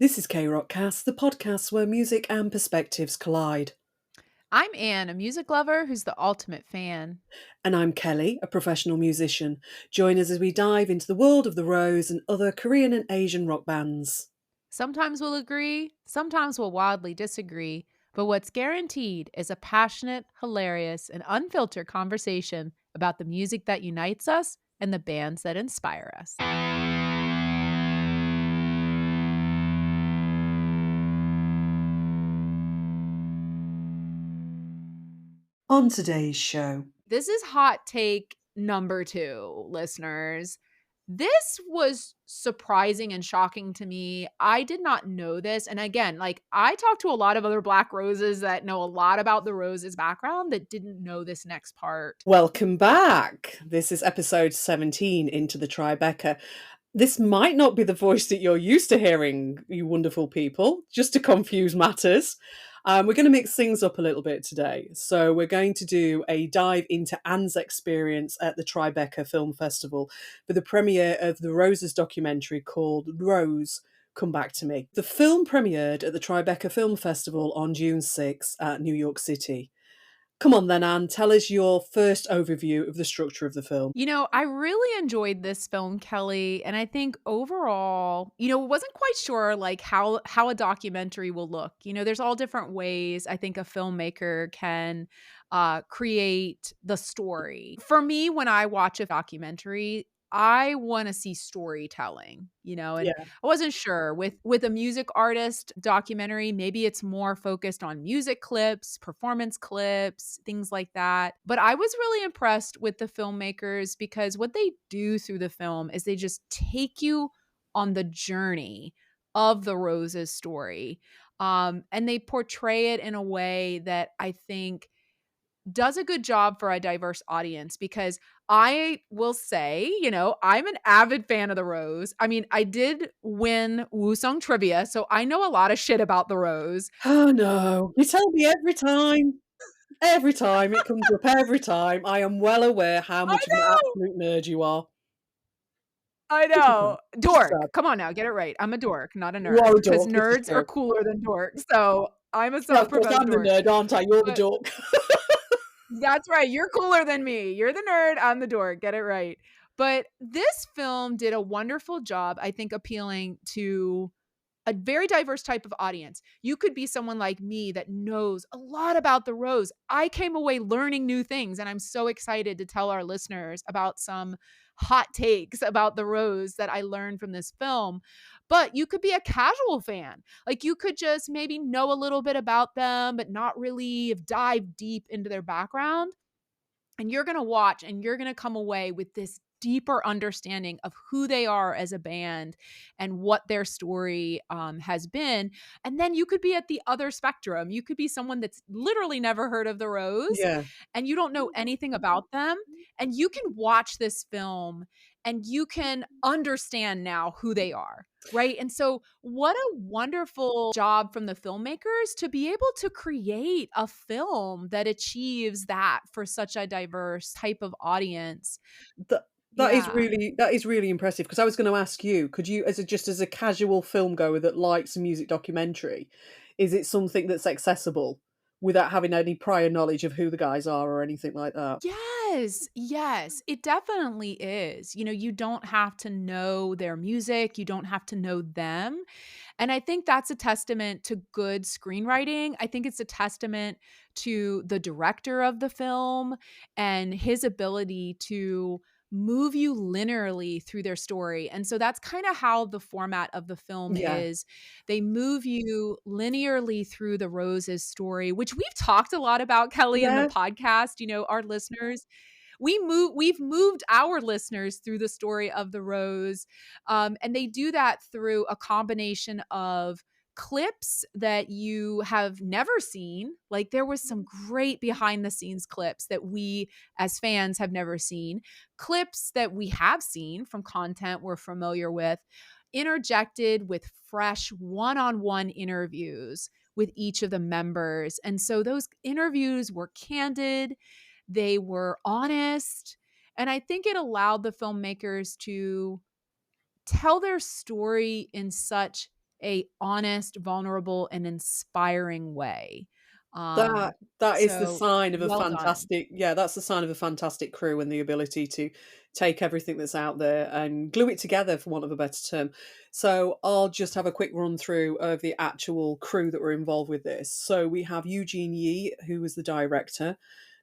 This is KRok Cast, the podcast where music and perspectives collide. I'm Anne, a music lover who's the ultimate fan. And I'm Kelly, a professional musician. Join us as we dive into the world of the Rose and other Korean and Asian rock bands. Sometimes we'll agree, sometimes we'll wildly disagree, but what's guaranteed is a passionate, hilarious, and unfiltered conversation about the music that unites us and the bands that inspire us. On today's show, This is hot take number 2, listeners. This was surprising and shocking to me. I did not know this. And again, like I talked to a lot of other Black Roses that know a lot about the Roses background that didn't know this next part. welcome back. This is episode 17 into the Tribeca. This might not be the voice that you're used to hearing, you wonderful people, just to confuse matters. We're going to mix things up a little bit today. So, we're going to do a dive into Anne's experience at the Tribeca Film Festival for the premiere of the Roses documentary called Rose, Come Back to Me. The film premiered at the Tribeca Film Festival on June 6th at New York City. Come on then, Anne, tell us your first overview of the structure of the film. I really enjoyed this film, Kelly, and I think overall, wasn't quite sure like how a documentary will look. There's all different ways I think a filmmaker can create the story. For me, when I watch a documentary, I want to see storytelling, and Yeah. I wasn't sure with a music artist documentary, maybe it's more focused on music clips, performance clips, things like that. But I was really impressed with the filmmakers because what they do through the film is they just take you on the journey of the Rose's story. And they portray it in a way that I think does a good job for a diverse audience because I will say, I'm an avid fan of the Rose. I mean, I did win Wusong trivia, so I know a lot of shit about the Rose. Oh no, you tell me every time. Every time, it comes up every time. I am well aware how I much of an know. absolute nerd you are. I Just a tad. know. Just a tad. Dork. Come on now, get it right. I'm a dork, not a You are nerd, a because dork, this is nerds are true. cooler than dorks. So I'm a Yeah, of course, self-professed I'm the dork. nerd, aren't I? You're the But dork. that's right. You're cooler than me. You're the nerd. I'm the dork. Get it right. But this film did a wonderful job, I think, appealing to a very diverse type of audience. You could be someone like me that knows a lot about the Rose. I came away learning new things, and I'm so excited to tell our listeners about some hot takes about the Rose that I learned from this film. But you could be a casual fan. Like you could just maybe know a little bit about them, but not really dive deep into their background. And you're going to watch and you're going to come away with this deeper understanding of who they are as a band and what their story has been. And then you could be at the other spectrum. You could be someone that's literally never heard of the Rose Yeah. and you don't know anything about them. And you can watch this film and you can understand now who they are. Right. And so, what a wonderful job from the filmmakers to be able to create a film that achieves that for such a diverse type of audience. That Yeah. that is really impressive, because I was gonna ask you, could you as a casual film goer that likes a music documentary, is it something that's accessible without having any prior knowledge of who the guys are or anything like that? Yes, yes, it definitely is. You don't have to know their music, you don't have to know them. And I think that's a testament to good screenwriting. I think it's a testament to the director of the film and his ability to move you linearly through their story. And so that's kind of how the format of the film Yeah. is. They move you linearly through the Rose's story, which we've talked a lot about, Kelly, in the Yeah. podcast. Our listeners, we've moved our listeners through the story of the Rose, and they do that through a combination of clips that you have never seen. Like there was some great behind the scenes clips that we as fans have never seen, clips that we have seen from content we're familiar with, interjected with fresh one-on-one interviews with each of the members. And so those interviews were candid, they were honest, and I think it allowed the filmmakers to tell their story in such a honest, vulnerable, and inspiring way. That that is the So sign of a well done. fantastic yeah, that's the sign of a fantastic crew and the ability to take everything that's out there and glue it together, for want of a better term. So I'll just have a quick run through of the actual crew that were involved with this. So we have Eugene Yee, who was the director.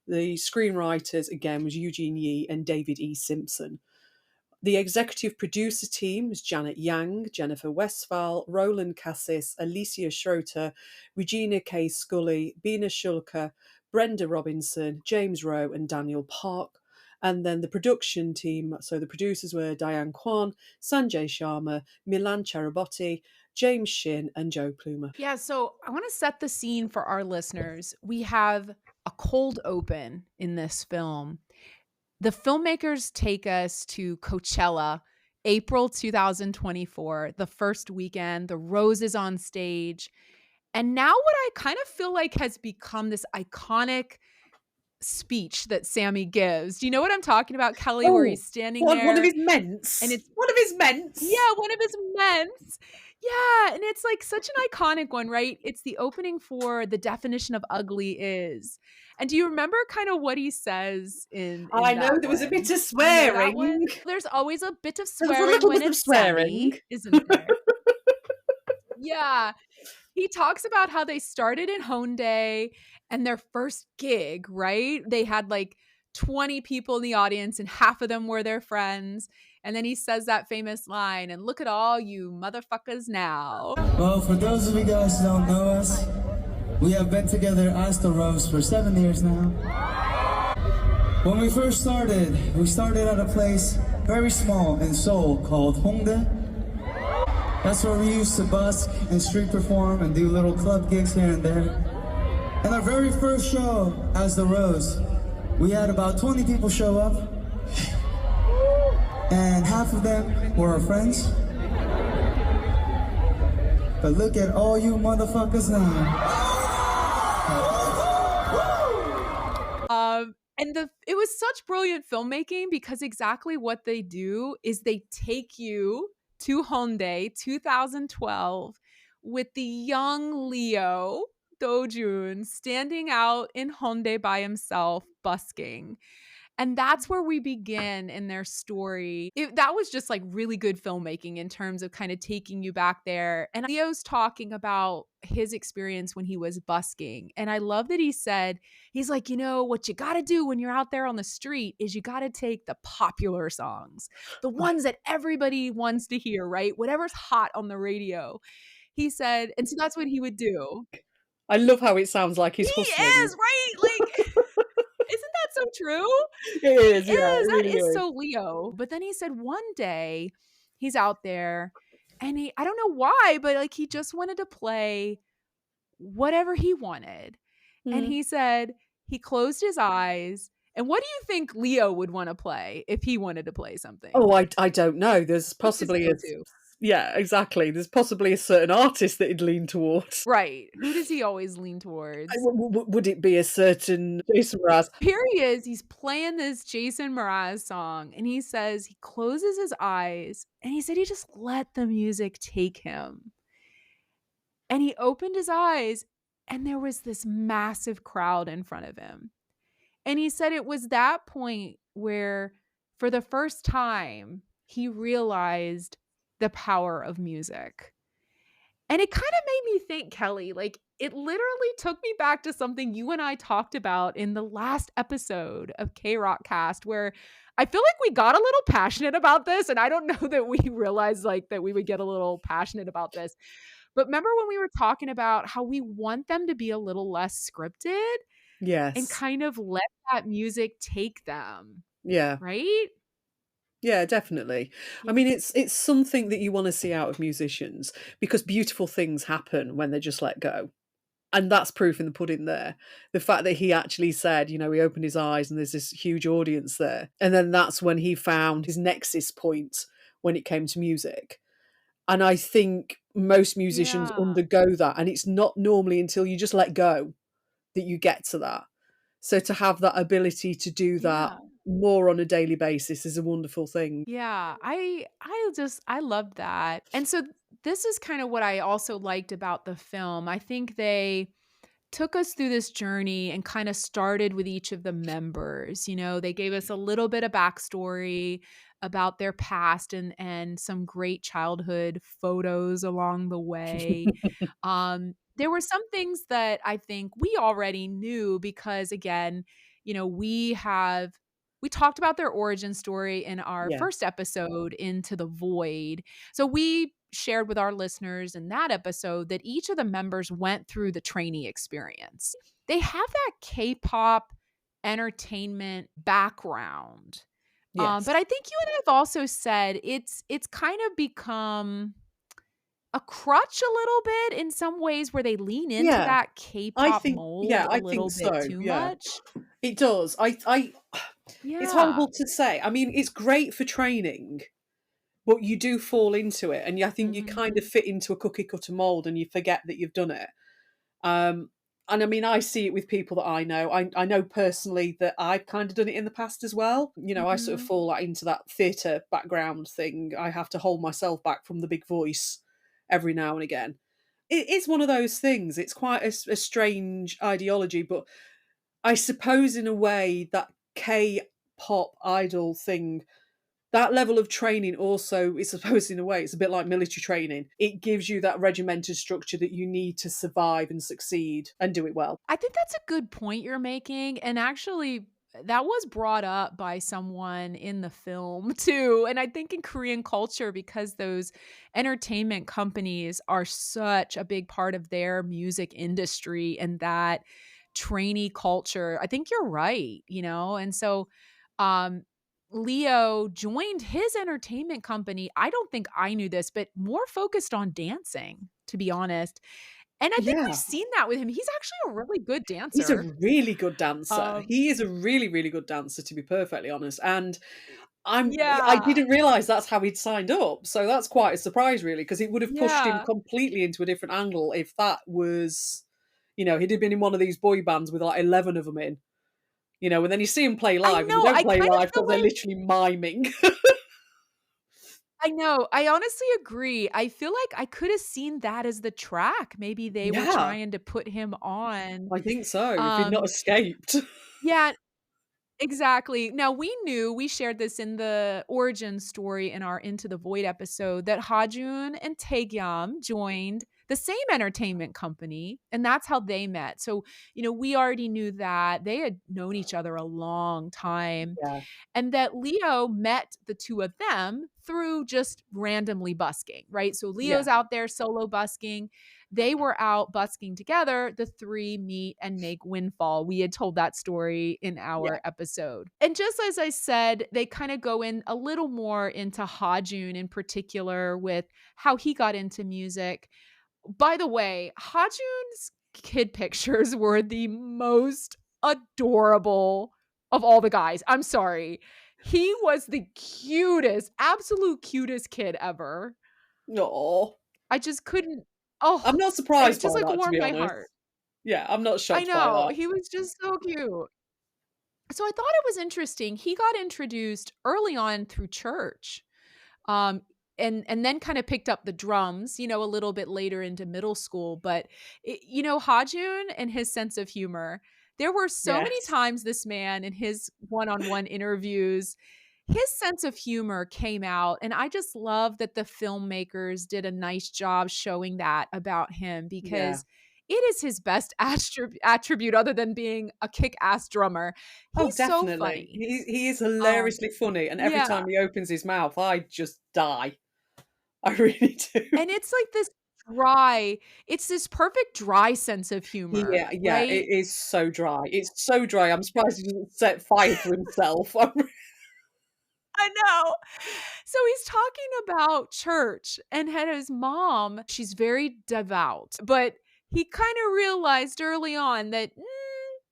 The screenwriters, again, was Eugene Yee and David E. Simpson. The executive producer team was Janet Yang, Jennifer Westphal, Roland Cassis, Alicia Schroeter, Regina K. Scully, Bina Schulker, Brenda Robinson, James Rowe, and Daniel Park. And then the production team, so the producers were Diane Kwan, Sanjay Sharma, Milan Charabotti, James Shin, and Joe Plumer. Yeah, so I want to set the scene for our listeners. We have a cold open in this film. The filmmakers take us to Coachella, April 2024, the first weekend. The Rose is on stage. And now, what I kind of feel like has become this iconic speech that Sammy gives. Do you know what I'm talking about, Kelly? Where Oh, he's standing one of there his and ments. it's, One of his ments. yeah, one of his men's. Yeah, and it's like such an iconic one, right? It's the opening for The Definition of Ugly Is. And do you remember kind of what he says in I know that there was a bit one? of I know that one. swearing. There's always a bit of There was a swearing little when bit of it's swearing. Sammy, isn't there? Yeah. He talks about how they started in Hyundai and their first gig, right? They had like 20 people in the audience and half of them were their friends. And then he says that famous line, and look at all you motherfuckers now. Well, for those of you guys who don't know us, we have been together as the Rose for 7 years now. When we started at a place very small in Seoul called Hongdae. That's where we used to busk and street perform and do little club gigs here and there. And our very first show as the Rose, we had about 20 people show up, and half of them were our friends. But look at all you motherfuckers now. It was such brilliant filmmaking because exactly what they do is they take you to Hyundai 2012 with the young Leo Dojun standing out in Hyundai by himself busking. And that's where we begin in their story. That was just like really good filmmaking in terms of kind of taking you back there. And Leo's talking about his experience when he was busking. And I love that he said, he's like, you know, what you got to do when you're out there on the street is you got to take the popular songs, the ones that everybody wants to hear, right? Whatever's hot on the radio. He said, and so that's what he would do. I love how it sounds like He he's hustling. is, right? Like, isn't that so true? It He is, yeah, is. it That really is is. so Leo. But then he said one day he's out there and I don't know why, but like he just wanted to play whatever he wanted. And Mm. he said he closed his eyes. And what do you think Leo would want to play if he wanted to play something? Oh, I don't know. There's What's his possibly a go-to? yeah, exactly. There's possibly a certain artist that he'd lean towards. Right. Who does he always lean towards? Would it be a certain Jason Mraz? Here he is. He's playing this Jason Mraz song, and he says he closes his eyes, and he said he just let the music take him. And he opened his eyes, and there was this massive crowd in front of him. And he said it was that point where, for the first time, he realized the power of music. And it kind of made me think, Kelly, like it literally took me back to something you and I talked about in the last episode of KRok Cast, where I feel like we got a little passionate about this. And I don't know that we realized like that we would get a little passionate about this. But remember when we were talking about how we want them to be a little less scripted and Yes. kind of let that music take them, Yeah. right? Yeah, definitely. I mean, it's something that you wanna see out of musicians because beautiful things happen when they're just let go. And that's proof in the pudding there. The fact that he actually said, you know, he opened his eyes and there's this huge audience there. And then that's when he found his nexus point when it came to music. And I think most musicians Yeah. undergo that. And it's not normally until you just let go that you get to that. So to have that ability to do that Yeah. more on a daily basis is a wonderful thing. Yeah, I love that. And so this is kind of what I also liked about the film. I think they took us through this journey and kind of started with each of the members. You know, they gave us a little bit of backstory about their past and some great childhood photos along the way. There were some things that I think we already knew because again, you know, we talked about their origin story in our Yeah. first episode, Into the Void. So we shared with our listeners in that episode that each of the members went through the trainee experience. They have that K-pop entertainment background. Yes. But I think you and I have also said it's kind of become a crutch a little bit in some ways where they lean into Yeah. that K-pop mold a I little think bit so, too yeah. much. It does. I it's Yeah. horrible to say. I mean, it's great for training, but you do fall into it, and I think you Mhm. kind of fit into a cookie cutter mold, and you forget that you've done it. Um, and I mean, I see it with people that I know. I know personally that I've kind of done it in the past as well. You know, I sort of Mhm. fall into that theatre background thing. I have to hold myself back from the big voice every now and again. It is one of those things. It's quite a strange ideology, but I suppose in a way that K-pop idol thing, that level of training also is supposed in a way, it's a bit like military training. It gives you that regimented structure that you need to survive and succeed and do it well. I think that's a good point you're making, and actually, that was brought up by someone in the film too, and I think in Korean culture, because those entertainment companies are such a big part of their music industry and that trainee culture, I think you're right, you know, and so, um, Leo joined his entertainment company. I don't think I knew this, but more focused on dancing, to be honest. And I think we've Yeah. seen that with him. He's actually a really good He's a dancer. really good dancer. Um, He is a really, really good dancer, to be perfectly honest. And I yeah, didn't realise that's how he'd signed up. So that's quite a surprise, really, because it would have pushed him yeah. completely into a different angle if that was, he'd have been in one of these boy bands with like 11 of them in, and then you see him play I live and they know, don't I play kind of live feel because they're like literally miming. I know, I honestly agree. I feel like I could have seen that as the track. Maybe they were Yeah, trying to put him on. I think so, if he'd not Um, escaped. yeah, exactly. Now we shared this in the origin story in our Into the Void episode that Hajun and Taegyam joined the same entertainment company, and that's how they met. So, you know, we already knew that they had known each other a long time Yeah, and that Leo met the two of them through just randomly busking, right? So yeah, Leo's out there solo busking. They were out busking together. The three meet and make Windfall. We had told that story in yeah, our episode. And just as I said, they kind of go in a little more into Hajun in particular with how he got into music. By the way, Hajun's kid pictures were the most adorable of all the guys. I'm sorry. He was the cutest, absolute cutest kid ever. no, I just couldn't I'm oh, not it surprised by just, like, that, to warmed be my honest. heart. Yeah, I'm not I shocked by know, that. he was just so cute. So I thought it was interesting. He got introduced early on through church. Um, and then kind of picked up the drums, you know, a little bit later into middle school. But you know, Hajun and his sense of humor. There were so many Yes. times this man in his one-on-one interviews, his sense of humor came out, and I just love that the filmmakers did a nice job showing that about him Yeah. because it is his best attribute other than being a kick-ass drummer. Oh, He's so definitely. funny. He is Um, hilariously funny, and every yeah. time he opens his mouth, I just die. I really do. And it's like this dry it's this perfect dry sense of humor, Yeah, yeah, right? it is so dry. It's so dry, I'm surprised he doesn't set fire to himself. I know. So he's talking about church and had his mom, she's very devout, but he kinda realized early on that,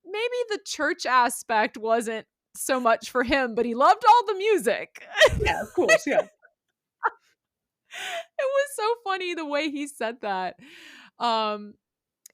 maybe the church aspect wasn't so much for him, but he loved all the music. Yeah, of course, yeah. It was so funny the way he said that. Um,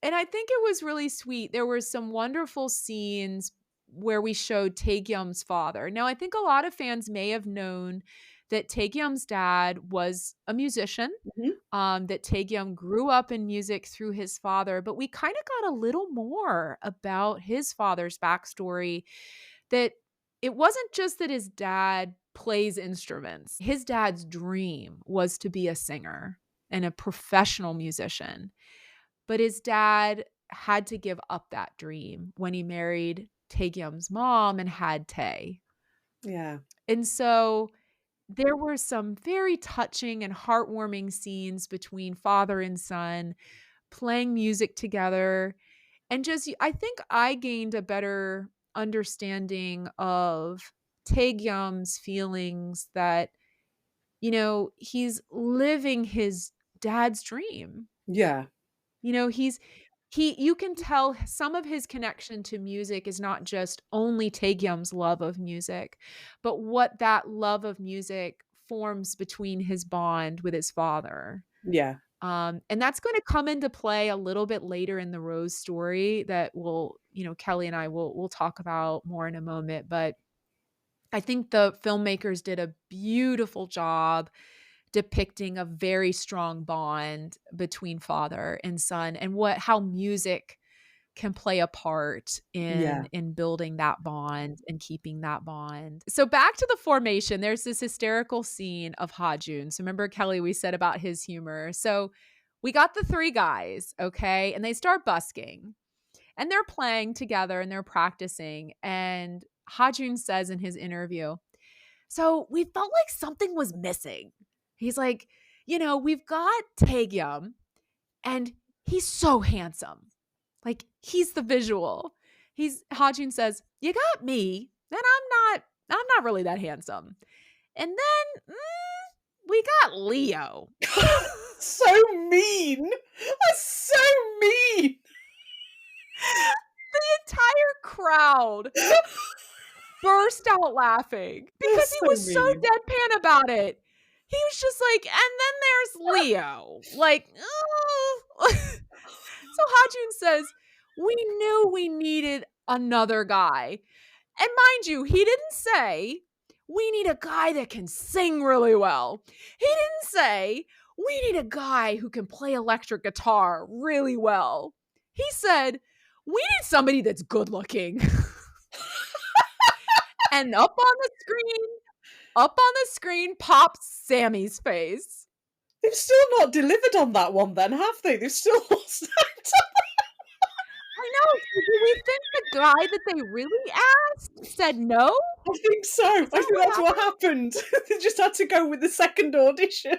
and I think it was really sweet. There were some wonderful scenes where we showed Taegyum's father. Now, I think a lot of fans may have known that Taekyum's dad was a musician, Mhm. that Taekyum grew up in music through his father, but we kind of got a little more about his father's backstory, that it wasn't just that his dad plays instruments. His dad's dream was to be a singer and a professional musician. But his dad had to give up that dream when he married Taekyum's mom and had Tae. Yeah. And so there were some very touching and heartwarming scenes between father and son playing music together. And just, I think I gained a better understanding of Taekyum's feelings that, he's living his dad's dream. Yeah. You can tell some of his connection to music is not just only Taekyum's love of music, but what that love of music forms between his bond with his father. Yeah. And that's going to come into play a little bit later in the Rose story that Kelly and I will talk about more in a moment. But I think the filmmakers did a beautiful job depicting a very strong bond between father and son, and how music can play a part Yeah. in building that bond and keeping that bond. So back to the formation, there's this hysterical scene of Hajun. So remember, Kelly, we said about his humor. So we got the three guys, okay, and they start busking and they're playing together and they're practicing. And Hajun says in his interview, so we felt like something was missing. He's like, we've got Taegyum and he's so handsome. Like, he's the visual. Hajun says, you got me and I'm not really that handsome. And then we got Leo. So mean. That's so mean. The entire crowd burst out laughing because he was so deadpan about it. He was just like, and then there's Leo. Like, So Hajun says, we knew we needed another guy. And mind you, he didn't say, we need a guy that can sing really well. He didn't say, we need a guy who can play electric guitar really well. He said, we need somebody that's good looking. And up on the screen pops Sammy's face. They've still not delivered on that one then, have they? They've still stacked up. I know. Do we think the guy that they really asked said no? I think so. I think that's what happened. They just had to go with the second audition.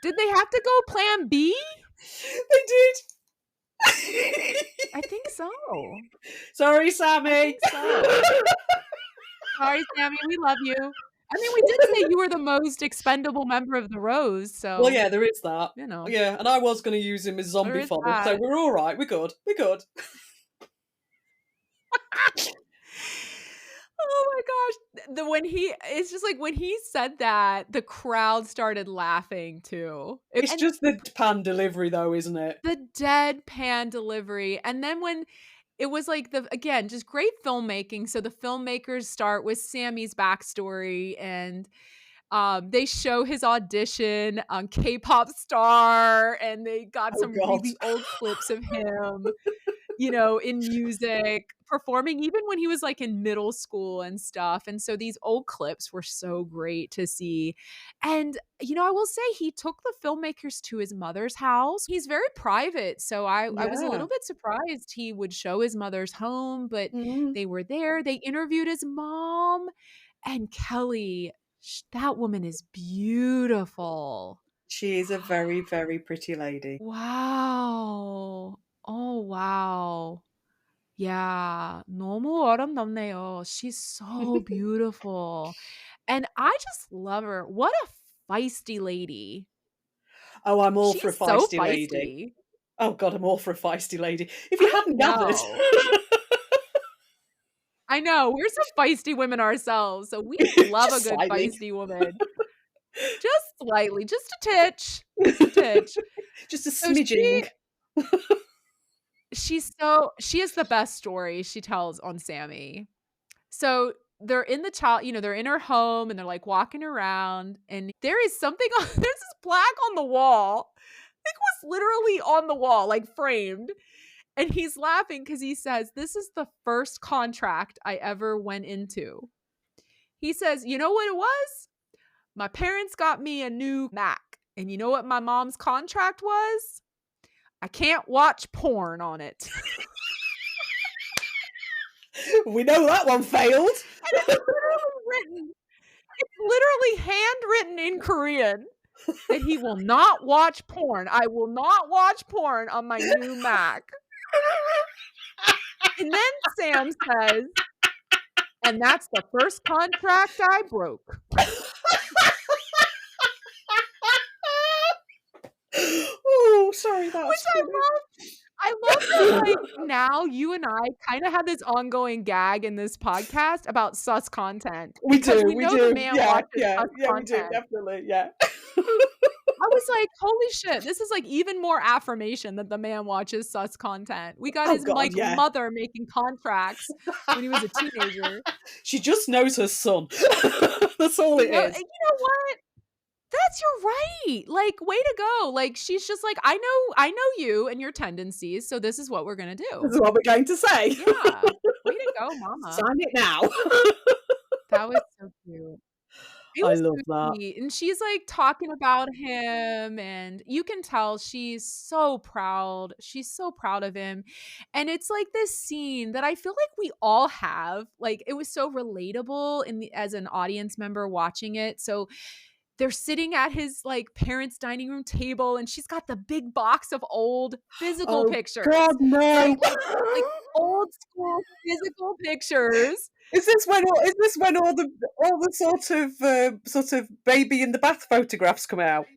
Did they have to go plan B? They did. I think so. Sorry, Sammy. I think so. Sorry, Sammy. We love you. I mean, we did say you were the most expendable member of the Rose, so. Well, yeah, there is that. Yeah, and I was going to use him as zombie fodder, so we're all right. We're good. Oh my gosh. It's just like when he said that, the crowd started laughing too. It's just the deadpan delivery though, isn't it? The deadpan delivery. And then when it was like again, just great filmmaking. So the filmmakers start with Sammy's backstory and they show his audition on K-pop Star and they got some really old clips of him, in music, performing even when he was like in middle school and stuff. And so these old clips were so great to see. And, I will say he took the filmmakers to his mother's house. He's very private. So I was a little bit surprised he would show his mother's home, but they were there. They interviewed his mom. And Kelly, that woman is beautiful. She is a very, very pretty lady. Wow. Oh, wow. Yeah. 너무 아름답네요. She's so beautiful. And I just love her. What a feisty lady. Oh, I'm all for a feisty lady. Oh, God, I'm all for a feisty lady. If you hadn't gathered. I know. We're some feisty women ourselves, so we love a good feisty woman. Just slightly. Just a titch. Just a smidging. She is the best story she tells on Sammy. So they're in the child, they're in her home and they're like walking around and there is something on there's this plaque on the wall. It was literally on the wall, like framed. And he's laughing because he says, "This is the first contract I ever went into." He says, "You know what it was? My parents got me a new Mac. And you know what my mom's contract was? I can't watch porn on it." We know that one failed. It's literally handwritten in Korean that he will not watch porn. I will not watch porn on my new Mac. And then Sam says, "And that's the first contract I broke." Oh, sorry, that's Which I funny. love. I love that, like, now you and I kind of have this ongoing gag in this podcast about sus content. We Because do, we we know do. the man Yeah, watches yeah, sus yeah, we do, content. definitely, yeah. I was like, holy shit, this is like even more affirmation that the man watches sus content. We got Oh his God, like yeah. mother making contracts when he was a teenager. She just knows her son. That's all it is. And you know what? That's your right. Like, way to go. Like, she's just like, I know you and your tendencies, so this is what we're gonna do. This is what we're going to say. Yeah. Way to go, mama. Sign it now. That was so cute. It I was love so that. sweet. And she's like talking about him, and you can tell she's so proud. She's so proud of him. And it's like this scene that I feel like we all have. Like, it was so relatable as an audience member watching it. So they're sitting at his like parents' dining room table, and she's got the big box of old physical pictures. God, no. Right? Like old school physical pictures. Is this when all the sort of baby in the bath photographs come out?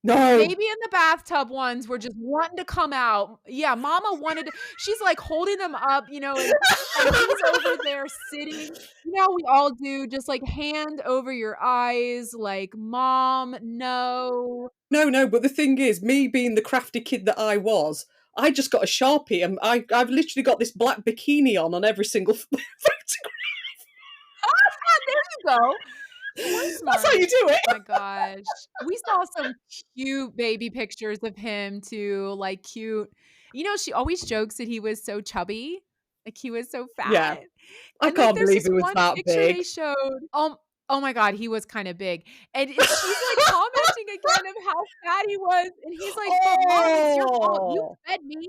No. Baby in the bathtub ones were just wanting to come out. Yeah, mama wanted to, she's like holding them up, and he's over there sitting. We all do, just like hand over your eyes, like, "Mom, no." No, but the thing is, me being the crafty kid that I was, I just got a Sharpie and I've literally got this black bikini on every single photograph. There you go. That's how you do it. Oh my gosh. We saw some cute baby pictures of him too, like cute. She always jokes that he was so chubby, like he was so fat. Yeah. I And, can't there's believe this he was one that picture big. they showed. Oh my God, he was kind of big. And she's like commenting again of how fat he was. And he's like, "But Mom, it's your fault. You fed me.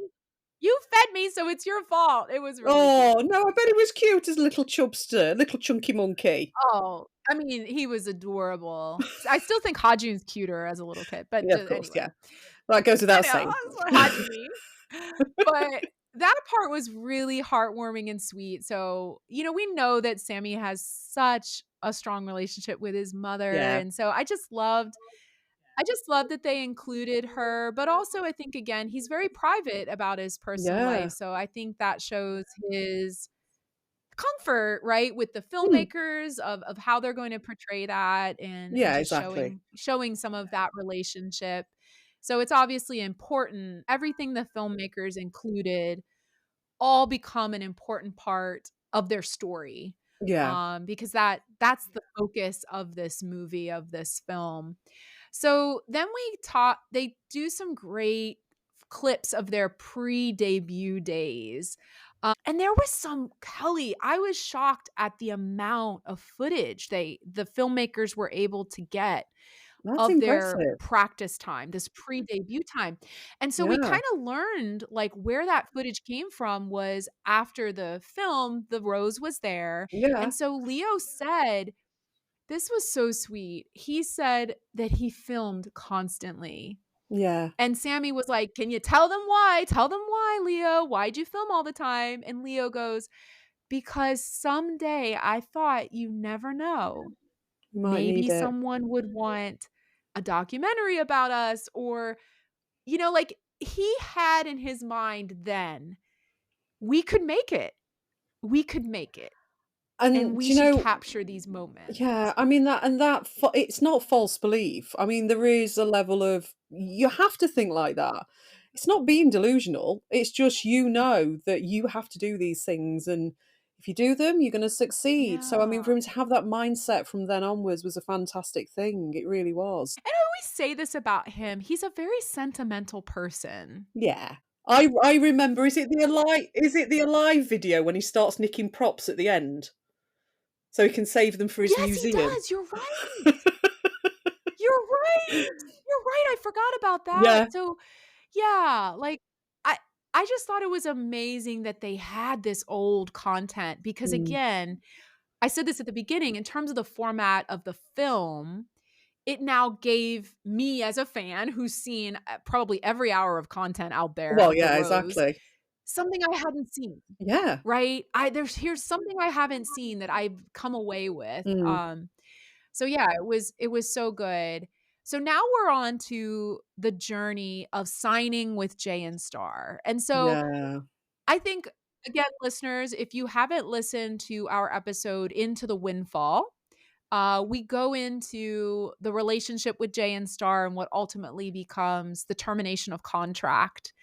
You fed me, so it's your fault." It was really cute. No, I bet he was cute as a little chubster, little chunky monkey. Oh, I mean, he was adorable. I still think Hajun's cuter as a little kid, but Yeah, of course, anyway. yeah. That goes without I saying. know, that's what Hajun means. But that part was really heartwarming and sweet. So, we know that Sammy has such a strong relationship with his mother. Yeah. And so I just loved that they included her. But also, I think, again, he's very private about his personal life. So I think that shows his comfort, right, with the filmmakers of how they're going to portray that, and Yeah, just exactly. showing some of that relationship. So it's obviously important. Everything the filmmakers included all become an important part of their story. Yeah. Because that's the focus of this movie, of this film. So then they do some great clips of their pre-debut days. And there was Kelly, I was shocked at the amount of footage the filmmakers were able to get That's of their impressive. practice time, this pre-debut time. And so we Yeah. kind of learned like where that footage came from was after the film, the rose was there. Yeah. And so Leo said, this was so sweet. He said that he filmed constantly. Yeah. And Sammy was like, "Can you tell them why? Tell them why, Leo. Why'd you film all the time?" And Leo goes, "Because someday I thought, you never know. You might Maybe need it. someone would want a documentary about us," or, like he had in his mind then, we could make it. We could make it. And we should capture these moments. Yeah, I mean it's not false belief. I mean, there is a level of, you have to think like that. It's not being delusional. It's just, that you have to do these things, and if you do them, you're going to succeed. So, I mean, for Yeah. him to have that mindset from then onwards was a fantastic thing. It really was. And I always say this about him, he's a very sentimental person. Yeah. I remember, is it the Alive video when he starts nicking props at the end so he can save them for his Yes, he museum? does, you're right. You're right. You're right, I forgot about that. Yeah. So, yeah, like, I I just thought it was amazing that they had this old content because, Mm. again, I said this at the beginning, in terms of the format of the film, it now gave me as a fan who's seen, probably every hour of content out there Well, of The yeah, Rose, exactly. something I hadn't seen, Yeah. right? Here's something I haven't seen that I've come away with, Mm. so yeah, it was so good. So now we're on to the journey of signing with Jay and Star. And so Yeah. I think, again, listeners, if you haven't listened to our episode Into the Windfall, we go into the relationship with Jay and Star and what ultimately becomes the termination of contract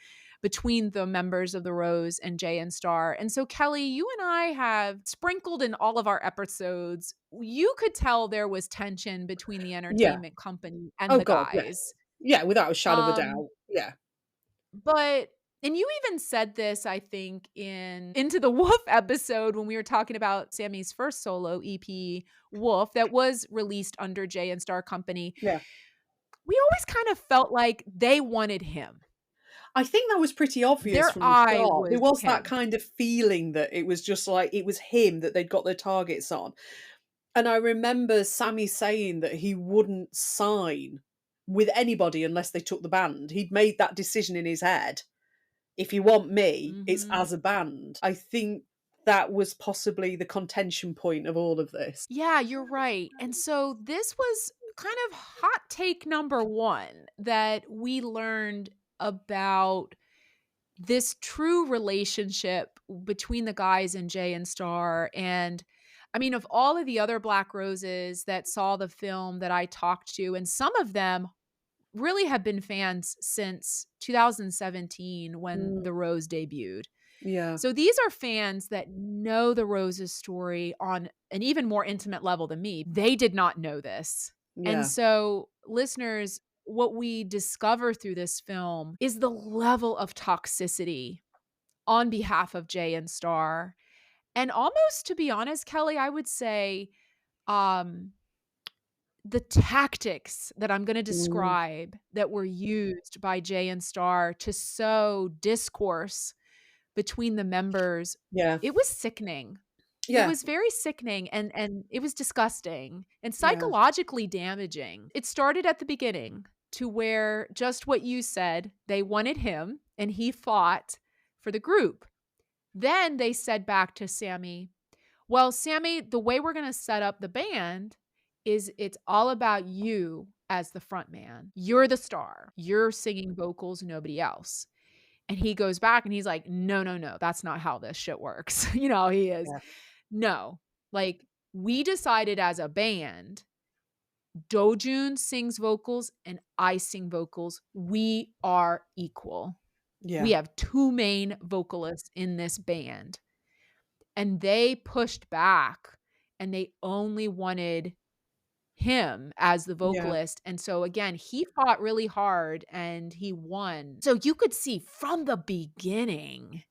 between the members of the Rose and Jay and Star. And so, Kelly, you and I have sprinkled in all of our episodes. You could tell there was tension between the Yeah. entertainment company and Oh the god, yeah. guys. Yeah, without a shadow of a Um, doubt. Yeah. but and you even said this, I think, in Into the Wolf episode when we were talking about Sammy's first solo EP, Wolf, that was released under Jay and Star Company. Yeah. We always kind of felt like they wanted him. I think that was pretty obvious Their from the eye start. There was was that him. kind of feeling that it was just like it was him that they'd got their targets on. And I remember Sammy saying that he wouldn't sign with anybody unless they took the band. He'd made that decision in his head. If you want me, it's Mhm. as a band. I think that was possibly the contention point of all of this. Yeah, you're right. And so this was kind of hot take number 1 that we learned about this true relationship between the guys and Jay and Star. And I mean, of all of the other Black Roses that saw the film that I talked to, and some of them really have been fans since 2017 when Mm, The Rose debuted. yeah, So these are fans that know the Rose's story on an even more intimate level than me. They did not know this. And yeah, so, listeners, what we discover through this film is the level of toxicity on behalf of Jay and Star. And almost, to be honest, Kelly, I would say um, the tactics that I'm going to mm, describe that were used by Jay and Star to sow discourse between the members, yeah, it was sickening. It yeah, was very sickening and it was disgusting and yeah, psychologically damaging. It started at the beginning to where just what you said, they wanted him and he fought for the group. Then they said back to Sammy, "Well, Sammy, the way we're going to set up the band is it's all about you as the front man. You're the star. You're singing vocals, nobody else." And he goes back and he's like, "No, no, no, that's not how this shit works." He is, yeah, "No, like, we decided as a band, Dojun sings vocals and I sing vocals. We are equal. We yeah, have 2 main vocalists in this band." And they pushed back and they only wanted him as the yeah, vocalist. And so again, he fought really hard and he won. So you could see from the beginning,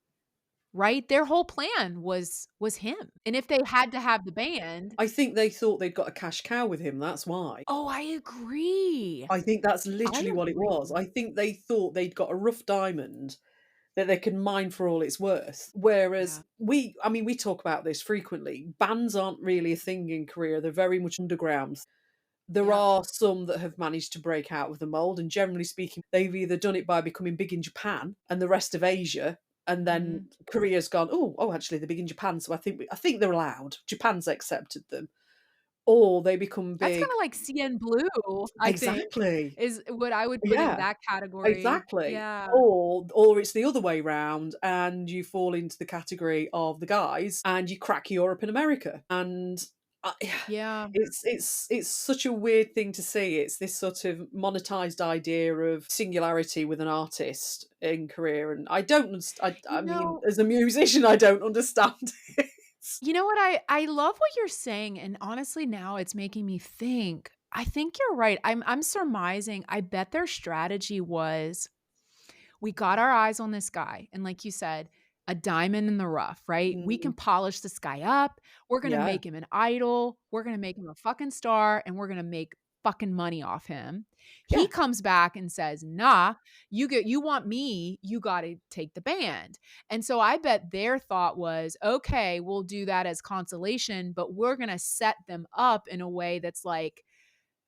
right? Their whole plan was him. And if they had to have the band, I think they thought they'd got a cash cow with him, that's why. oh, I agree. I think that's I literally what it was. agree. I think they thought they'd got a rough diamond that they can mine for all it's worth. Whereas Yeah. we talk about this frequently. Bands aren't really a thing in Korea. They're very much underground. There Yep. are some that have managed to break out of the mold, and generally speaking, they've either done it by becoming big in Japan and the rest of Asia, and then Mhm. Korea's gone, oh, actually they're big in Japan, so I think they're allowed. Japan's accepted them, or they become That's big. kinda like CN Blue, I think, Exactly. is what I would put in Yeah. that category. Exactly. Yeah. Or it's the other way round and you fall into the category of the guys and you crack Europe and America. And I Yeah. it's such a weird thing to see. It's this sort of monetized idea of singularity with an artist in Korea, and I don't I You mean, know as a musician, I don't understand it. You know what? I love what you're saying, and honestly, now it's making me think. I think you're right. I'm surmising. I bet their strategy was we got our eyes on this guy, and like you said, a diamond in the rough, right? We can Mm, polish this guy up. We're gonna yeah, make him an idol. We're gonna make him a fucking star, and we're gonna make fucking money off him. He yeah, comes back and says, "Nah, you want me, you got to take the band." And so I bet their thought was, "Okay, we'll do that as consolation, but we're gonna set them up in a way that's like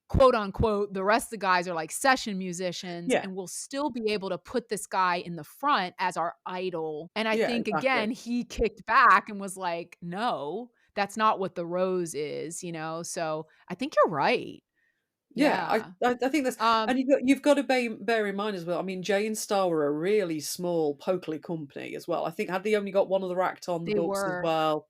quote unquote, the rest of the guys are like session musicians yeah, and we'll still be able to put this guy in the front as our idol." And I yeah, think exactly. again, he kicked back and was like, "No, that's not what the rose is, you know?" So I think you're right. Yeah, Yeah. I think that's, and Um, you've got to bear in mind as well. I mean, Jay and Star were a really small, pokerly company as well. I think had they only got one other act on the they books as were well,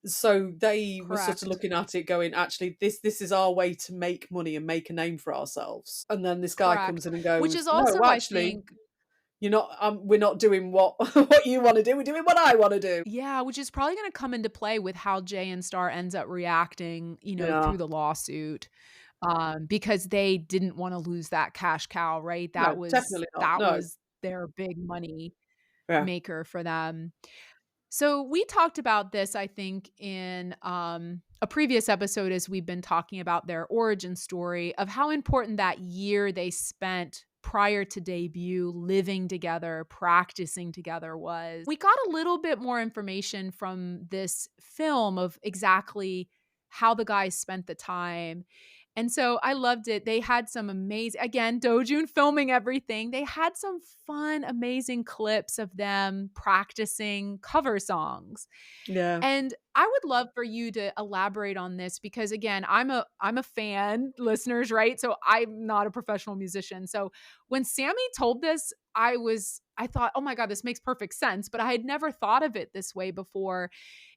so they were sort of correct. looking at it, going, actually, this is our way to make money and make a name for ourselves. And then this guy comes Correct. in and Which goes, is no, also, I actually, think, you're not. We're not doing what what you want to do. We're doing what I want to do. yeah, which is probably going to come into play with how Jay and Star ends up reacting, Yeah, through the lawsuit. Because they didn't wanna lose that cash cow, right? no, That was definitely not. that No, was their big money yeah, maker for them. So we talked about this, I think, in a previous episode as we've been talking about their origin story of how important that year they spent prior to debut living together, practicing together was. We got a little bit more information from this film of exactly how the guys spent the time. And so I loved it. They had some amazing, again, Dojun filming everything. They had some fun, amazing clips of them practicing cover songs. yeah. And I would love for you to elaborate on this because again, I'm a fan, listeners, right? So I'm not a professional musician. So when Sammy told this, I thought, "Oh my god, this makes perfect sense," but I had never thought of it this way before.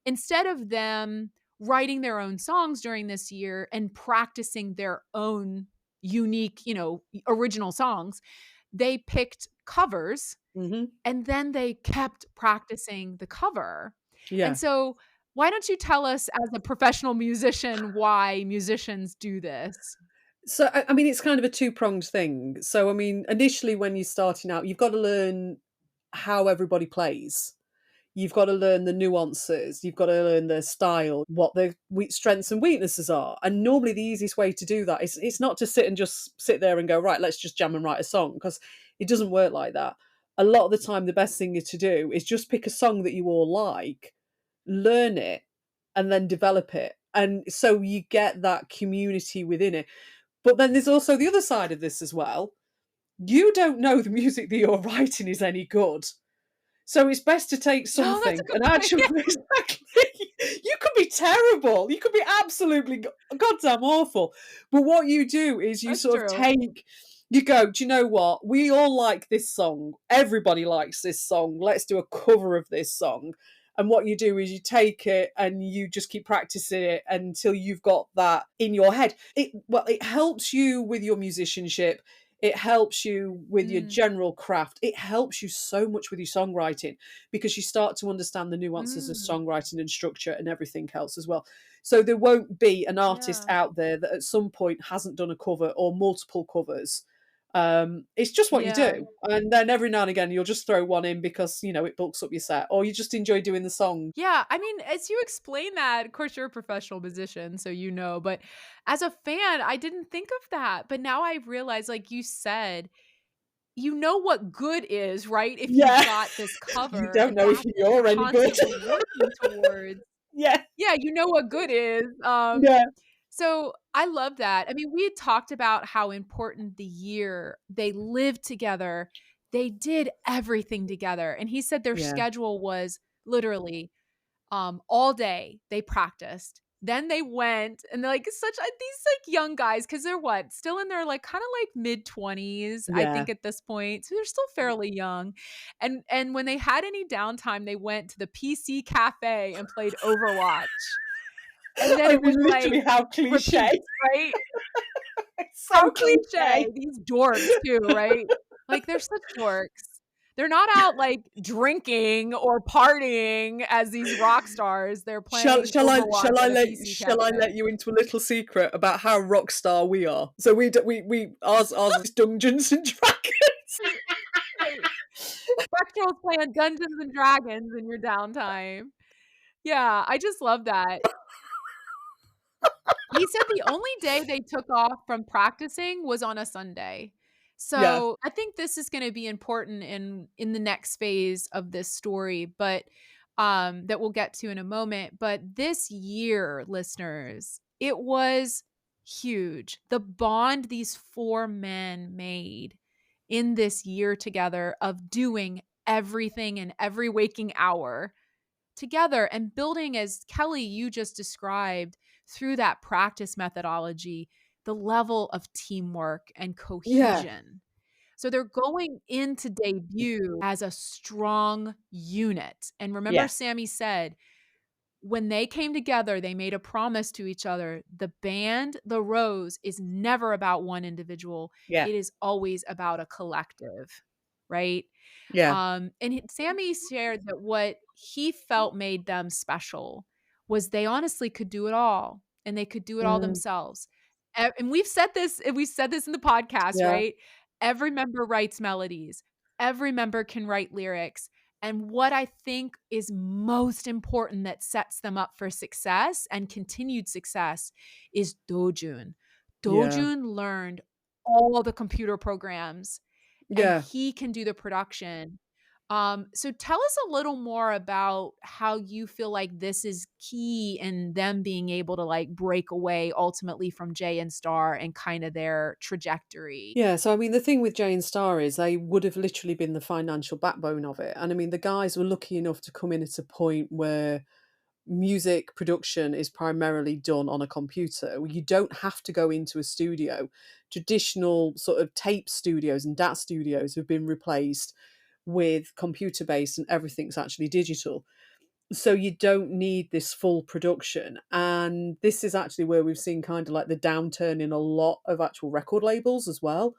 Instead of them writing their own songs during this year and practicing their own unique, original songs, they picked covers Hmm. and then they kept practicing the cover. And Yeah. so, why don't you tell us as a professional musician why musicians do this? So, I mean, it's kind of a two-pronged thing. So, I mean, initially when you're starting out, you've got to learn how everybody plays. You've got to learn the nuances. You've got to learn their style, what their strengths and weaknesses are. And normally, the easiest way to do that is it's not to sit and just sit there and go, right, let's just jam and write a song, because it doesn't work like that. A lot of the time, the best thing to do is just pick a song that you all like, learn it, and then develop it. And so you get that community within it. But then there's also the other side of this as well. You don't know the music that you're writing is any good. So it's best to take No, that's a something good and point. actually Yeah. exactly. You could be terrible. You could be absolutely goddamn awful. But what you do is you That's sort of true. you go, do you know what? We all like this song. Everybody likes this song. Let's do a cover of this song. And what you do is you take it and you just keep practicing it until you've got that in your head. It helps you with your musicianship. It helps you with your Mm, general craft. It helps you so much with your songwriting because you start to understand the nuances of mm, songwriting and structure and everything else as well. So there won't be an artist yeah. out there that at some point hasn't done a cover or multiple covers. It's just what you Yeah. do. And then every now and again, you'll just throw one in because, it bulks up your set, or you just enjoy doing the song. Yeah, I mean, as you explain that, of course, you're a professional musician, so but as a fan, I didn't think of that. But now I realize, like you said, you know what good is, right? If you've Yeah. got this You cover don't and know if that's what you're you're any good. constantly working towards. Yeah. Yeah, you know what good is. Yeah. So I love that. I mean, we had talked about how important the year they lived together. They did everything together. And he said their Yeah. schedule was literally all day they practiced. Then they went and they're like these like young guys because they're what still in their like kind of like mid 20s I Yeah. think at this point, so they're still fairly young. And when they had any downtime, they went to the PC cafe and played Overwatch. And then I it mean, was like literally how cliche. repeat, right? It's How so cliche. cliche. These dorks too, right? Like they're such dorks. They're not out like drinking or partying as these rock stars. They're playing Overwatch at a PC shall I cabinet. let you into a little secret about how rock star we are? So ours is Dungeons and Dragons. Right. Spectral's playing Dungeons and Dragons in your downtime. Yeah, I just love that. He said the only day they took off from practicing was on a Sunday. Yeah, So, I think this is gonna be important in the next phase of this story, but, that we'll get to in a moment. But this year, listeners, it was huge. The bond these 4 men made in this year together of doing everything in every waking hour together and building, as Kelly, you just described, through that practice methodology, the level of teamwork and yeah, cohesion. So they're going into debut as a strong unit. And remember, yeah, Sammy said, when they came together, they made a promise to each other. The band, the Rose, is never about one individual. yeah, It is always about a collective, right? yeah. Sammy shared that what he felt made them special was they honestly could do it all, and they could do it all Mm, themselves. And we've said this in the podcast, yeah, right? Every member writes melodies. Every member can write lyrics. And what I think is most important that sets them up for success and continued success is Dojun. yeah, Dojun learned all the computer programs and yeah. he can do the production. So tell us a little more about how you feel like this is key in them being able to like break away ultimately from Jay and Star and kind of their trajectory. Yeah, so I mean, the thing with Jay and Star is they would have literally been the financial backbone of it. And I mean, the guys were lucky enough to come in at a point where music production is primarily done on a computer. You don't have to go into a studio. Traditional sort of tape studios and DAT studios have been replaced with computer based and everything's actually digital. So you don't need this full production. And this is actually where we've seen kind of like the downturn in a lot of actual record labels as well,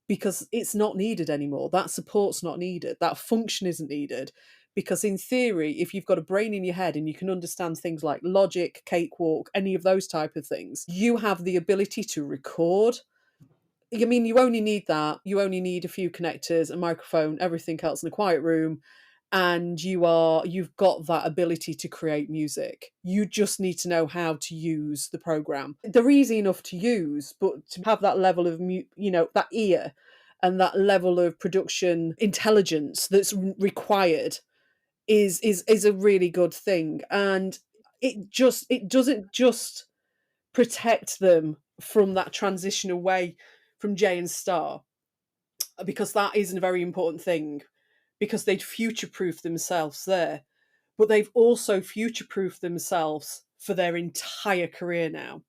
because it's not needed anymore. That support's not needed. That function isn't needed. Because in theory, if you've got a brain in your head and you can understand things like Logic, Cakewalk, any of those type of things, you have the ability to record. I mean, you only need that. You only need a few connectors, a microphone, everything else in a quiet room, and you've got that ability to create music. You just need to know how to use the program. They're easy enough to use, but to have that level of that ear and that level of production intelligence that's required is a really good thing. And it doesn't just protect them from that transition away from Jay and Star, because that isn't a very important thing, because they'd future proof themselves there. But they've also future proofed themselves for their entire career now,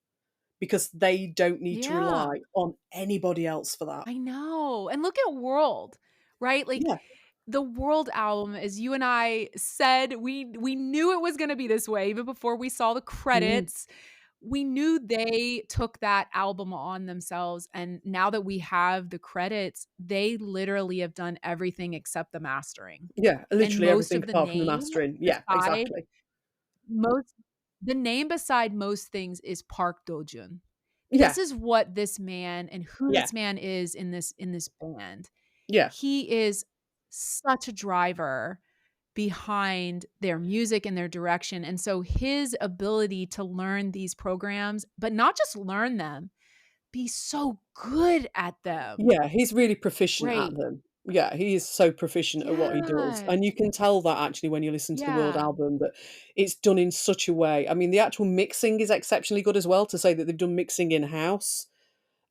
because they don't need to Yeah, rely on anybody else for that. I know. And look at World, right? Like Yeah. the World album, as you and I said, we knew it was going to be this way even before we saw the Mm. credits. We knew they took that album on themselves, and now that we have the credits, they literally have done everything except the mastering. Yeah, And literally most everything of the apart from the name mastering. Yeah, beside exactly. most the name beside most things is Park Dojun. Yeah, This is what this man and who yeah, this man is in this band. yeah, He is such a driver behind their music and their direction. And so his ability to learn these programs, but not just learn them, be so good at them. yeah. He's really proficient at Right. them. Yeah, he is so proficient at what he does. Yeah. And you can tell that actually when you listen to the World Yeah. album, that it's done in such a way. I mean, the actual mixing is exceptionally good as well, to say that they've done mixing in house.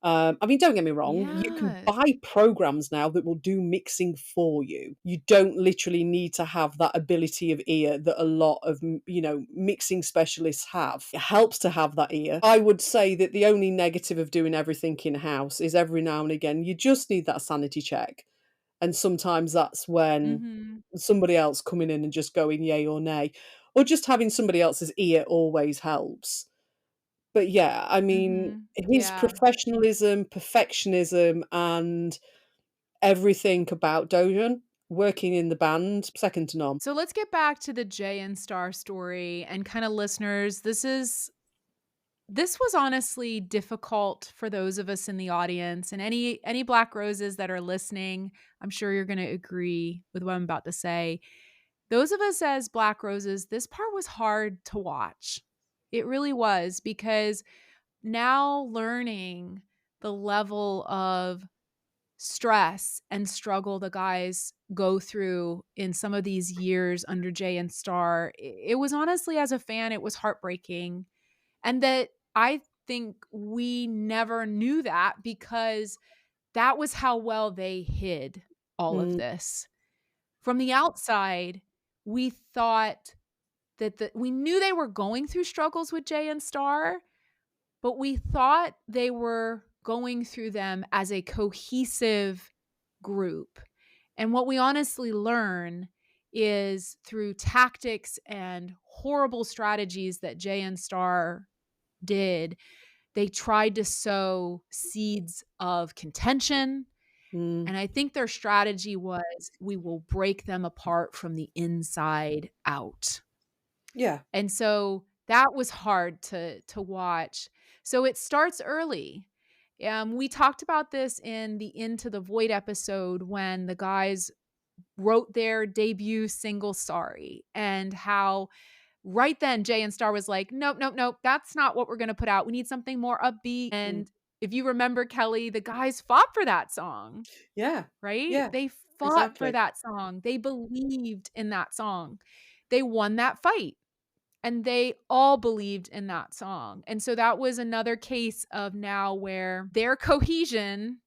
I mean, don't get me wrong, you can Yes. buy programs now that will do mixing for you. You don't literally need to have that ability of ear that a lot of, mixing specialists have. It helps to have that ear. I would say that the only negative of doing everything in house is every now and again, you just need that sanity check. And sometimes that's when Mhm. somebody else coming in and just going yay or nay, or just having somebody else's ear always helps. But yeah, I mean, Mhm. his Yeah. professionalism, perfectionism, and everything about Dojan, working in the band, second to none. So let's get back to the Jay and Star story, and kind of listeners, this was honestly difficult for those of us in the audience, and any Black Roses that are listening, I'm sure you're going to agree with what I'm about to say. Those of us as Black Roses, this part was hard to watch. It really was, because now learning the level of stress and struggle the guys go through in some of these years under Jay and Star, it was honestly, as a fan, it was heartbreaking. And that I think we never knew that, because that was how well they hid all of Mm, this. From the outside, we thought that we knew they were going through struggles with Jay and Star, but we thought they were going through them as a cohesive group. And what we honestly learn is through tactics and horrible strategies that Jay and Star did, they tried to sow seeds of contention. mm, And I think their strategy was, we will break them apart from the inside out. yeah. And so that was hard to watch. So it starts early. We talked about this in the Into the Void episode, when the guys wrote their debut single Sorry, and how right then Jay and Star was like, nope, nope, nope, that's not what we're going to put out. We need something more upbeat. Mm, And if you remember, Kelly, the guys fought for that song, yeah. right? Yeah. They fought for Exactly. that song. They believed in that song. They won that fight. And they all believed in that song. And so that was another case of now where their cohesion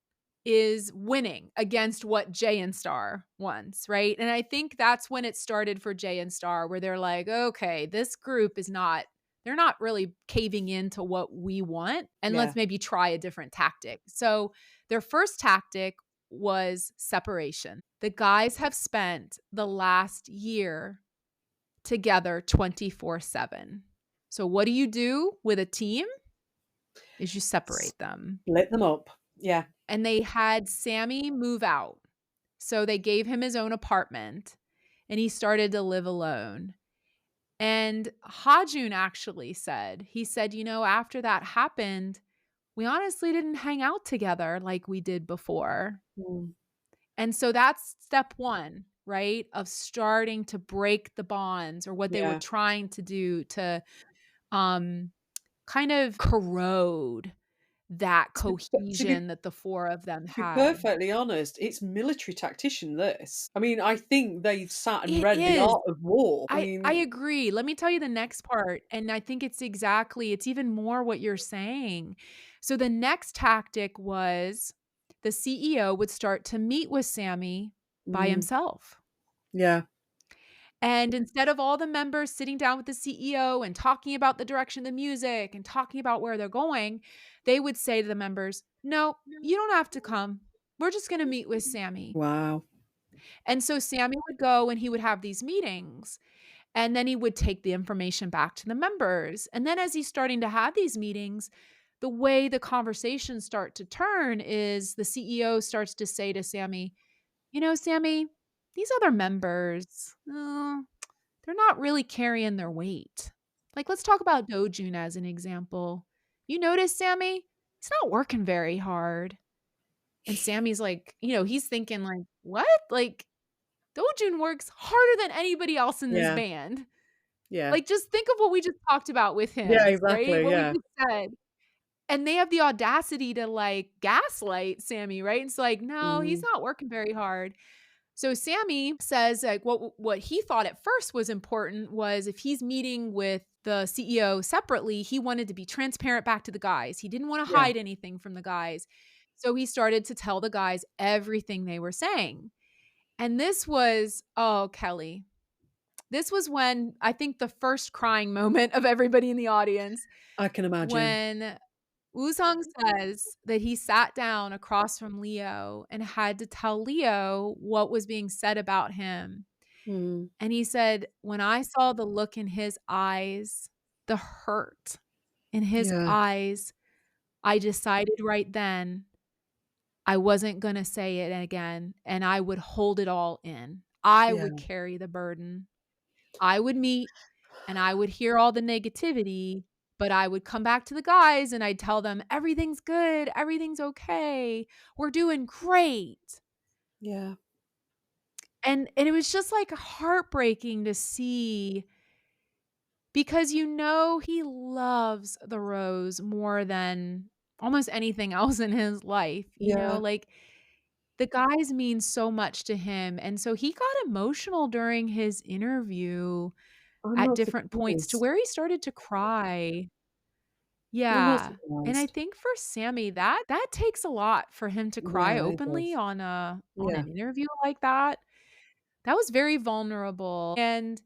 is winning against what Jay and Star wants, right? And I think that's when it started for Jay and Star, where they're like, okay, this group is not, they're not really caving into what we want. And Yeah. let's maybe try a different tactic. So their first tactic was separation. The guys have spent the last year together 24/7. So what do you do with a team? Is you separate them. Split them up. Yeah. And they had Sammy move out. So they gave him his own apartment, and he started to live alone. And Hajun actually said, he said, after that happened, we honestly didn't hang out together like we did before. Mm, And so that's step one, right? Of starting to break the bonds, or what they were yeah. trying to do to kind of corrode that But to be cohesion that the four of them To be had. perfectly honest, it's military tactician, this. I mean, I think they've sat and It read The is. Art of War. I I mean, agree. Let me tell you the next part, and I think it's even more what you're saying. So the next tactic was, the CEO would start to meet with Sammy by mm, himself. yeah, And instead of all the members sitting down with the CEO and talking about the direction of the music and talking about where they're going, they would say to the members, no, you don't have to come. We're just going to meet with Sammy. wow, And so Sammy would go and he would have these meetings, and then he would take the information back to the members. And then as he's starting to have these meetings, the way the conversations start to turn is the CEO starts to say to Sammy, Sammy, these other members, they're not really carrying their weight. Like, let's talk about Dojun as an example. You notice, Sammy, he's not working very hard. And Sammy's like, he's thinking like, what? Like, Dojun works harder than anybody else in this yeah, band. yeah, Like, just think of what we just talked about with yeah, him, right? exactly, What we yeah, just said. And they have the audacity to like gaslight Sammy, right? It's like, no, he's mm, not working very hard. So Sammy says, like, what he thought at first was important was, if he's meeting with the CEO separately, he wanted to be transparent back to the guys. He didn't want to yeah, hide anything from the guys. So he started to tell the guys everything they were saying. And this was, oh, Kelly, this was when I think the first crying moment of everybody in the audience, I can imagine. when Woo-sung says that he sat down across from Leo and had to tell Leo what was being said about him. Mm, And he said, when I saw the look in his eyes, the hurt in his yeah, eyes, I decided right then, I wasn't gonna say it again, and I would hold it all in. I Yeah. would carry the burden. I would meet and I would hear all the negativity, but I would come back to the guys and I'd tell them, "Everything's good, everything's okay, we're doing great." Yeah. And it was just, like, heartbreaking to see because he loves the rose more than almost anything else in his life, Yeah. like, the guys mean so much to him, and so he got emotional during his interview I'm at not different points to surprised. where he started to cry. I'm not Yeah, and I surprised. think for Sammy, that takes a lot for him to cry Yeah, it openly does. on Yeah. an interview like that. That was very vulnerable, and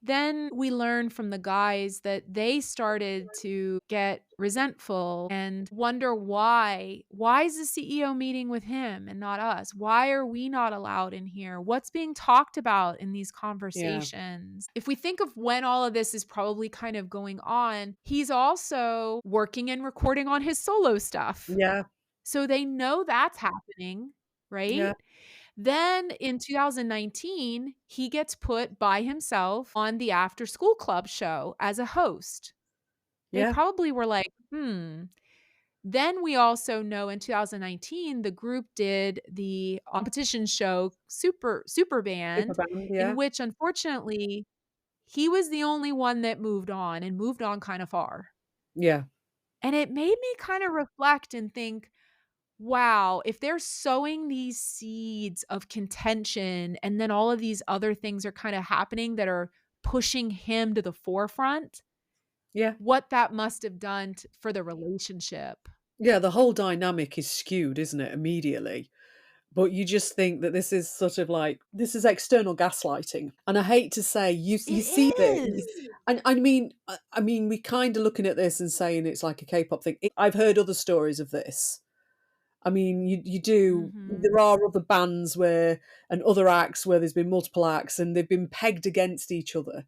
then we learned from the guys that they started to get resentful and wonder why. Why is the CEO meeting with him and not us? Why are we not allowed in here? What's being talked about in these Yeah. conversations? If we think of when all of this is probably kind of going on, he's also working and recording on his solo stuff. Yeah. So they know that's happening, right? Yeah. Then in 2019, he gets put by himself on the after school club show as a host. They Yeah. probably were like, "Hmm." Then we also know in 2019, the group did the competition show Super Super Band, band, in yeah. which unfortunately, he was the only one that moved on and moved on kind of far. Yeah. And it made me kind of reflect and think, wow, if they're sowing these seeds of contention and then all of these other things are kind of happening that are pushing him to the forefront, Yeah. what that must have done for the relationship. Yeah, the whole dynamic is skewed, isn't it, immediately? But you just think that this is sort of like this is external gaslighting, and I hate to say you see this, It is. and I mean, we kinda looking at this and saying it's like a K-pop thing. I've heard other stories of this. I mean, you do Mhm. there are other bands where and other acts where there's been multiple acts, and they've been pegged against each other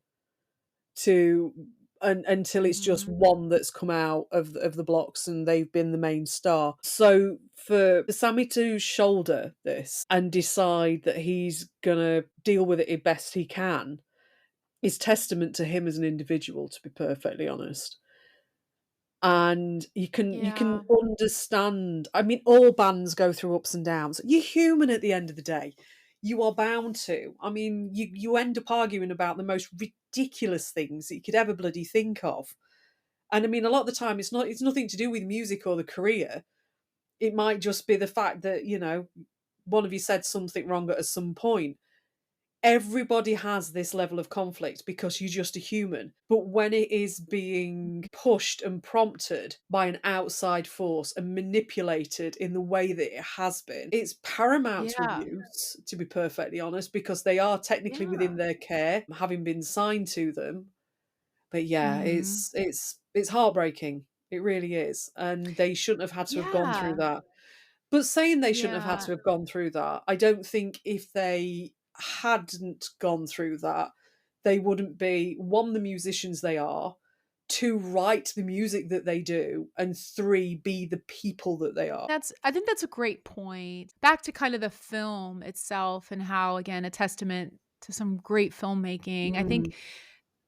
to until it's just Mhm. one that's come out of the blocks and they've been the main star. So for Sammy to shoulder this and decide that he's gonna deal with it best he can is testament to him as an individual, to be perfectly honest. And you can Yeah. understand. I mean, all bands go through ups and downs. You're human at the end of the day. You are bound to. I mean, you end up arguing about the most ridiculous things that you could ever bloody think of. And I mean, a lot of the time, it's nothing to do with music or the career. It might just be the fact that one of you said something wrong at some point. Everybody has this level of conflict because you're just a human. But when it is being pushed and prompted by an outside force and manipulated in the way that it has been, it's paramount to Yeah. abuse, to be perfectly honest, because they are technically Yeah. within their care, having been signed to them. But yeah, Mhm. it's heartbreaking. It really is. And they shouldn't have had to have gone through Yeah. that. But saying they shouldn't have had Yeah. to have gone through that, I don't think if they hadn't gone through that, they wouldn't be, one, the musicians they are, two, write the music that they do, and three, be the people that they are. I think that's a great point. Back to kind of the film itself and how, again, a testament to some great filmmaking. I Mm, think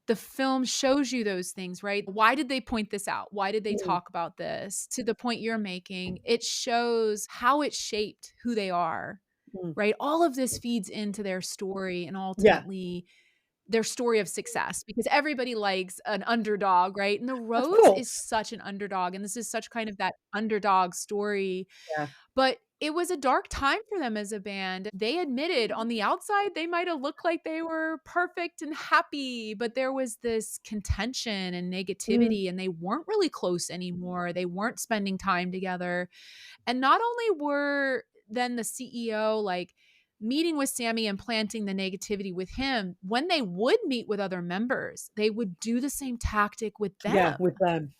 the film shows you those things, right? Why did they point this out? Why did they mm, talk about this? To the point you're making, it shows how it shaped who they are, mm. right? All of this feeds into their story and Yeah, ultimately their story of success because everybody likes an underdog, right? And the of Rose is course. such an underdog, and this is such kind of that underdog story, Yeah. but it was a dark time for them as a band. They admitted on the outside, they might have looked like they were perfect and happy, but there was this contention and Mm, negativity, and they weren't really close anymore. They weren't spending time together. And not only were then the CEO like meeting with Sammy and planting the negativity with him, when they would meet with other members, they would do the same tactic with yeah, them. with them.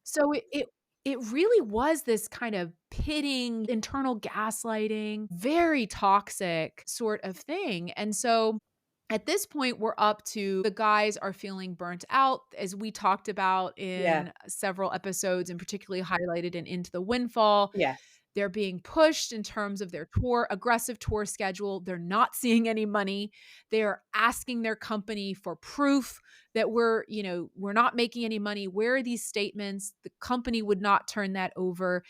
So it really was this kind of pitting, internal gaslighting, very toxic sort of thing. And so at this point, we're up to the guys are feeling burnt out, as we talked about Yeah, in several episodes, and particularly highlighted in Into the Windfall. yes. They're being pushed in terms of their aggressive tour schedule. They're not seeing any money. They're asking their company for proof that we're not making any money. Where are these statements? The company would not turn that over.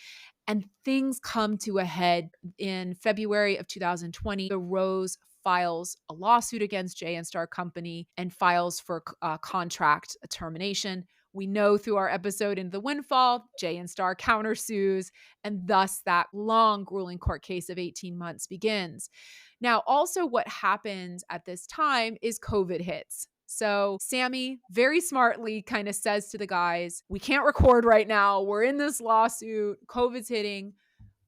And things come to a head in February of 2020. The Rose files a lawsuit against Jay and Star Company and files for contract termination. We know through our episode in The Windfall, Jay and Star countersues, and thus that long, grueling court case of 18 months begins. Now, also what happens at this time is COVID hits. So Sammy very smartly kind of says to the guys, we can't record right now. We're in this lawsuit. COVID's hitting.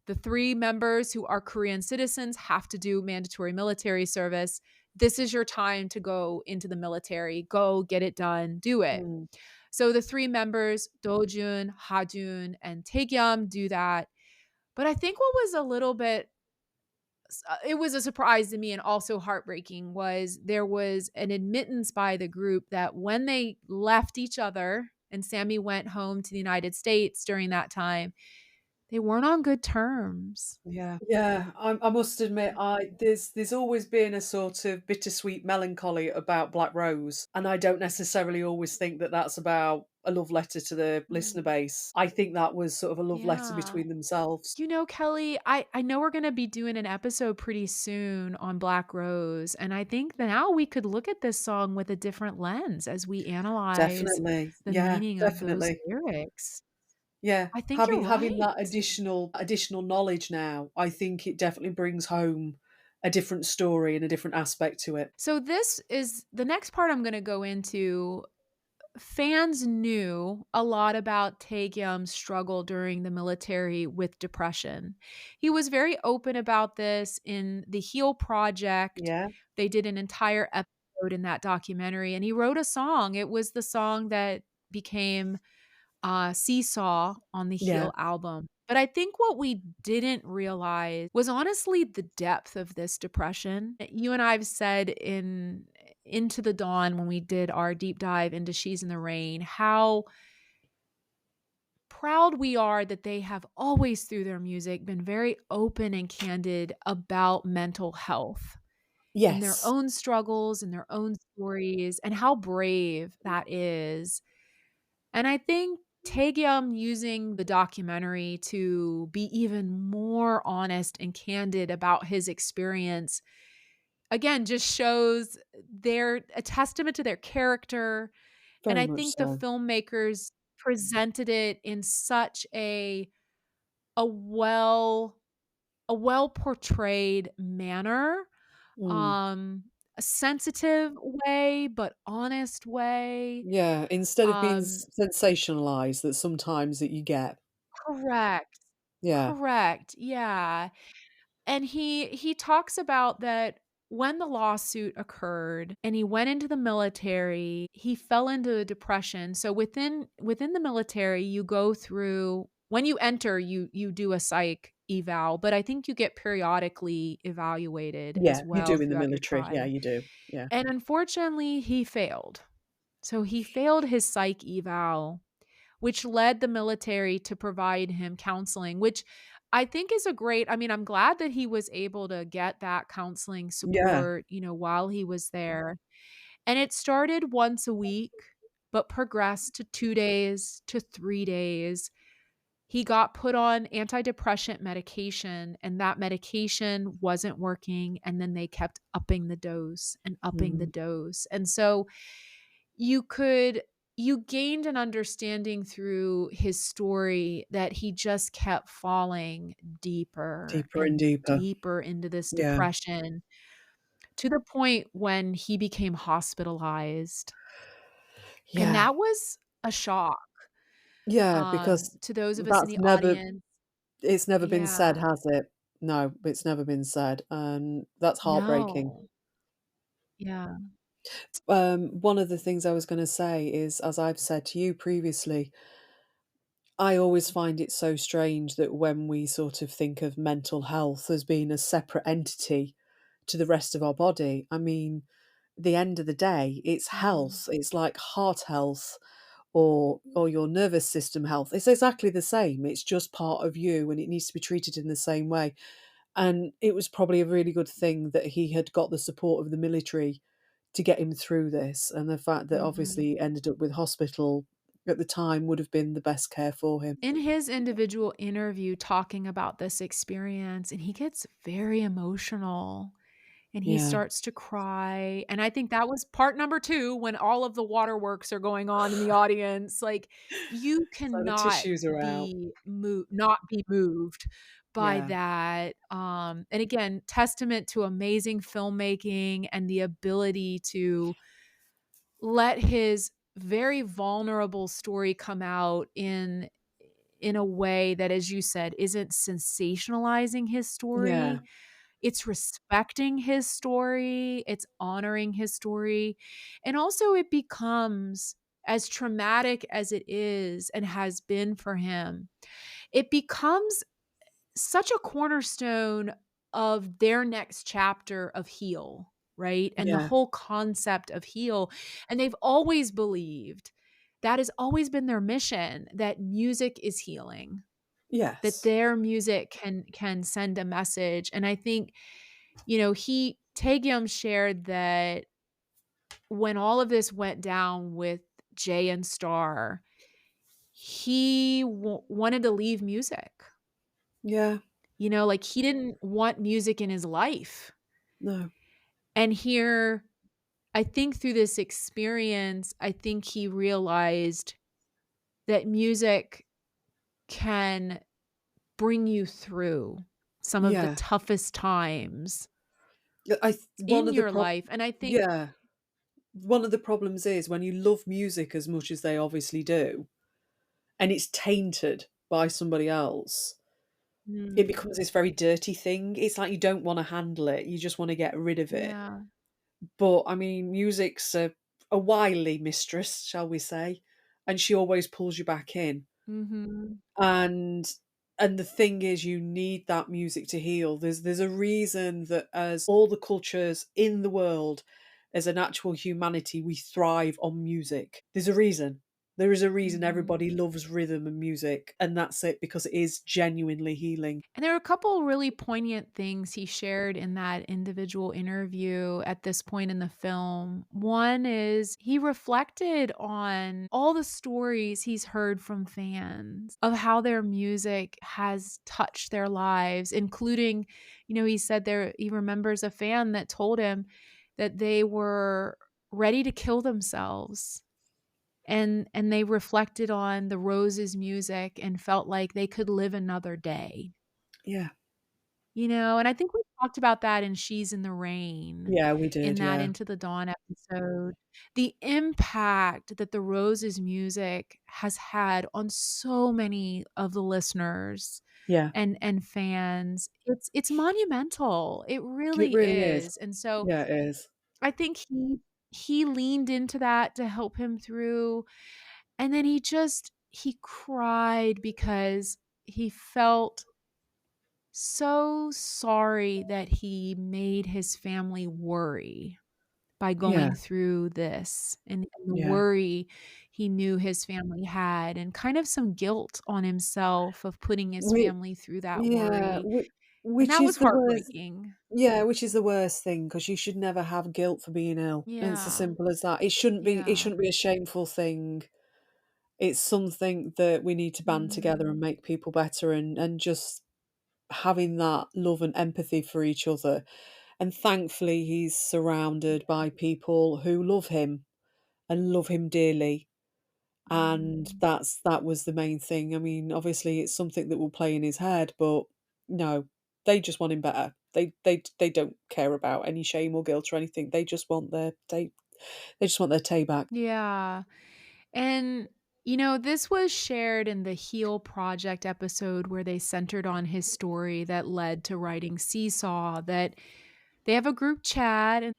The 3 members who are Korean citizens have to do mandatory military service. This is your time to go into the military. Go get it done. Do it. Mm. So the 3 members, Dojun, Hajun, and Taekyum do that. But I think what was a little bit it was a surprise to me and also heartbreaking was there was an admittance by the group that when they left each other and Sammy went home to the United States during that time, they weren't on good terms. Yeah, I must admit, there's always been a sort of bittersweet melancholy about Black Rose, and I don't necessarily always think that that's about a love letter to the listener Mm. base. I think that was sort of a love letter Yeah. between themselves. Kelly, I know we're going to be doing an episode pretty soon on Black Rose. And I think that now we could look at this song with a different lens as we analyze Definitely. the Yeah, meaning of those definitely. lyrics. Yeah, I think you're having right. that additional knowledge now, I think it definitely brings home a different story and a different aspect to it. So this is the next part I'm going to go into. Fans knew a lot about Taekyum's struggle during the military with depression. He was very open about this in the Heal Project. Yeah, They did an entire episode in that documentary, and he wrote a song. It was the song that became Seesaw on the yeah, Heal album. But I think what we didn't realize was honestly the depth of this depression. You and I have said in Into the Dawn when we did our deep dive into She's in the Rain, how proud we are that they have always through their music been very open and candid about mental health and their yes, own struggles and their own stories and how brave that is. And I think Taegyum using the documentary to be even more honest and candid about his experience, again, just shows they're a testament to their character. And very I much think the so. filmmakers presented it in such a well a well portrayed manner, Mm. um, a sensitive way, but honest way. Yeah, instead of being Um, sensationalized that sometimes that you get. Correct. Yeah, Correct, yeah, and he talks about that when the lawsuit occurred and he went into the military, he fell into a depression. So within the military, you go through when you enter, you do a psych eval, but I think you get periodically evaluated yeah, as you well do in the throughout your military. Yeah, time, you do. Yeah. and unfortunately, he failed. So he failed his psych eval, which led the military to provide him counseling, which I think is a great I mean, I'm glad that he was able to get that counseling Yeah. support, while he was there. And it started once a week, but progressed to 2 days, to 3 days. He got put on antidepressant medication, and that medication wasn't working, and then they kept upping the dose and upping the Mm. dose. And so you could you gained an understanding through his story that he just kept falling deeper Deeper and and deeper. deeper into this Yeah. depression to the point when he became hospitalized. And Yeah. that was a shock, Yeah, because to those of us in that's the never audience. it's never been said, Yeah. has it? No, it's never been said, and that's heartbreaking. No. Yeah. One of the things I was gonna say is, as I've said to you previously, I always find it so strange that when we sort of think of mental health as being a separate entity to the rest of our body, I mean, the end of the day, it's Mhm. health. It's like heart health or your nervous system health. It's exactly the same. It's just part of you and it needs to be treated in the same way. And it was probably a really good thing that he had got the support of the military to get him through this. And the fact that Mhm. obviously he ended up with hospital at the time would have been the best care for him. In his individual interview talking about this experience, and he gets very emotional. And he Yeah. starts to cry, and I think that was part number 2 when all of the waterworks are going on in the audience, like, you So the cannot tissues are out. not be moved by Yeah. that, and again, testament to amazing filmmaking and the ability to let his very vulnerable story come out in a way that, as you said, isn't sensationalizing his Yeah. story, it's respecting his story, it's honoring his story, and also it becomes, as traumatic as it is and has been for him, it becomes such a cornerstone of their next chapter of Heal, right? And the Yeah. whole concept of Heal, and they've always believed that has always been their mission, that music is healing, that Yes. their music can send a message, and I think, he Taegyum shared that when all of this went down with Jay and Star, he wanted to leave music. Yeah. Like, he didn't want music in his life, No. and here, I think through this experience, I think he realized that music can bring you through some of the Yeah. toughest times Yeah, one in of the your life, and I think yeah. One of the problems is when you love music as much as they obviously do, and it's tainted by somebody else, it mm, becomes this very dirty thing. It's like you don't wanna handle it, you just wanna get rid of it. yeah. But, I mean, music's a wily mistress, shall we say, and she always pulls you back in. Mhm. And the thing is you need that music to heal. There's a reason that as all the cultures in the world, as an actual humanity, we thrive on music. There's a reason. There is a reason Mhm. everybody loves rhythm and music, and that's it because it is genuinely healing. And there are a couple really poignant things he shared in that individual interview at this point in the film. One is he reflected on all the stories he's heard from fans of how their music has touched their lives, including, he said he remembers a fan that told him that they were ready to kill themselves. And they reflected on the Rose's music and felt like they could live another day. Yeah. And I think we talked about that in She's in the Rain, Yeah, we in did, that yeah. Into the Dawn episode. The impact that the Rose's music has had on so many of the listeners Yeah. and fans, it's monumental. It It really really is. is. And so Yeah, it is. I think he leaned into that to help him through, and then he cried because he felt so sorry that he made his family worry by Yeah, going through this, and the yeah. worry he knew his family had, and kind of some guilt on himself of putting his We family through that yeah, worry, and which that was is the worst. heartbreaking. Yeah, which is the worst thing because you should never have guilt for being ill. It's as Yeah. simple as that. It Yeah. shouldn't be a shameful thing. It's something that we need to band together and Mm. make people better and just having that love and empathy for each other. And thankfully he's surrounded by people who love him and love him dearly. And Mhm. that was the main thing. I mean, obviously, it's something that will play in his head, but no, they just want him better. They don't care about any shame or guilt or anything. They just want their tay back. Yeah. And, this was shared in the Heal Project episode where they centered on his story that led to writing Seesaw, that they have a group chat. And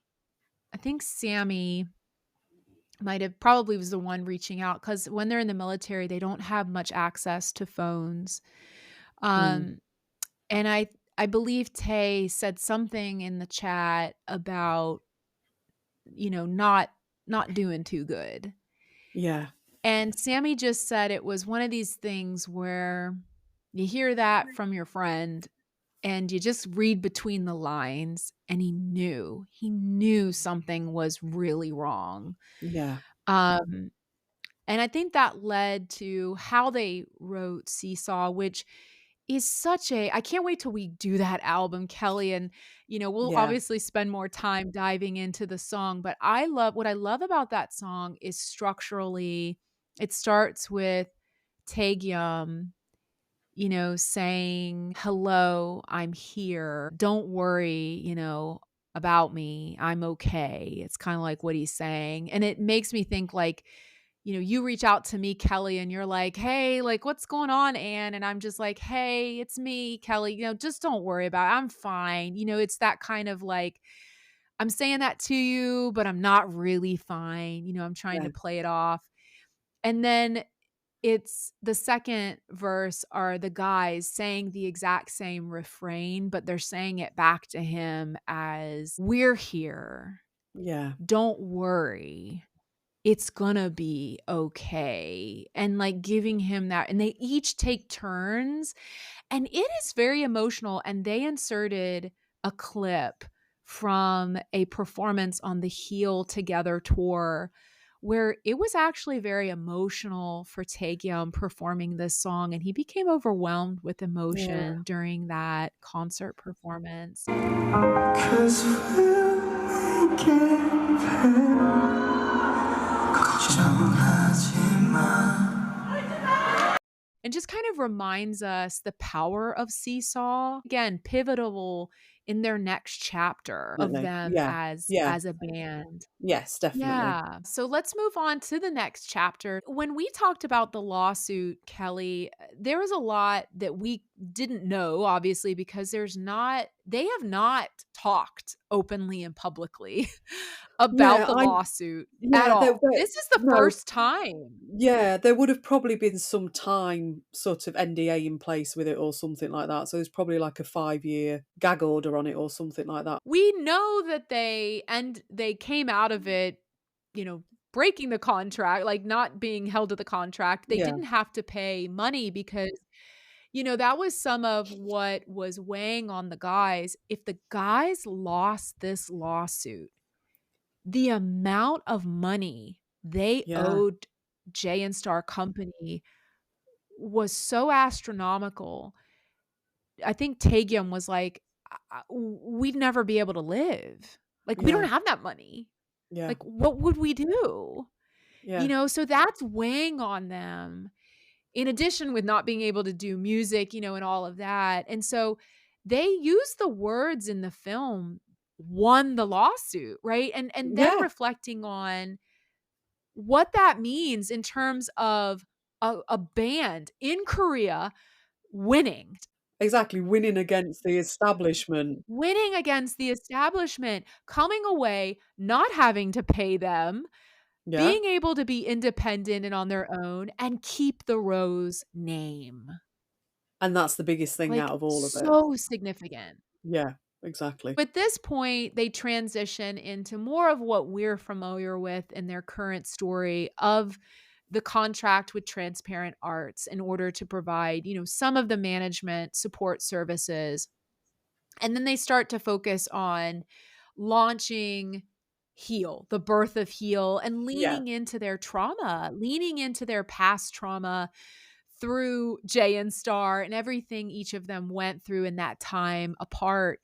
I think Sammy might have probably was the one reaching out because when they're in the military, they don't have much access to phones. Mm, Um, and I believe Tay said something in the chat about, not doing too good. yeah. And Sammy just said it was one of these things where you hear that from your friend and you just read between the lines, and he knew something was really wrong. Yeah. Um, and I think that led to how they wrote Seesaw, which is such a I can't wait till we do that album, Kelly, and, we'll Yeah. obviously spend more time diving into the song, but what I love about that song is structurally, it starts with Taegyum, saying, "Hello, I'm here. Don't worry, about me. I'm okay." It's kinda like what he's saying, and it makes me think like, you reach out to me, Kelly, and you're like, "Hey, like, what's going on, Anne?" And I'm just like, "Hey, it's me, Kelly, just don't worry about it. I'm fine." It's that kind of like, I'm saying that to you, but I'm not really fine. I'm trying Yeah. to play it off. And then it's the second verse are the guys saying the exact same refrain, but they're saying it back to him as, "We're here. Yeah. Don't worry. It's gonna be okay." And, like, giving him that, and they each take turns, and it is very emotional, and they inserted a clip from a performance on the Heal Together tour where it was actually very emotional for Taegyum performing this song, and he became overwhelmed with Yeah. emotion during that concert performance. 'Cause we'll make it better. 걱정하지 마. And just kind of reminds us the power of Seesaw. Again, pivotal in their next chapter of Definitely. them Yeah. as Yeah. a band. Yes, definitely. Yeah. So let's move on to the next chapter. When we talked about the lawsuit, Kelly, there was a lot that we didn't know, obviously, because they have not talked openly and publicly about Yeah, the I lawsuit at yeah, all. This is the no. first time. Yeah, there would have probably been some time sort of NDA in place with it or something like that. So there's probably like a 5-year gag order on it or something like that. We know that they came out of it, breaking the contract, like not being held to the contract. They Yeah. didn't have to pay money because, that was some of what was weighing on the guys. If the guys lost this lawsuit, the amount of money they Yeah. owed Jay and Star Company was so astronomical. I think Taegyum was like, We'd never be able to live. Like, we don't Yeah. have that money. Yeah. Like, what would we do?" Yeah. So that's weighing on them, in addition with not being able to do music, and all of that. And so they use the words in the film, "won the lawsuit," right? And then Yeah. reflecting on what that means in terms of a band in Korea winning. Exactly. Winning against the establishment. Winning against the establishment, coming away, not having to pay them, Yeah. being able to be independent and on their own, and keep the Rose name. And that's the biggest thing out Like, of all of it. so significant. Yeah, exactly. At this point, they transition into more of what we're familiar with in their current story of the contract with Transparent Arts in order to provide, some of the management support services. And then they start to focus on launching Heal, the birth of Heal, and Yeah. leaning into their trauma, leaning into their past trauma through Jay and Star and everything each of them went through in that time apart.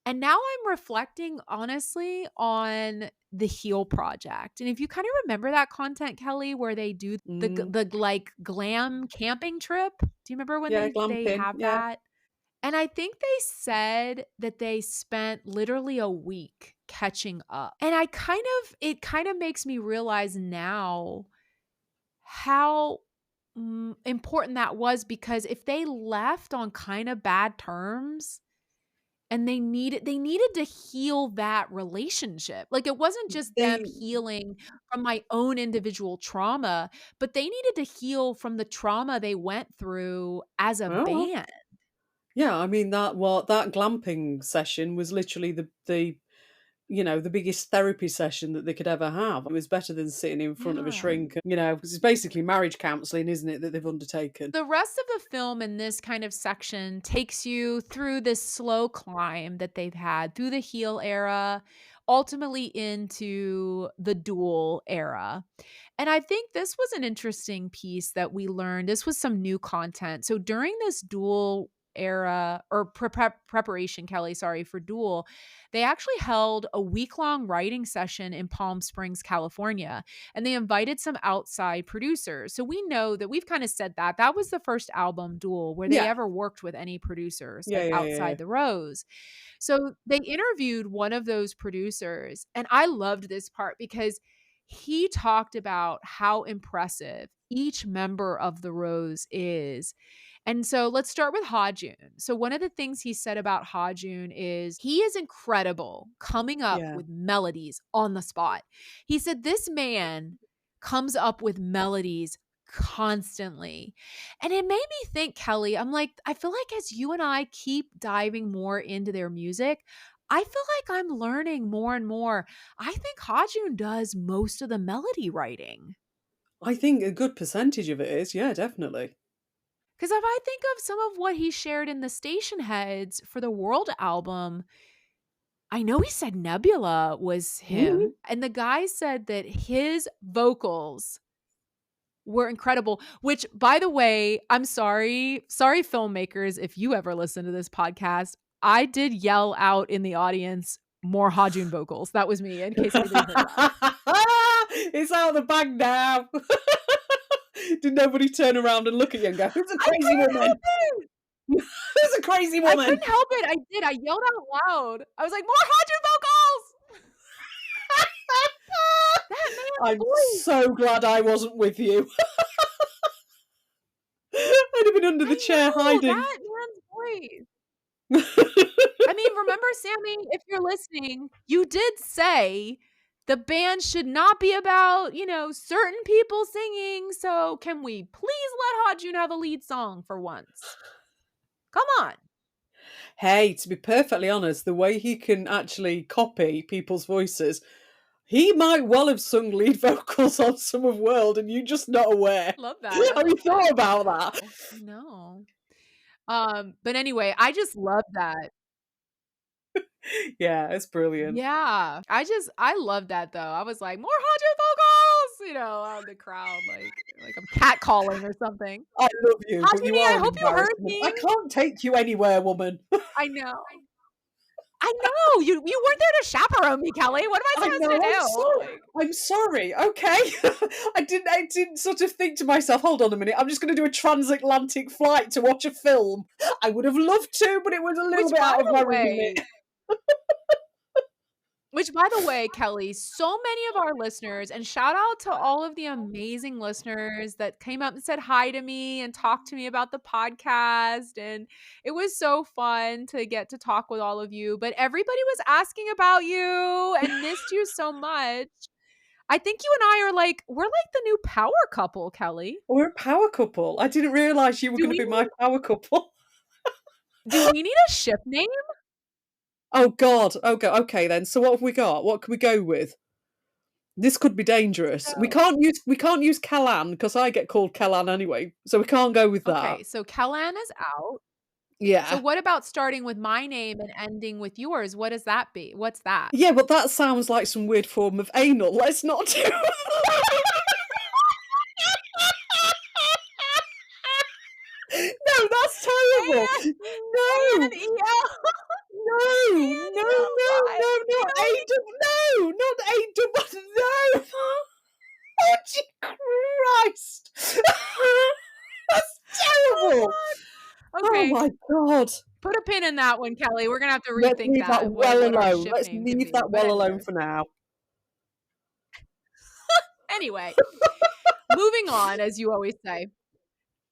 And now I'm reflecting honestly on the Heal project. And if you kind of remember that content, Kelly, where they do Mm. the like glam camping trip. Do you remember when Yeah, they glamping. have Yeah. that? And I think they said that they spent literally a week catching up. And it kind of makes me realize now how important that was, because if they left on kind of bad terms and they needed to heal that relationship. Like, it wasn't just them They healing from my own individual trauma, but they needed to heal from the trauma they went through as a well, band. yeah, I mean that glamping session was literally the the biggest therapy session that they could ever have. It was better than sitting in front of a Yeah. shrink, because it's basically marriage counselling, isn't it, that they've undertaken? The rest of the film in this kind of section takes you through this slow climb that they've had through the heel era, ultimately into the dual era. And I think this was an interesting piece that we learned. This was some new content. So during this dual era or preparation, Kelly, sorry, for dual, they actually held a week-long writing session in Palm Springs, California, and they invited some outside producers. So we know that we've kind of said that was the first album, Duel, where they Yeah. ever worked with any producers Yeah, like yeah, outside yeah. the Rose. So they interviewed one of those producers, and I loved this part because he talked about how impressive each member of the Rose is. And so let's start with Ha-Jun. So one of the things he said about Ha-Jun is he is incredible coming up Yeah. with melodies on the spot. He said this man comes up with melodies constantly. And it made me think, Kelly, I'm like, I feel like as you and I keep diving more into their music, I feel like I'm learning more and more. I think Ha-Jun does most of the melody writing. I think a good percentage of it is, yeah, definitely. Because if I think of some of what he shared in the Station Heads for the World album, I know he said Nebula was him. And the guy said that his vocals were incredible, which, by the way, I'm sorry filmmakers, if you ever listen to this podcast, I did yell out in the audience more Ha-Jun vocals. That was me, in case anybody heard that. It's out of the bag now. Did nobody turn around and look at you and go, "Who's a crazy woman? Who's a crazy I woman?" couldn't help it. I did. I yelled out loud. I was like, more Ha-Jun vocals! That man's I'm voice. so glad I wasn't with you. I'd have been under the chair hiding. That man's voice. I mean, remember, Sammy, if you're listening, you did say the band should not be about, certain people singing. So can we please let Ha-Jun have a lead song for once? Come on. Hey, to be perfectly honest, the way he can actually copy people's voices, he might well have sung lead vocals on Some of World and you're just not aware. Love that. Have you thought about that? No. But anyway, I just love that. Yeah, it's brilliant. Yeah. I love that though. I was like, more Ha-Jun vocals, out of the crowd, like I'm catcalling or something. I love you, but you Ha-Jun, are I an hope you heard embarrassment. me. I can't take you anywhere, woman. I know. You weren't there to chaperone me, Kelly. What am I supposed to do? I'm sorry. Okay. I didn't sort of think to myself, hold on a minute, I'm just going to do a transatlantic flight to watch a film. I would have loved to, but it was a little bit out of my remit. Which, by the way, Kelly, so many of our listeners, and shout out to all of the amazing listeners that came up and said hi to me and talked to me about the podcast. And it was so fun to get to talk with all of you. But everybody was asking about you and missed you so much. I think you and I we're like the new power couple, Kelly. We're a power couple. I didn't realize you were going to be my power couple. Do we need a ship name? Oh God. Okay then. So what have we got? What can we go with? This could be dangerous. We can't use Callan because I get called Callan anyway. So we can't go with that. Okay, so Callan is out. Yeah. So what about starting with my name and ending with yours? What does that be? What's that? Yeah, but that sounds like some weird form of anal. Let's not do No, that's terrible. No. Not A-double, no. Oh, Christ. That's terrible. Okay. Oh my God. Put a pin in that one, Kelly. We're going to have to Let's rethink leave that well alone. Let's leave that well alone for now. Anyway, moving on, as you always say.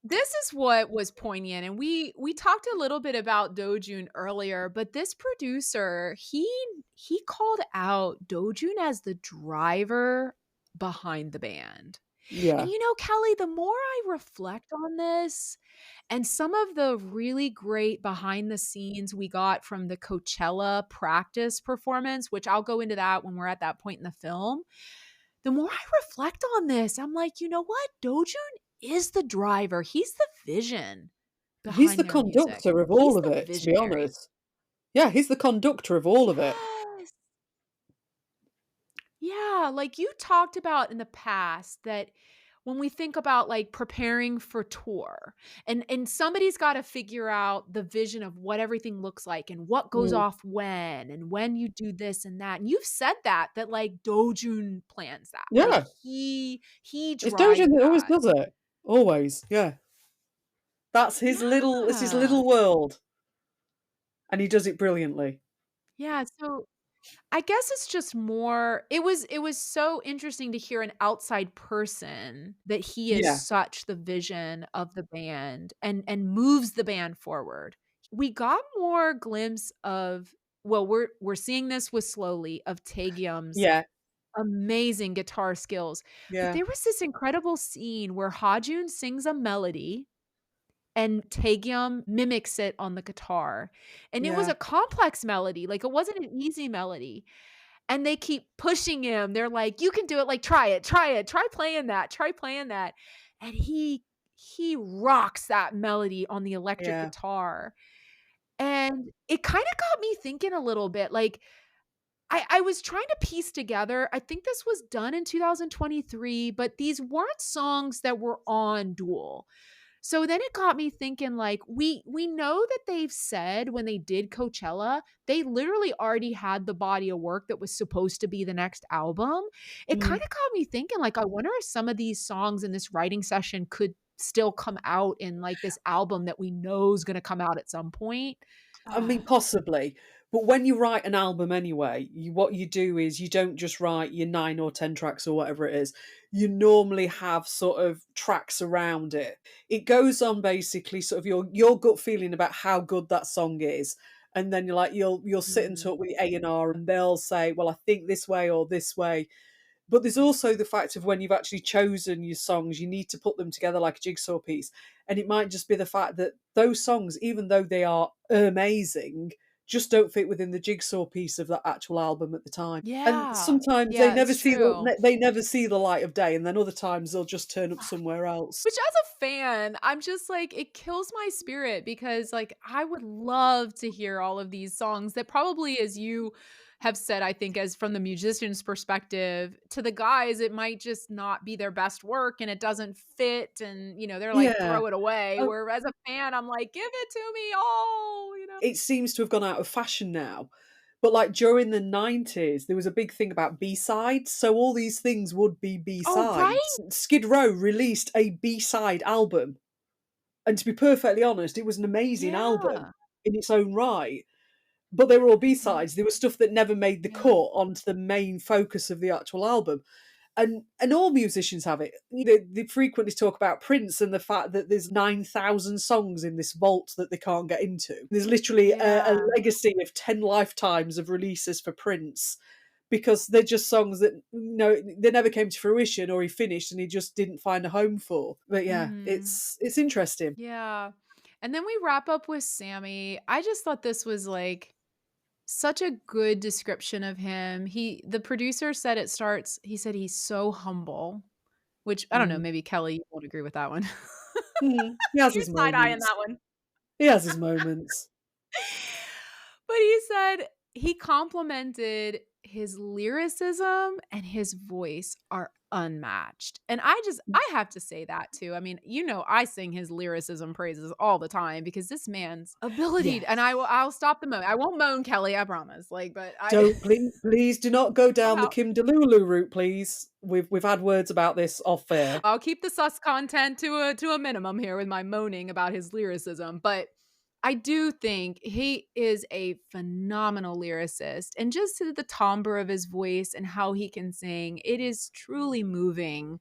This is what was poignant, and we talked a little bit about Dojun earlier, but this producer, he called out Dojun as the driver behind the band. Yeah. And Kelly, the more I reflect on this and some of the really great behind the scenes we got from the Coachella practice performance, which I'll go into that when we're at that point in the film, the more I reflect on this, I'm like, you know what? Dojun is the driver. He's the vision He's the behind their music. conductor of He's all of the it, to be visionary. honest. Yeah, he's the conductor of all of it. Yes. Yeah, like you talked about in the past that when we think about like preparing for tour and somebody's got to figure out the vision of what everything looks like and what goes Mm. off when and when you do this and that. And you've said that like Dojun plans that. Like Yeah. he It's drives Doja that always that. does it. Always, yeah. That's his Yeah. little world, and he does it brilliantly. Yeah, so I guess it's just more it was so interesting to hear an outside person that he is Yeah, such the vision of the band and moves the band forward. We got more glimpse of well, we're seeing this with Slowly of Taegyum's yeah, amazing guitar skills. But yeah, there was this incredible scene where Hajun sings a melody and Taegyum mimics it on the guitar. And it was yeah, a complex melody, like, it wasn't an easy melody. And they keep pushing him. They're like, "You can do it, like, try it, try it, try playing that." And he rocks that melody on the electric yeah. guitar. And it kinda got me thinking a little bit, like, I was trying to piece together I think this was done in 2023, but these weren't songs that were on Duel. So then it got me thinking like we know that they've said when they did Coachella, they literally already had the body of work that was supposed to be the next album. It kind Mm. of got me thinking like I wonder if some of these songs in this writing session could still come out in like this album that we know is going to come out at some point. I mean, possibly. But when you write an album anyway, what you do is you don't just write your 9 or 10 tracks or whatever it is. You normally have sort of tracks around it. It goes on basically sort of your gut feeling about how good that song is. And then you're like you'll sit and Mhm. talk with A&R and they'll say, well, I think this way or this way. But there's also the fact of when you've actually chosen your songs, you need to put them together like a jigsaw piece. And it might just be the fact that those songs, even though they are amazing, just don't fit within the jigsaw piece of that actual album at the time. And Yeah. sometimes Yeah, it's true. they never see the light of day, and then other times they'll just turn up somewhere else. Which as a fan, I'm just like, it kills my spirit because like I would love to hear all of these songs that probably as you have said, I think as from the musician's perspective, to the guys, it might just not be their best work and it doesn't fit and they're like, Yeah. throw it away. Oh, Where as a fan, I'm like, give it to me all. it seems to have gone out of fashion now. But like during the 90s, there was a big thing about B-sides. So all these things would be Oh, right? B-sides. Skid Row released a B-side album. And to be perfectly honest, it was an amazing album Yeah. in its own right. But they were all Mm, B-sides. There was stuff that never made the cut yeah. onto the main focus of the actual album. And all musicians have it. They frequently talk about Prince and the fact that there's 9,000 songs in this vault that they can't get into. There's literally a Yeah. legacy of 10 lifetimes of releases for Prince because they're just songs that they never came to fruition or he finished and he just didn't find a home for. But yeah, Mhm. it's interesting. Yeah. And then we wrap up with Sammy. I just thought this was like such a good description of him. The producer said he said he's so humble, which I don't know, Mm. maybe Kelly you won't agree with that one. Mhm. He has You his side eye in moments. that one. He has his moments. But he said he complimented his lyricism and his voice are unmatched. And I have to say that too. I mean, I sing his lyricism praises all the time because this man's ability and Yes. I'll stop the moan. I won't moan, Kelly, I promise. Like, but I Don't please do not go down the somehow Kim Delulu route, please. We've had words about this off air. I'll keep the sus content to a minimum here with my moaning about his lyricism, but I do think he is a phenomenal lyricist and just the timbre of his voice and how he can sing, it is truly moving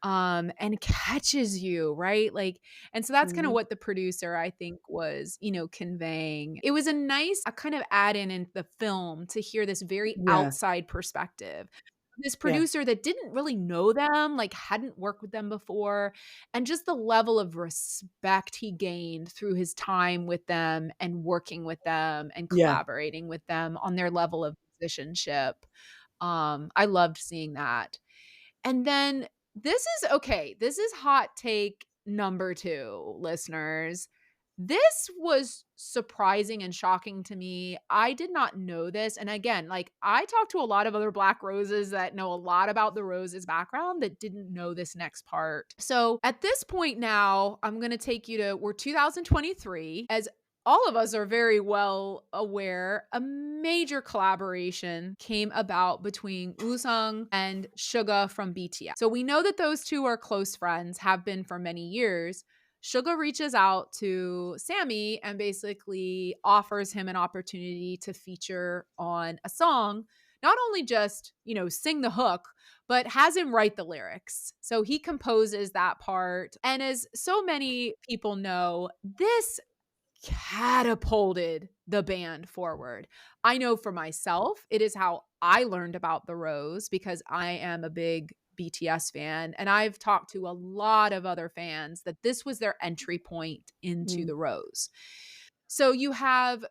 and catches you, right? Like and so that's kind of Mhm. what the producer I think was, conveying. It was a nice kind of add in the film to hear this very Yeah. outside perspective. this Yeah. producer that didn't really know them, like, hadn't worked with them before, and just the level of respect he gained through his time with them and working with them and Yeah. collaborating with them on their level of musicianship. I loved seeing that. And then this is hot take number 2, listeners. This was surprising and shocking to me. I did not know this, and again, like, I talked to a lot of other Black Roses that know a lot about the Roses background that didn't know this next part. So, at this point now, I'm gonna take you to we're 2023. As all of us are very well aware, a major collaboration came about between Woosung and Suga from BTS. So we know that those two are close friends, have been for many years. Suga reaches out to Sammy and basically offers him an opportunity to feature on a song. Not only just, sing the hook, but has him write the lyrics. So he composes that part. And as so many people know, this catapulted the band forward. I know for myself, it is how I learned about the Rose because I am a big BTS fan. And I've talked to a lot of other fans that this was their entry point into Mm. the Rose. So you have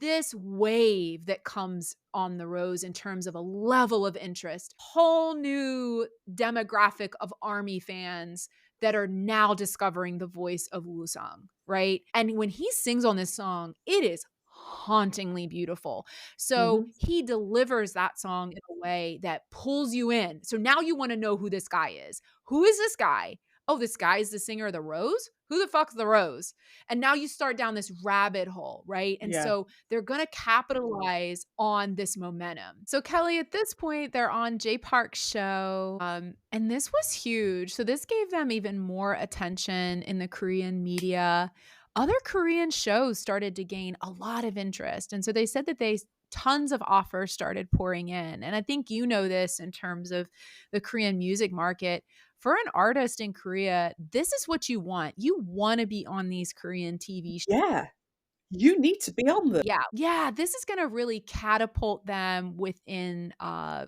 this wave that comes on the Rose in terms of a level of interest, whole new demographic of ARMY fans that are now discovering the voice of Woo-sung, right? And when he sings on this song, it is hauntingly beautiful. So Mhm. he delivers that song in a way that pulls you in. So now you want to know who this guy is. Who is this guy? Oh, this guy is the singer of the Rose? Who the fuck's the Rose? And now you start down this rabbit hole, right? And Yeah. so they're going to capitalize on this momentum. So Kelly, at this point, they're on Jay Park's show. And this was huge. So this gave them even more attention in the Korean media. Other Korean shows started to gain a lot of interest. And so they said that tons of offers started pouring in. And I think you know this in terms of the Korean music market. For an artist in Korea, this is what you want. You want to be on these Korean TV shows. Yeah. You need to be on them. Yeah. Yeah, this is gonna really catapult them within,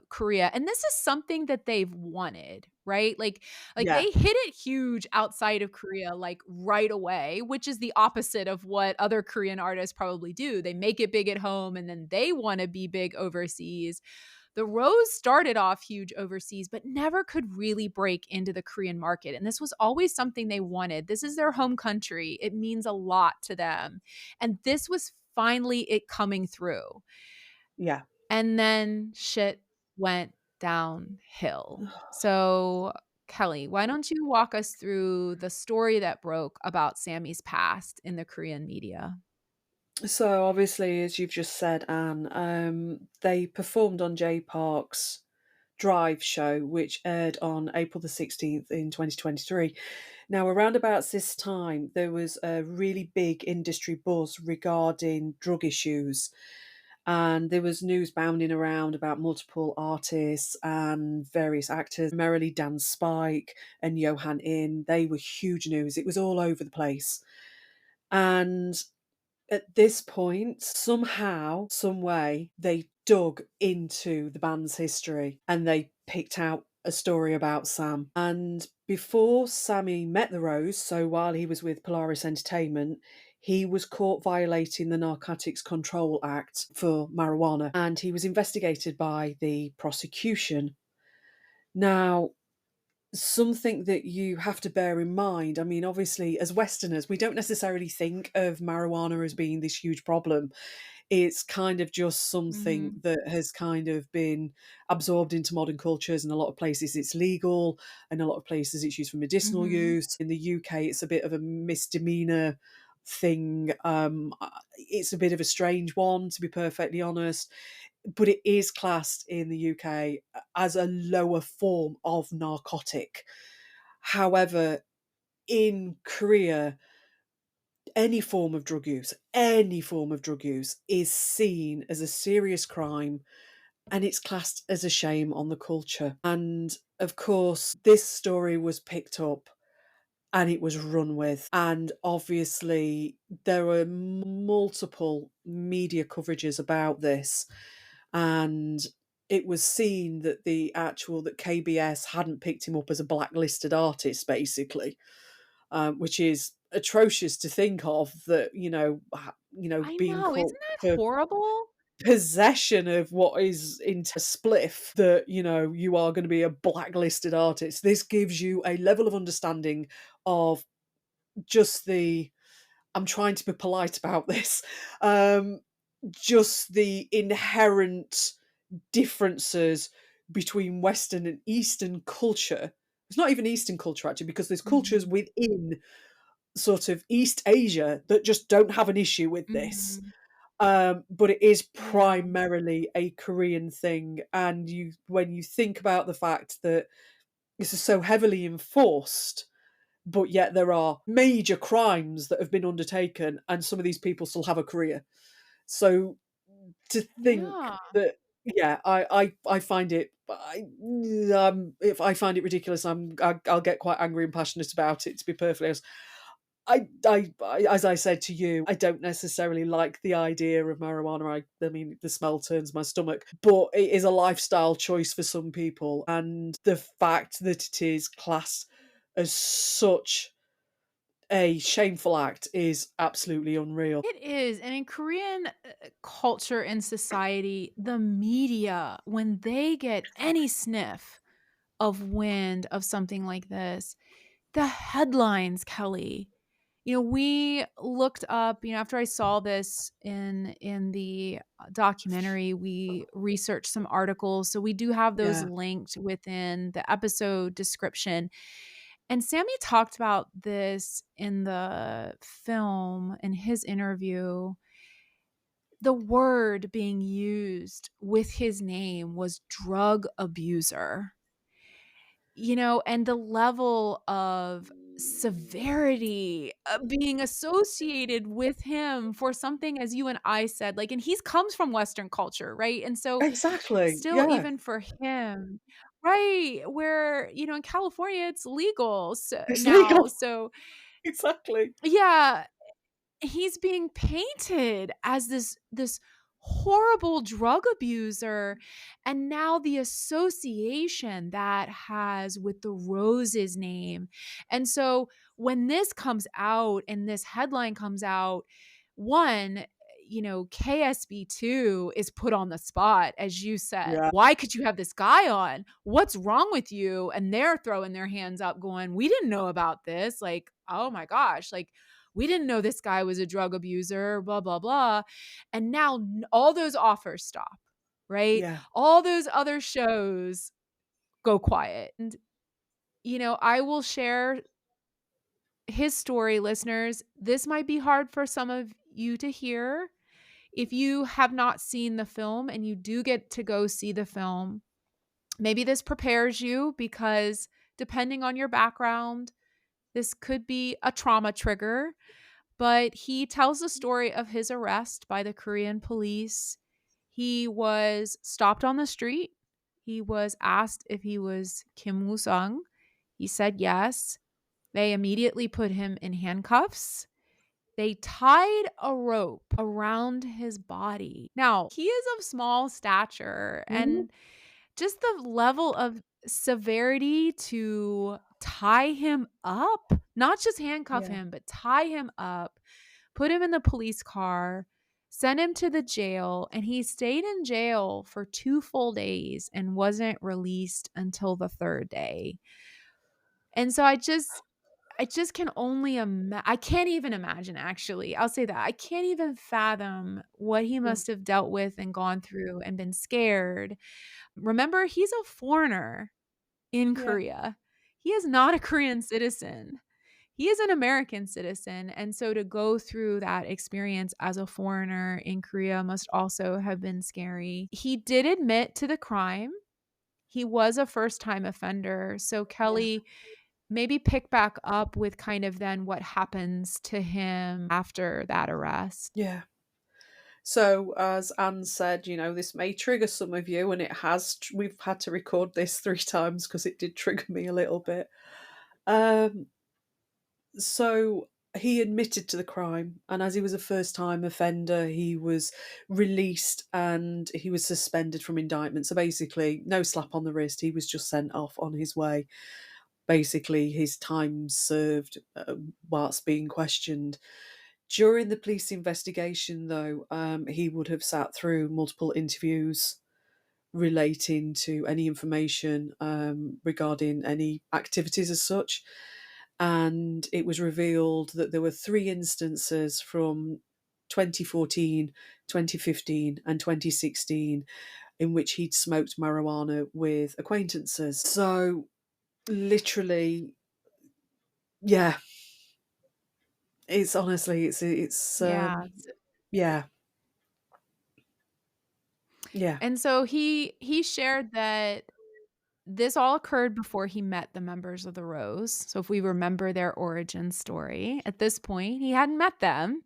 Korea, and this is something that they've wanted, right? Like, Yeah. they hit it huge outside of Korea, like, right away, which is the opposite of what other Korean artists probably do. They make it big at home, and then they wanna be big overseas. The Rose started off huge overseas, but never could really break into the Korean market. And this was always something they wanted. This is their home country. It means a lot to them. And this was finally it coming through. Yeah. And then shit went downhill. So, Kelly, why don't you walk us through the story that broke about Sammy's past in the Korean media? So obviously, as you've just said, Anne, they performed on Jay Park's Drive show, which aired on April the 16th in 2023. Now, around about this time, there was a really big industry buzz regarding drug issues. And there was news bounding around about multiple artists and various actors. Merrily Dan Spike and Johan In. They were huge news. It was all over the place. And at this point, somehow, some way, they dug into the band's history and they picked out a story about Sam. And before Sammy met the Rose, so while he was with Polaris Entertainment, he was caught violating the Narcotics Control Act for marijuana and he was investigated by the prosecution. Now, something that you have to bear in mind, I mean, obviously, as Westerners, we don't necessarily think of marijuana as being this huge problem. It's kind of just something Mhm. that has kind of been absorbed into modern cultures. In a lot of places, it's legal, and a lot of places, it's used for medicinal Mhm. use. In the UK, it's a bit of a misdemeanor thing. It's a bit of a strange one, to be perfectly honest, but it is classed in the UK as a lower form of narcotic. However, in Korea, any form of drug use is seen as a serious crime and it's classed as a shame on the culture. And of course, this story was picked up and it was run with. And obviously, there were multiple media coverages about this. And it was seen that that KBS hadn't picked him up as a blacklisted artist, basically, which is atrocious to think of. That I being know, caught isn't that for horrible? possession of what is into spliff, that you are going to be a blacklisted artist. This gives you a level of understanding of just the I'm trying to be polite about this. Um, just the inherent differences between Western and Eastern culture. It's not even Eastern culture, actually, because there's cultures Mhm, within sort of East Asia that just don't have an issue with this. mhm. But it is Yeah. primarily a Korean thing. And when you think about the fact that this is so heavily enforced, but yet there are major crimes that have been undertaken, and some of these people still have a career. So to think Yeah. that, yeah, I find it, if I find it ridiculous, I'll get quite angry and passionate about it. To be perfectly honest, as I said to you, I don't necessarily like the idea of marijuana. I mean, the smell turns my stomach, but it is a lifestyle choice for some people, and the fact that it is classed as such a shameful act is absolutely unreal. It is, and in Korean, culture and society, the media, when they get any sniff of wind of something like this, the headlines, Kelly. We looked up, after I saw this in the documentary, we researched some articles. So we do have those Yeah, linked within the episode description. And Sammy talked about this in the film in his interview. The word being used with his name was drug abuser. And the level of severity, being associated with him for something, as you and I said, like, and he's comes from Western culture, right? And so exactly. still, Yeah, even for him, right, where, in California, it's legal it's now. legal. So Exactly. yeah, he's being painted as this horrible drug abuser, and now the association that has with the Rose's name. And so when this comes out and this headline comes out, one, KSB2 is put on the spot, as you said. Yeah, Why could you have this guy on? What's wrong with you? And they're throwing their hands up going, we didn't know about this. Like, oh my gosh, like, we didn't know this guy was a drug abuser, blah, blah, blah. And now all those offers stop, right? yeah, All those other shows go quiet. And, I will share his story, listeners. This might be hard for some of you to hear. If you have not seen the film and you do get to go see the film, maybe this prepares you, because depending on your background, this could be a trauma trigger. But he tells the story of his arrest by the Korean police. He was stopped on the street. He was asked if he was Kim Woo-sung. He said yes. They immediately put him in handcuffs. They tied a rope around his body. Now, he is of small stature, mhm, and just the level of severity to tie him up, not just handcuff yeah, him, but tie him up, put him in the police car, sent him to the jail, and he stayed in jail for 2 full days and wasn't released until the 3rd day. And so I just can only I can't even imagine, actually. I'll say that. I can't even fathom what he mm, must have dealt with and gone through and been scared. Remember, he's a foreigner in yeah, Korea. He is not a Korean citizen. He is an American citizen. And so to go through that experience as a foreigner in Korea must also have been scary. He did admit to the crime. He was a first time offender. So, yeah, Kelly, maybe pick back up with kind of then what happens to him after that arrest. yeah. So, as Anne said, this may trigger some of you, and it has. We've had to record this 3 times because it did trigger me a little bit. Um, so he admitted to the crime, and as he was a first-time offender, he was released and he was suspended from indictment. So basically, no slap on the wrist. He was just sent off on his way. Basically, his time served whilst being questioned. During the police investigation, though, he would have sat through multiple interviews relating to any information regarding any activities as such. And it was revealed that there were 3 instances from 2014, 2015, and 2016 in which he'd smoked marijuana with acquaintances. So, literally, yeah, it's honestly, Yeah. yeah, yeah, And so he shared that this all occurred before he met the members of the Rose. So if we remember their origin story, at this point, he hadn't met them.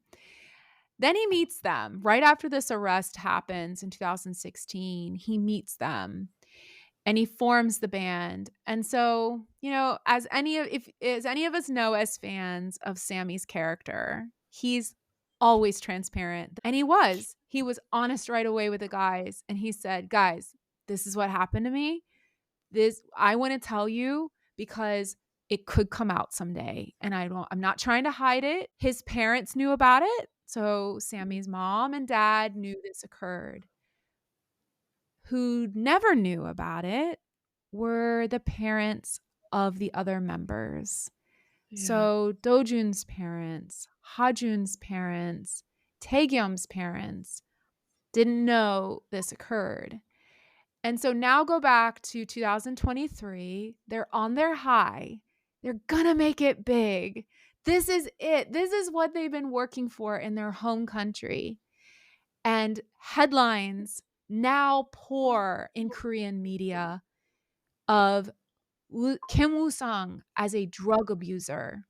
Then he meets them. Right after this arrest happens in 2016, he meets them and he forms the band. And so, you know, as any of us know as fans of Sammy's character, he's always transparent. And he was honest right away with the guys, and he said, "Guys, this is what happened to me. This I want to tell you because it could come out someday, and I'm not trying to hide it." His parents knew about it. So Sammy's mom and dad knew this occurred. Who never knew about it were the parents of the other members. yeah, So Dojun's parents, Hajun's parents, Taegyum's parents didn't know this occurred. And so now go back to 2023. They're on their high. They're gonna make it big. This is it. This is what they've been working for in their home country. And headlines now pour in Korean media of Kim Woo-sung as a drug abuser.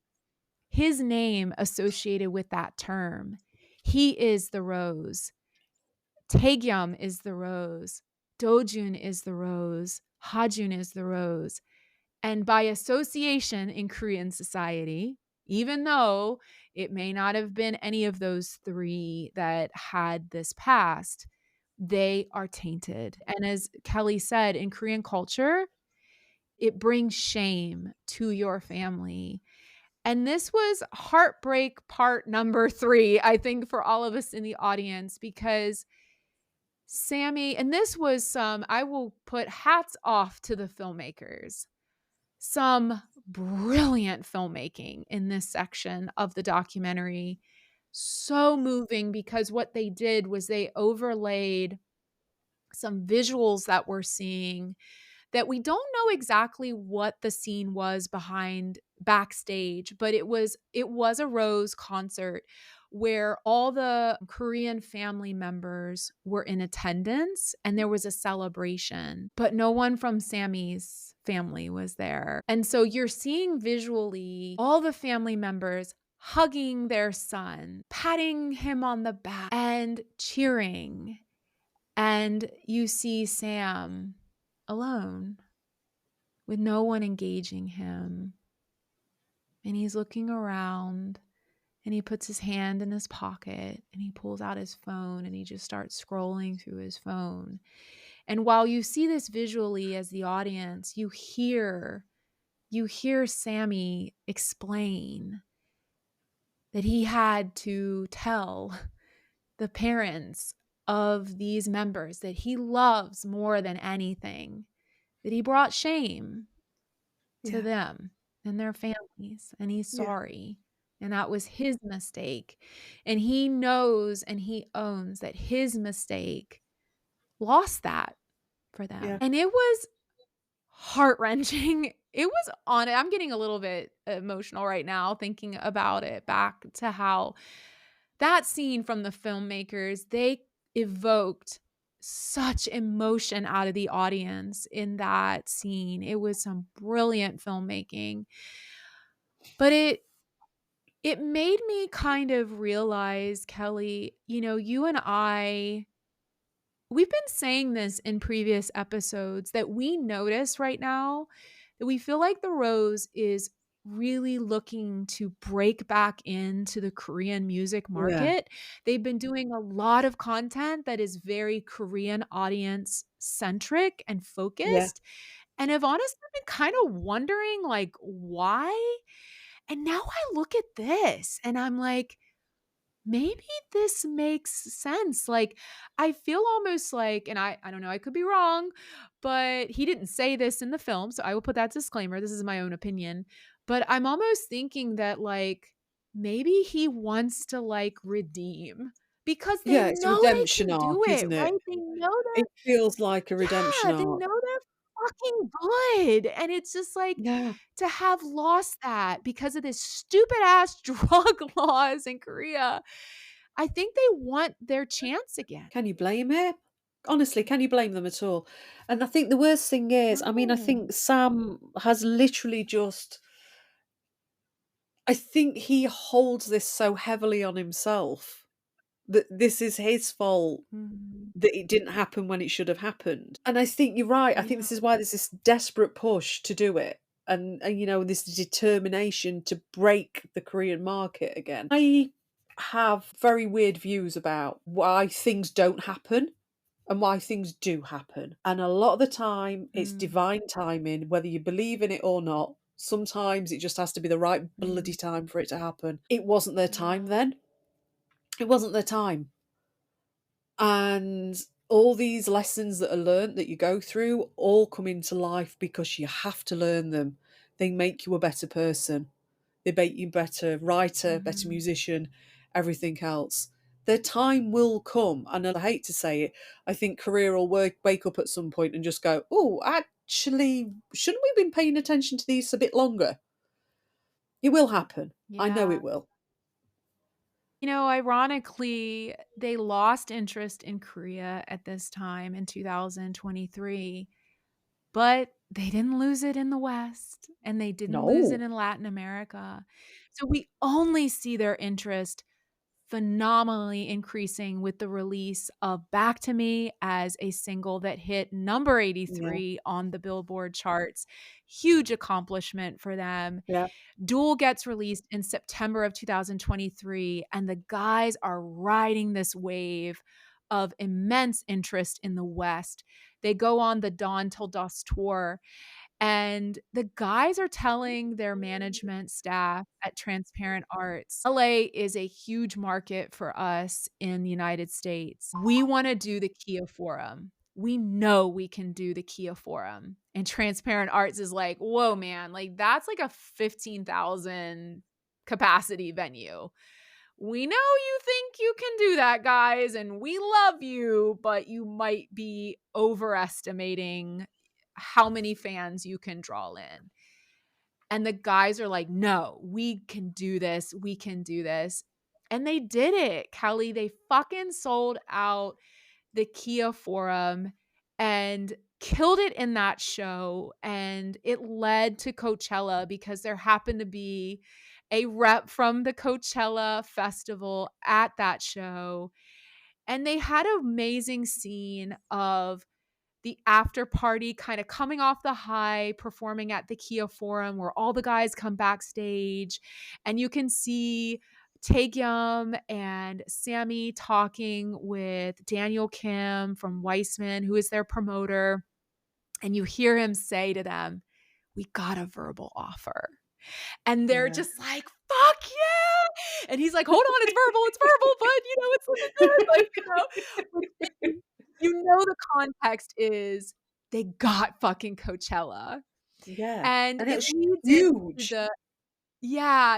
His name associated with that term. He is the Rose. Taegyum is the Rose. Dojun is the Rose. Hajun is the Rose. And by association in Korean society, even though it may not have been any of those three that had this past, they are tainted. And as Kelly said, in Korean culture, it brings shame to your family. And this was heartbreak part number 3, I think, for all of us in the audience, because Sammy, and this was I will put hats off to the filmmakers. Some brilliant filmmaking in this section of the documentary. So moving, because what they did was they overlaid some visuals that we're seeing that we don't know exactly what the scene was behind backstage, but it was a Rose concert where all the Korean family members were in attendance and there was a celebration, but no one from Sammy's family was there. And so you're seeing visually all the family members hugging their son, patting him on the back and cheering. And you see Sam alone with no one engaging him. And he's looking around and he puts his hand in his pocket and he pulls out his phone and he just starts scrolling through his phone. And while you see this visually as the audience, you hear Sammy explain that he had to tell the parents of these members that he loves more than anything, that he brought shame to them and their families, and he's sorry. And that was his mistake. And he knows and he owns that his mistake lost that for them. Yeah. And it was heart-wrenching. It was on it. I'm getting a little bit emotional right now thinking about it, back to how that scene from the filmmakers, they evoked such emotion out of the audience in that scene. It was some brilliant filmmaking. But it made me kind of realize, Kelly, you know, you and I, we've been saying this in previous episodes, that we notice right now that we feel like the Rose is really looking to break back into the Korean music Yeah. market. They've been doing a lot of content that is very Korean audience centric and Yeah. focused, and have honestly been kind of wondering, like, why? And now I look at this and I'm like, maybe this makes sense. Like, I feel almost like, and I don't know, I could be wrong, but he didn't say this in the film, so I will put that disclaimer. This is my own opinion. But I'm almost thinking that, like, maybe he wants to, like, redeem because they Yeah, it's a know they redemption can do arc, it, isn't it? right? They know It feels like a redemption they arc. know they're fucking good, and it's just like, Yeah. to have lost that because of this stupid ass drug laws in Korea, I think they want their chance again. Can you blame it? Honestly, can you blame them at all? And I think the worst thing is, I mean, I No. think Sam has literally just I think he holds this so heavily on himself that this is his fault Mhm. that it didn't happen when it should have happened. And I think you're right. I think Yeah. this is why there's this desperate push to do it. And you know, this determination to break the Korean market again. I have very weird views about why things don't happen and why things do happen. And a lot of the time, it's Mm, divine timing, whether you believe in it or not. Sometimes it just has to be the right bloody mm. time for it to happen. It wasn't their time Yeah. then. It wasn't their time. And all these lessons that are learnt that you go through all come into life because you have to learn them. They make you a better person. They make you a better writer, better Mhm. musician, everything else. Their time will come, and I hate to say it, I think Korea will wake up at some point and just go, oh, actually, shouldn't we have been paying attention to these a bit longer? It will happen. I know Yeah. it will. Ironically, they lost interest in Korea at this time in 2023, but they didn't lose it in the West, and they didn't lose it No. in Latin America. So we only see their interest phenomenally increasing with the release of Back to Me as a single that hit number Yeah. 83 on the Billboard charts. Huge accomplishment for them. Yeah. Duel gets released in September of 2023, and the guys are riding this wave of immense interest in the West. They go on the Dawn Till Dusk tour, and the guys are telling their management staff at Transparent Arts, LA is a huge market for us in the United States. We want to do the Kia Forum. We know we can do the Kia Forum. And Transparent Arts is like, whoa, man, like that's like a 15,000 capacity venue. We know you think you can do that, guys, and we love you, but you might be overestimating how many fans you can draw in. And the guys are like, no, we can do this. We can do this. And they did it, Kelly. They fucking sold out the Kia Forum and killed it in that show. And it led to Coachella because there happened to be a rep from the Coachella festival at that show. And they had an amazing scene of the after party kind of coming off the high, performing at the Kia Forum where all the guys come backstage and you can see Taekyum and Sammy talking with Daniel Kim from Weissman, who is their promoter. And you hear him say to them, we got a verbal offer. And they're Yeah. just like, fuck yeah. And he's like, hold on, it's verbal, but it's looking good. The context is they got fucking Coachella. Yeah. And And it it was leads into huge.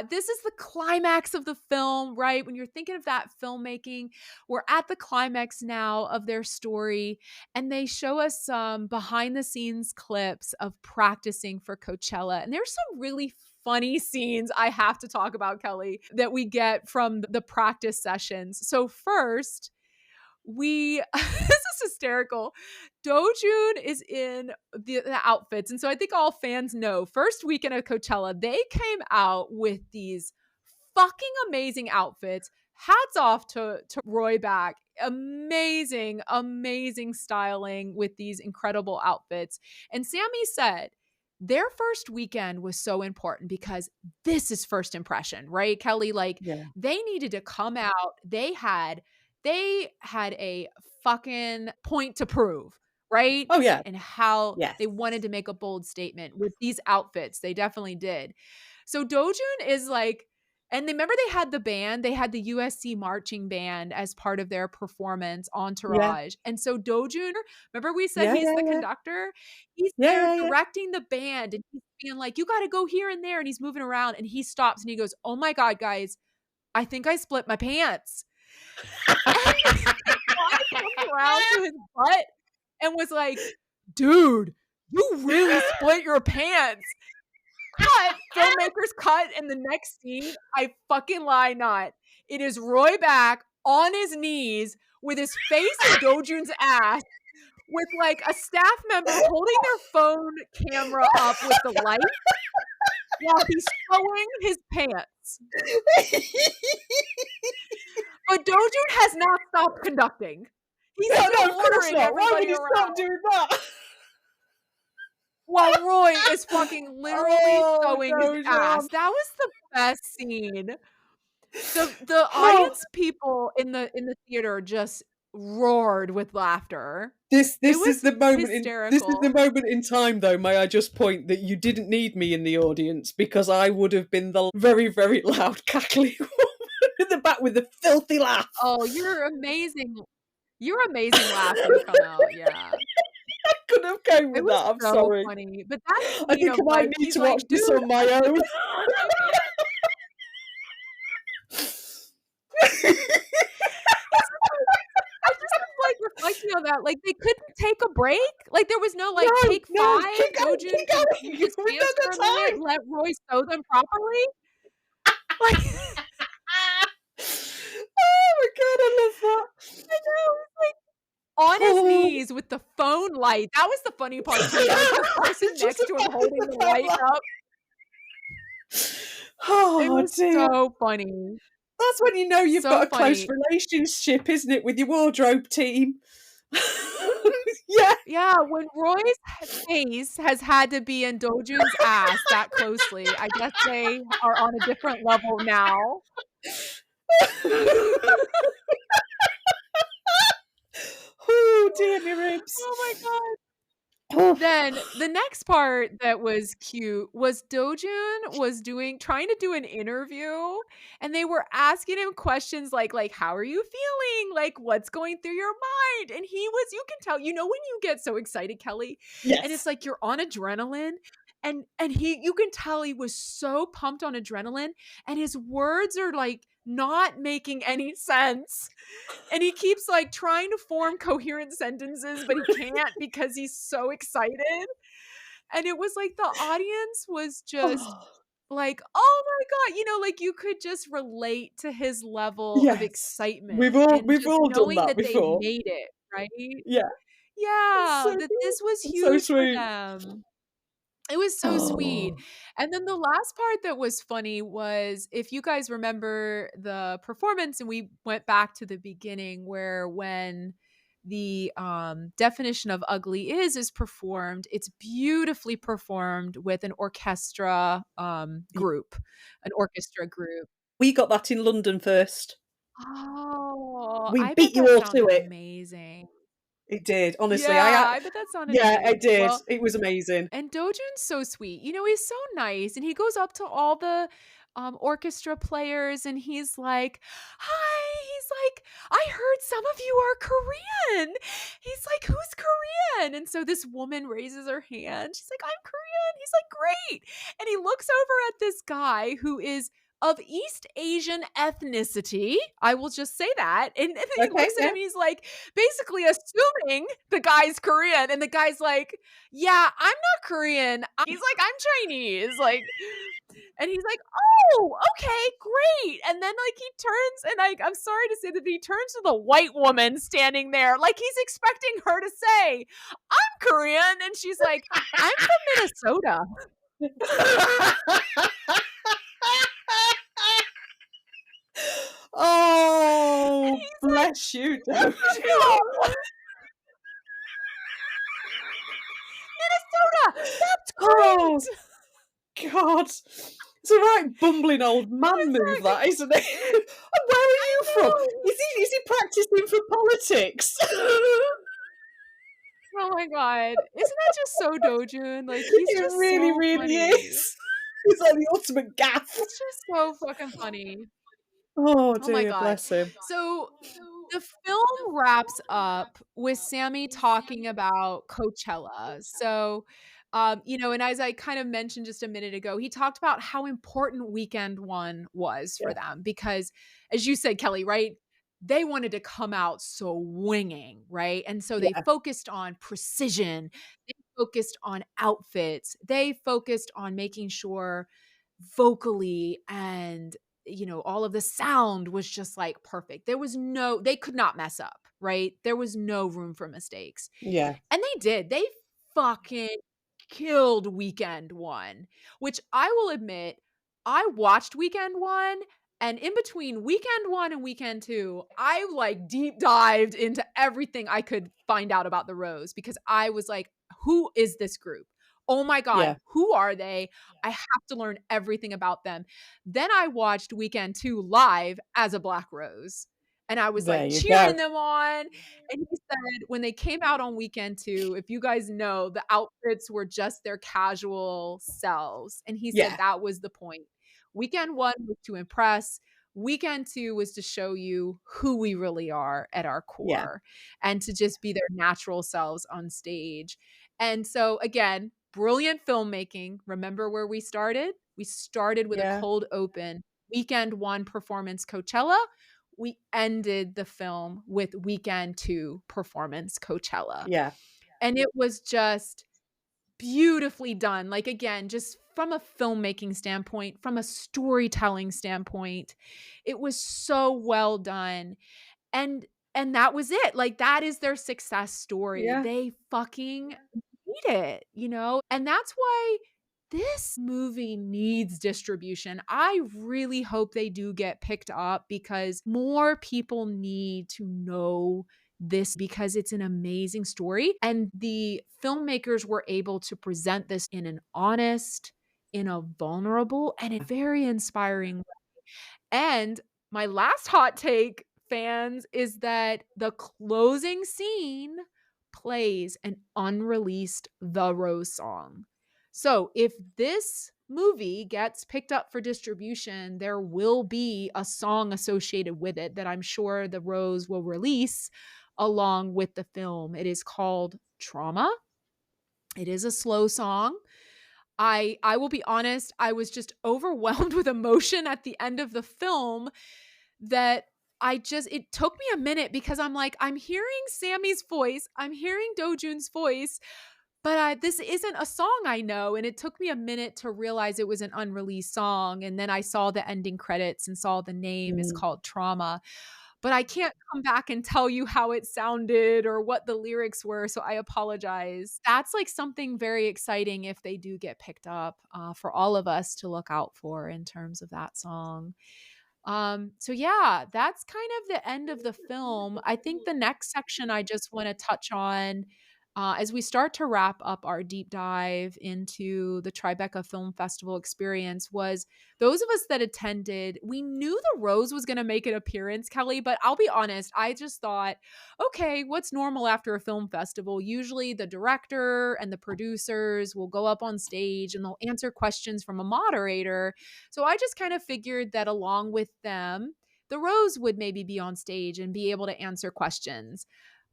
this is the climax of the film, right? When you're thinking of that filmmaking, we're at the climax now of their story, and they show us some behind the scenes clips of practicing for Coachella. And there's some really funny scenes I have to talk about, Kelly, that we get from the practice sessions. So first, this is hysterical. Dojun is in the outfits. And so I think all fans know, first weekend of Coachella, they came out with these fucking amazing outfits. Hats off to Roy Back. Amazing styling with these incredible outfits. And Sammy said, their first weekend was so important because this is first impression, right, Kelly? Like, Yeah. they needed to come out. They had a fucking point to prove, right? Oh, yeah. And how Yes. they wanted to make a bold statement with these outfits. They definitely did. So Dojun is like, and remember they had the band, they had the USC marching band as part of their performance, Yeah. Entourage. And so Dojun, remember we said Yeah, he's yeah, the yeah. conductor? He's Yeah, there yeah, yeah. directing the band and he's being like, you got to go here and there. And he's moving around and he stops and he goes, oh my God, guys, I think I split my pants. And the guy comes around to his butt and was like, dude, you really split your pants. Cut, filmmakers cut, and the next scene, I fucking lie not. It is Roy back on his knees with his face in Dojun's ass, with like a staff member holding their phone camera up with the light while he's showing his pants. But Dojun has not stopped conducting. He's still ordering everybody Why would he around. stop doing that? While Roy is fucking literally showing his Dojun. ass. That was the best scene. The audience people in the theater just roared with laughter. This It was is the moment hysterical. this is the moment in time, though, may I just point that you didn't need me in the audience, because I would have been the very, very loud cackling woman in the back with the filthy laugh. Oh, you're amazing. Your amazing laugh would come out, yeah. I couldn't have came It with was that. I'm so sorry. funny. But that's I think I might need he's to like, watch this "Dude, on my own. I just was like reflecting on that. Like, they couldn't take a break. Like, there was no like No, take no, 5. keep going, Dojun keep can going. move his We pants don't for got a minute time. and let Roy sew them properly. Like, Oh my God, I love that. I know, like on his knees with the phone light. That was the funny part too. Like the person next to him holding the light up. Oh, It was dear. so funny. That's when you know you've So got a close funny. relationship, isn't it, with your wardrobe team? Yeah. Yeah, when Roy's face has had to be in Dojun's ass that closely, I guess they are on a different level now. Oh, dear me ribs. Oh my God. Oh. Then the next part that was cute was Dojun was trying to do an interview, and they were asking him questions like how are you feeling? Like, what's going through your mind? And he was, you can tell, when you get so excited, Kelly, Yes. and it's like you're on adrenaline, and you can tell he was so pumped on adrenaline, and his words are like not making any sense. And he keeps like trying to form coherent sentences, but he can't because he's so excited. And it was like the audience was just like, oh my God, like you could just relate to his level of Yes. excitement. We've and all done knowing that before. they made it, right? Yeah. Yeah, So that this was it's so huge for sweet. them. It was so sweet. And then the last part that was funny was, if you guys remember the performance, and we went back to the beginning where when the definition of ugly is performed, it's beautifully performed with an orchestra group. We got that in London first. Oh, We I beat bet you that all to sounded it. amazing. It did, honestly. Yeah, I bet that sounded Yeah, amazing. it did. Well, It was amazing. and Dojun's so sweet. He's so nice. And he goes up to all the orchestra players and he's like, hi. He's like, I heard some of you are Korean. He's like, who's Korean? And so this woman raises her hand. She's like, I'm Korean. He's like, great. And he looks over at this guy who is of East Asian ethnicity. I will just say that. And then he looks at him and he's like, basically assuming the guy's Korean. And the guy's like, yeah, I'm not Korean. He's like, I'm Chinese. Like, and he's like, oh, okay, great. And then like he turns, and I'm sorry to say that he turns to the white woman standing there. Like he's expecting her to say, I'm Korean. And she's like, I'm from Minnesota. Oh, bless you, Dojun. Minnesota, that's great. Oh, God. It's a right bumbling old man move, that, isn't it? And where are you from? Is he practicing for politics? Oh my God. Isn't that just so Dojun? Like, he's It just really, so really funny. is. It's like the ultimate gaff. It's just so fucking funny. Oh, Oh my dear, God. bless him. So the film wraps up with Sammy talking about Coachella. So, and as I kind of mentioned just a minute ago, he talked about how important Weekend One was for Yeah, them because, as you said, Kelly, right? They wanted to come out swinging, right? And so they yeah, focused on precision. They focused on outfits. They focused on making sure vocally and all of the sound was just like perfect. They could not mess up, right? There was no room for mistakes. yeah, And they did. They fucking killed Weekend One, which I will admit, I watched Weekend One, and in between Weekend One and Weekend Two, I like deep dived into everything I could find out about the Rose because I was like, who is this group? Oh my God, yeah. who are they? I have to learn everything about them. Then I watched Weekend Two live as a Black Rose. And I was There like you cheering go. them on. And he said when they came out on Weekend Two, if you guys know, the outfits were just their casual selves. And he said Yeah, that was the point. Weekend One was to impress. Weekend Two was to show you who we really are at our yeah, core and to just be their natural selves on stage. And so, again, brilliant filmmaking. Remember where we started? We started with a yeah, cold open, Weekend One performance Coachella. We ended the film with Weekend Two performance Coachella. yeah, And it was just beautifully done. Like, again, just from a filmmaking standpoint, from a storytelling standpoint, it was so well done. And and that was it. Like, that is their success story. yeah, They fucking made it, And that's why this movie needs distribution. I really hope they do get picked up because more people need to know this because it's an amazing story. And the filmmakers were able to present this in an honest, in a vulnerable, and a very inspiring way. And my last hot take, fans, is that the closing scene plays an unreleased The Rose song. So if this movie gets picked up for distribution, there will be a song associated with it that I'm sure The Rose will release along with the film. It is called Trauma. It is a slow song. I will be honest, I was just overwhelmed with emotion at the end of the film that it took me a minute because I'm like, I'm hearing Sammy's voice, I'm hearing Dojun's voice, but this isn't a song I know. And it took me a minute to realize it was an unreleased song. And then I saw the ending credits and saw the name is mm, called Trauma. But I can't come back and tell you how it sounded or what the lyrics were. So I apologize. That's like something very exciting if they do get picked up for all of us to look out for in terms of that song. So yeah, that's kind of the end of the film. I think the next section I just want to touch on as we start to wrap up our deep dive into the Tribeca Film Festival experience was those of us that attended, we knew the Rose was going to make an appearance, Kelly, but I'll be honest, I just thought, okay, what's normal after a film festival? Usually the director and the producers will go up on stage and they'll answer questions from a moderator. So I just kind of figured that along with them, the Rose would maybe be on stage and be able to answer questions.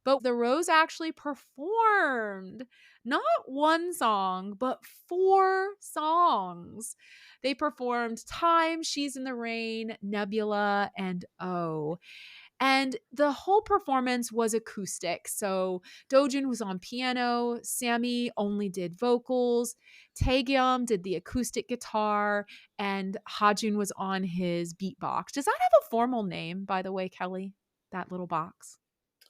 But the Rose actually performed not one song, but 4 songs. They performed Time, She's in the Rain, Nebula, and Oh. And the whole performance was acoustic. So Dojun was on piano, Sammy only did vocals, Taegyum did the acoustic guitar, and Hajun was on his beatbox. Does that have a formal name, by the way, Kelly? That little box?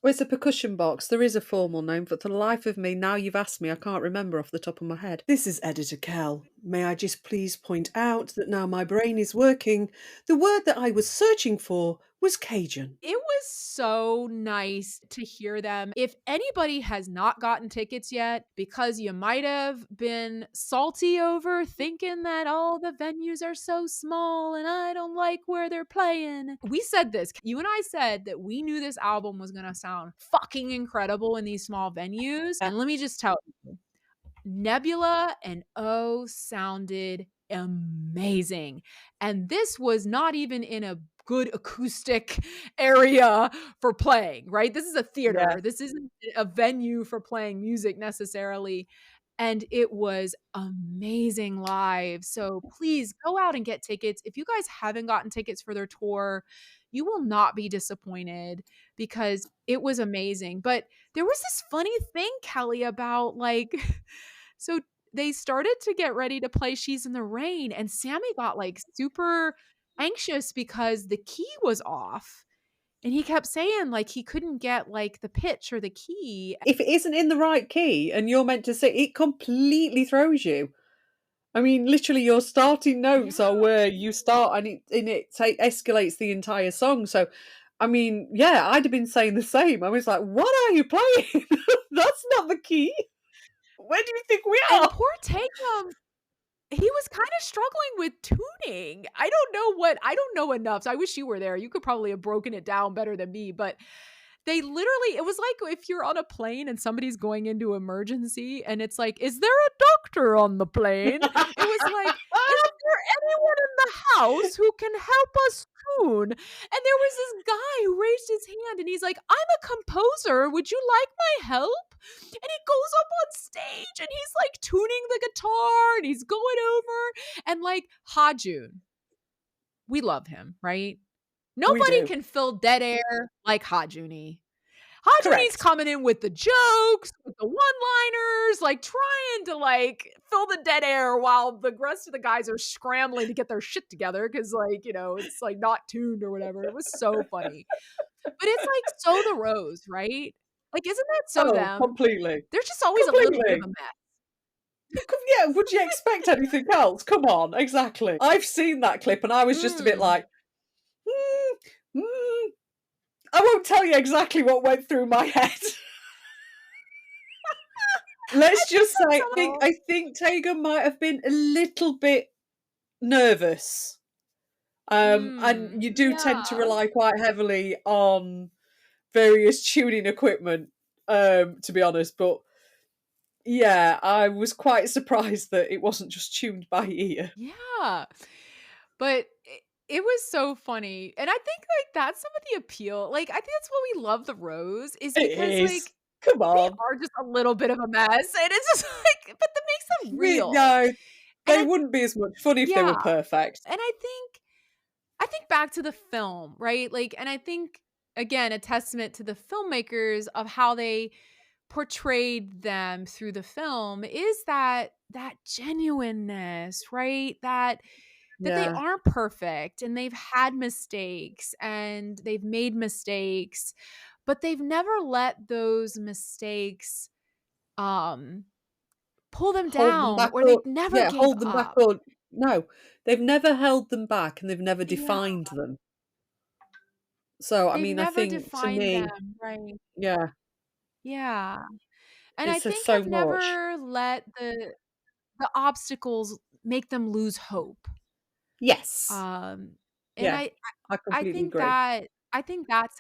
Well, it's a percussion box. There is a formal name, but for the life of me, now you've asked me, I can't remember off the top of my head. This is Editor Kel. May I just please point out that now my brain is working, the word that I was searching for was Cajun. It was so nice to hear them. If anybody has not gotten tickets yet because you might have been salty over thinking that all the venues are so small and I don't like where they're playing. We said this. You and I said that we knew this album was going to sound fucking incredible in these small venues. And let me just tell you, Nebula and O sounded amazing. And this was not even in a good acoustic area for playing, right? This is a theater. Yeah. This isn't a venue for playing music necessarily. And it was amazing live. So please go out and get tickets. If you guys haven't gotten tickets for their tour, you will not be disappointed because it was amazing. But there was this funny thing, Kelly, about like, so they started to get ready to play She's in the Rain, and Sammy got like super anxious because the key was off. And he kept saying like he couldn't get like the pitch or the key. If it isn't in the right key and you're meant to sing, it completely throws you. I mean, literally, your starting notes are where you start, and it escalates the entire song. So, I mean, yeah, I'd have been saying the same. I was like, "What are you playing? That's not the key. Where do you think we are?" And poor Tatum, he was kind of struggling with tuning. I don't know enough. So I wish you were there. You could probably have broken it down better than me, but they literally, it was like if you're on a plane and somebody's going into emergency and it's like, is there a doctor on the plane? It was like, is there anyone in the house who can help us tune? And there was this guy who raised his hand and he's like, I'm a composer. Would you like my help? And he goes up on stage and he's like tuning the guitar and he's going over and like Hajun. We love him, right? Nobody can fill dead air like Hajuni. Hajuni's coming in with the jokes, with the one-liners, like trying to like fill the dead air while the rest of the guys are scrambling to get their shit together because like, you know, it's like not tuned or whatever. It was so funny. But it's like So the Rose, right? Like, isn't that so them? Completely. There's just always a little bit of a mess. Yeah, would you expect anything else? Come on, exactly. I've seen that clip and I was just a bit like, I won't tell you exactly what went through my head. Let's just say, I think Tegan might have been a little bit nervous. And you do tend to rely quite heavily on various tuning equipment, to be honest. But yeah, I was quite surprised that it wasn't just tuned by ear. Yeah. But it was so funny. And I think like that's some of the appeal. Like I think that's why we love the Rose is because like come on, they are just a little bit of a mess. And it's just like, but that makes them real. No, they wouldn't be as much fun if they were perfect. And I think back to the film, right? Like, and I think again, a testament to the filmmakers of how they portrayed them through the film is that genuineness, right? That they aren't perfect and they've had mistakes and they've made mistakes, but they've never let those mistakes pull them down or they've never hold them back. Or no, they've never held them back and they've never defined them. So, I mean, I think to me, them, right? Yeah. And I think I've never let the obstacles make them lose hope. Yes. And I completely agree. I think that's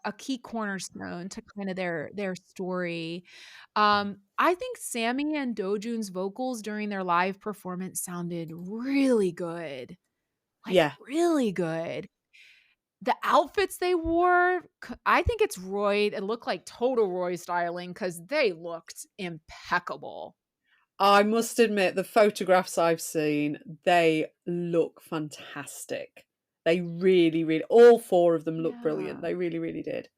a key cornerstone to kind of their story. I think Sammy and Dojun's vocals during their live performance sounded really good. Like, really good. The outfits they wore, I think it's Roy. It looked like total Roy styling because they looked impeccable. I must admit, the photographs I've seen, they look fantastic. They really, really, all four of them look brilliant. They really, really did.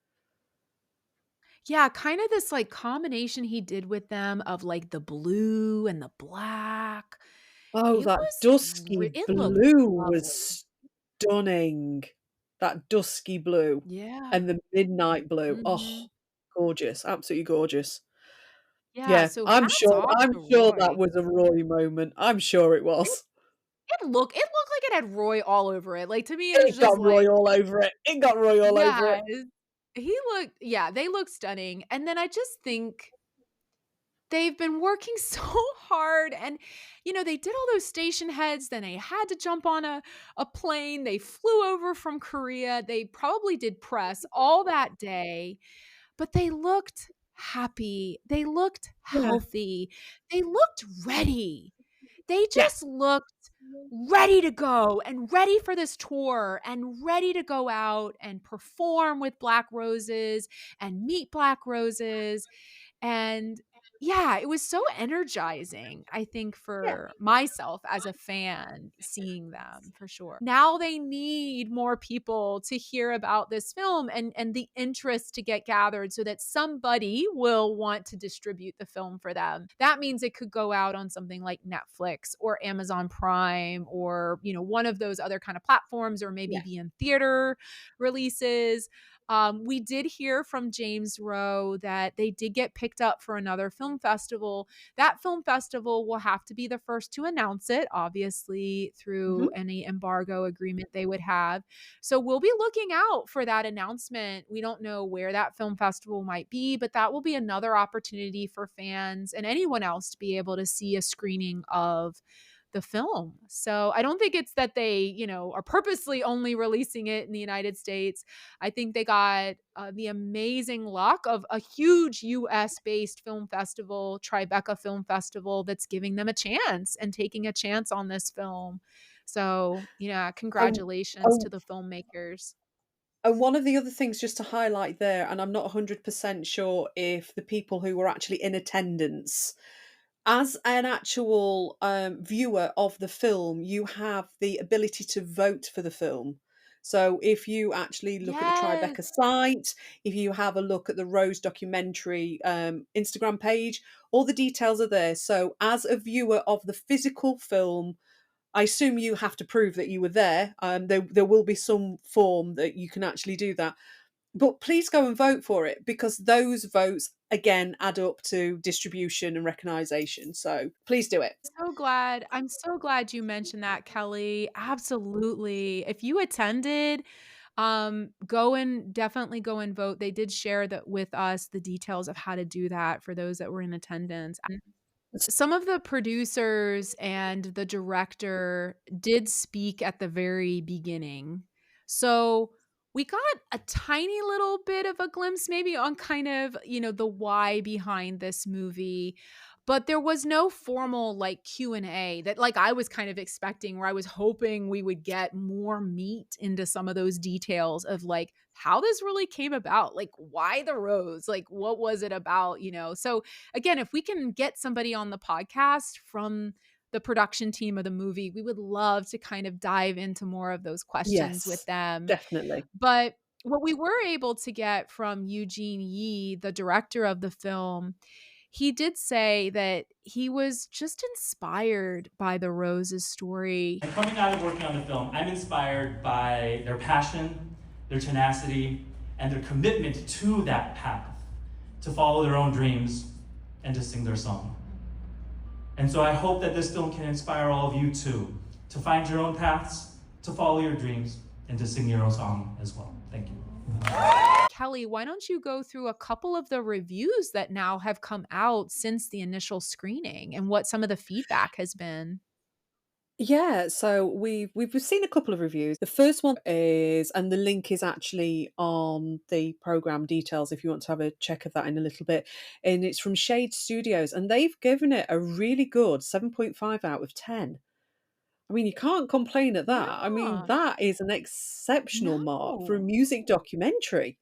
Yeah, kind of this like combination he did with them of like the blue and the black. Oh, that dusky blue was stunning. That dusky blue. Yeah. And the midnight blue. Oh, gorgeous. Absolutely gorgeous. Yeah, so I'm sure that was a Roy moment. I'm sure it was. It looked like it had Roy all over it. Like, to me, it was It just got Roy like, all over it. It got Roy all over yes. it. They look stunning. And then I just think they've been working so hard, and, they did all those station heads, then they had to jump on a plane, they flew over from Korea, they probably did press all that day, but they looked happy, they looked Yeah. healthy, they looked ready. They Yes. just looked ready to go and ready for this tour and ready to go out and perform with Black Roses and meet Black Roses. And yeah, it was so energizing, I think, Yeah. for myself as a fan seeing them for sure. Now they need more people to hear about this film and the interest to get gathered so that somebody will want to distribute the film for them. That means it could go out on something like Netflix or Amazon Prime or, one of those other kind of platforms, or maybe Yeah. be in theater releases. We did hear from James Rowe that they did get picked up for another film festival. That film festival will have to be the first to announce it, obviously, through Mhm. any embargo agreement they would have. So we'll be looking out for that announcement. We don't know where that film festival might be, but that will be another opportunity for fans and anyone else to be able to see a screening of the film. So I don't think it's that they, are purposely only releasing it in the United States. I think they got the amazing luck of a huge US based film festival, Tribeca Film Festival, that's giving them a chance and taking a chance on this film. So, yeah, And congratulations to and the filmmakers. and one of the other things just to highlight there, and I'm not 100% sure if the people who were actually in attendance, as an actual viewer of the film, you have the ability to vote for the film. So if you actually look at the Yes. Tribeca site, if you have a look at the Rose documentary Instagram page, all the details are there. So as a viewer of the physical film, I assume you have to prove that you were there. There will be some form that you can actually do that. But please go and vote for it, because those votes again add up to distribution and recognition. So please do it. I'm so glad you mentioned that, Kelly. Absolutely. If you attended, definitely go and vote. They did share that with us, the details of how to do that for those that were in attendance. Some of the producers and the director did speak at the very beginning. So we got a tiny little bit of a glimpse maybe on kind of, the why behind this movie, but there was no formal like Q&A that like I was kind of expecting, where I was hoping we would get more meat into some of those details of like how this really came about, like why the rose, like what was it about. So again, if we can get somebody on the podcast from the production team of the movie, we would love to kind of dive into more of those questions with Yes, them. definitely. But what we were able to get from Eugene Yee, the director of the film, he did say that he was just inspired by the Rose's story. And coming out of working on the film, I'm inspired by their passion, their tenacity, and their commitment to that path, to follow their own dreams and to sing their song. And so I hope that this film can inspire all of you too, to find your own paths, to follow your dreams, and to sing your own song as well. Thank you. Kelly, why don't you go through a couple of the reviews that now have come out since the initial screening and what some of the feedback has been? Yeah, so we've seen a couple of reviews. The first one is, and the link is actually on the program details if you want to have a check of that in a little bit. And it's from Shade Studios, and they've given it a really good 7.5 out of 10. I mean, you can't complain at that. I mean, Yeah. that is an exceptional mark for a No. music documentary.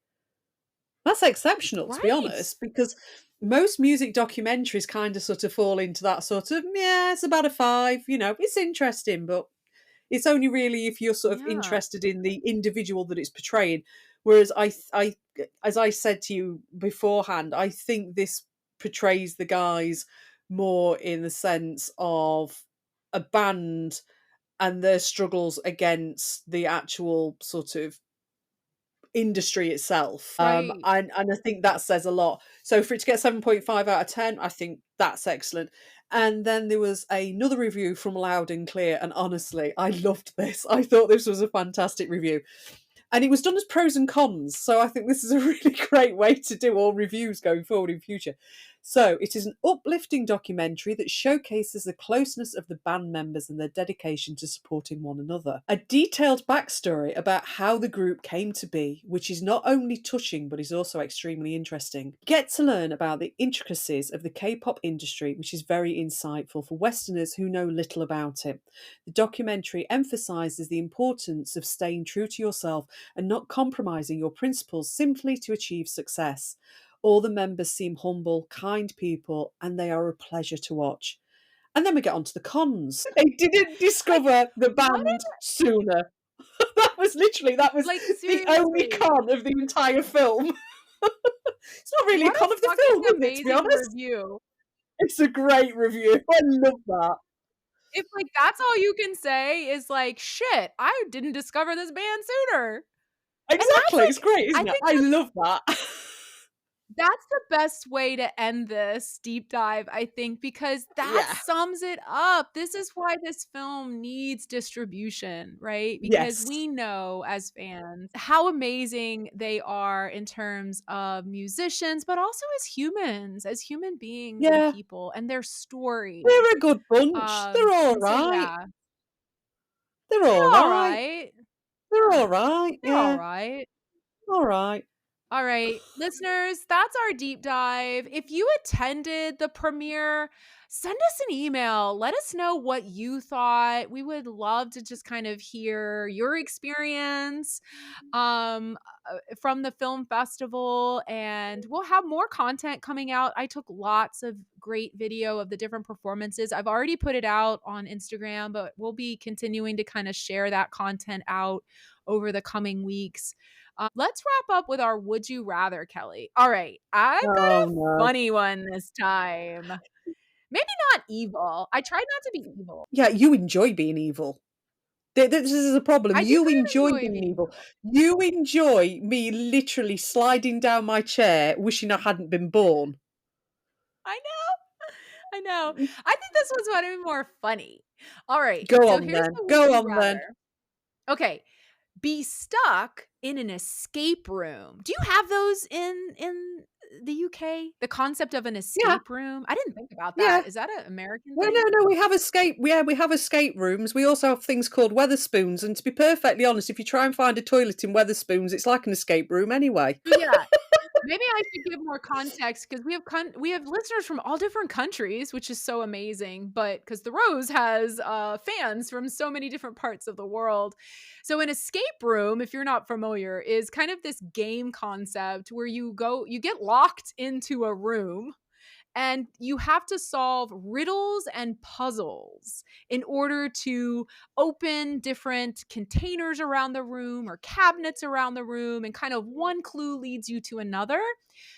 That's exceptional, to be Right. honest, because most music documentaries kind of sort of fall into that sort of, yeah, it's about a 5, it's interesting, but it's only really if you're sort of Yeah. interested in the individual that it's portraying. Whereas as I said to you beforehand, I think this portrays the guys more in the sense of a band and their struggles against the actual sort of industry itself. Right. And I think that says a lot. So for it to get 7.5 out of 10, I think that's excellent. And then there was another review from Loud and Clear, and honestly, I loved this. I thought this was a fantastic review. And it was done as pros and cons. So I think this is a really great way to do all reviews going forward in future. So it is an uplifting documentary that showcases the closeness of the band members and their dedication to supporting one another. A detailed backstory about how the group came to be, which is not only touching but is also extremely interesting. Get to learn about the intricacies of the K-pop industry, which is very insightful for Westerners who know little about it. The documentary emphasises the importance of staying true to yourself and not compromising your principles simply to achieve success. All the members seem humble, kind people, and they are a pleasure to watch. And then we get on to the cons. They didn't discover the band sooner. That was Like, the only seriously. con of the entire film. It's not really What a con a of the fucking film, is it, to be amazing honest? review. It's a great review. I love that. If, like, that's all you can say is, like, shit, I didn't discover this band sooner. Exactly. like, It's great, isn't I it? think I love that. that's the best way to end this deep dive, I think, because that Yeah. sums it up. This is why this film needs distribution, right? Because Yes. we know as fans how amazing they are in terms of musicians, but also as human beings and Yeah. people and their story. They're a good bunch. They're all And so, right. yeah, They're all all right. right. They're Yeah, all right. they're all Yeah. right. All right. All right, listeners, that's our deep dive. If you attended the premiere, send us an email. Let us know what you thought. We would love to just kind of hear your experience from the film festival, and we'll have more content coming out. I took lots of great video of the different performances. I've already put it out on Instagram, but we'll be continuing to kind of share that content out over the coming weeks. Let's wrap up with our Would You Rather, Kelly. All right, I've got a no. funny one this time. Maybe not evil. I tried not to be evil. Yeah, you enjoy being evil. This is a problem. I do You kind of enjoy enjoy being being evil. evil. You enjoy me literally sliding down my chair, wishing I hadn't been born. I know. I know. I think this one's going to be more funny. All right. Go So on here's then. the Would Go You on then. Rather. Okay. Be stuck in an escape room. Do you have those in the UK? The concept of an escape room? I didn't think about Yeah. that. Is that an American Well, thing? no, we have escape rooms. We also have things called Weatherspoons, and to be perfectly honest, if you try and find a toilet in Weatherspoons, it's like an escape room anyway. Yeah. Maybe I should give more context because we have listeners from all different countries, which is so amazing. But because the Rose has fans from so many different parts of the world, so an escape room, if you're not familiar, is kind of this game concept where you get locked into a room. And you have to solve riddles and puzzles in order to open different containers around the room or cabinets around the room. And kind of one clue leads you to another.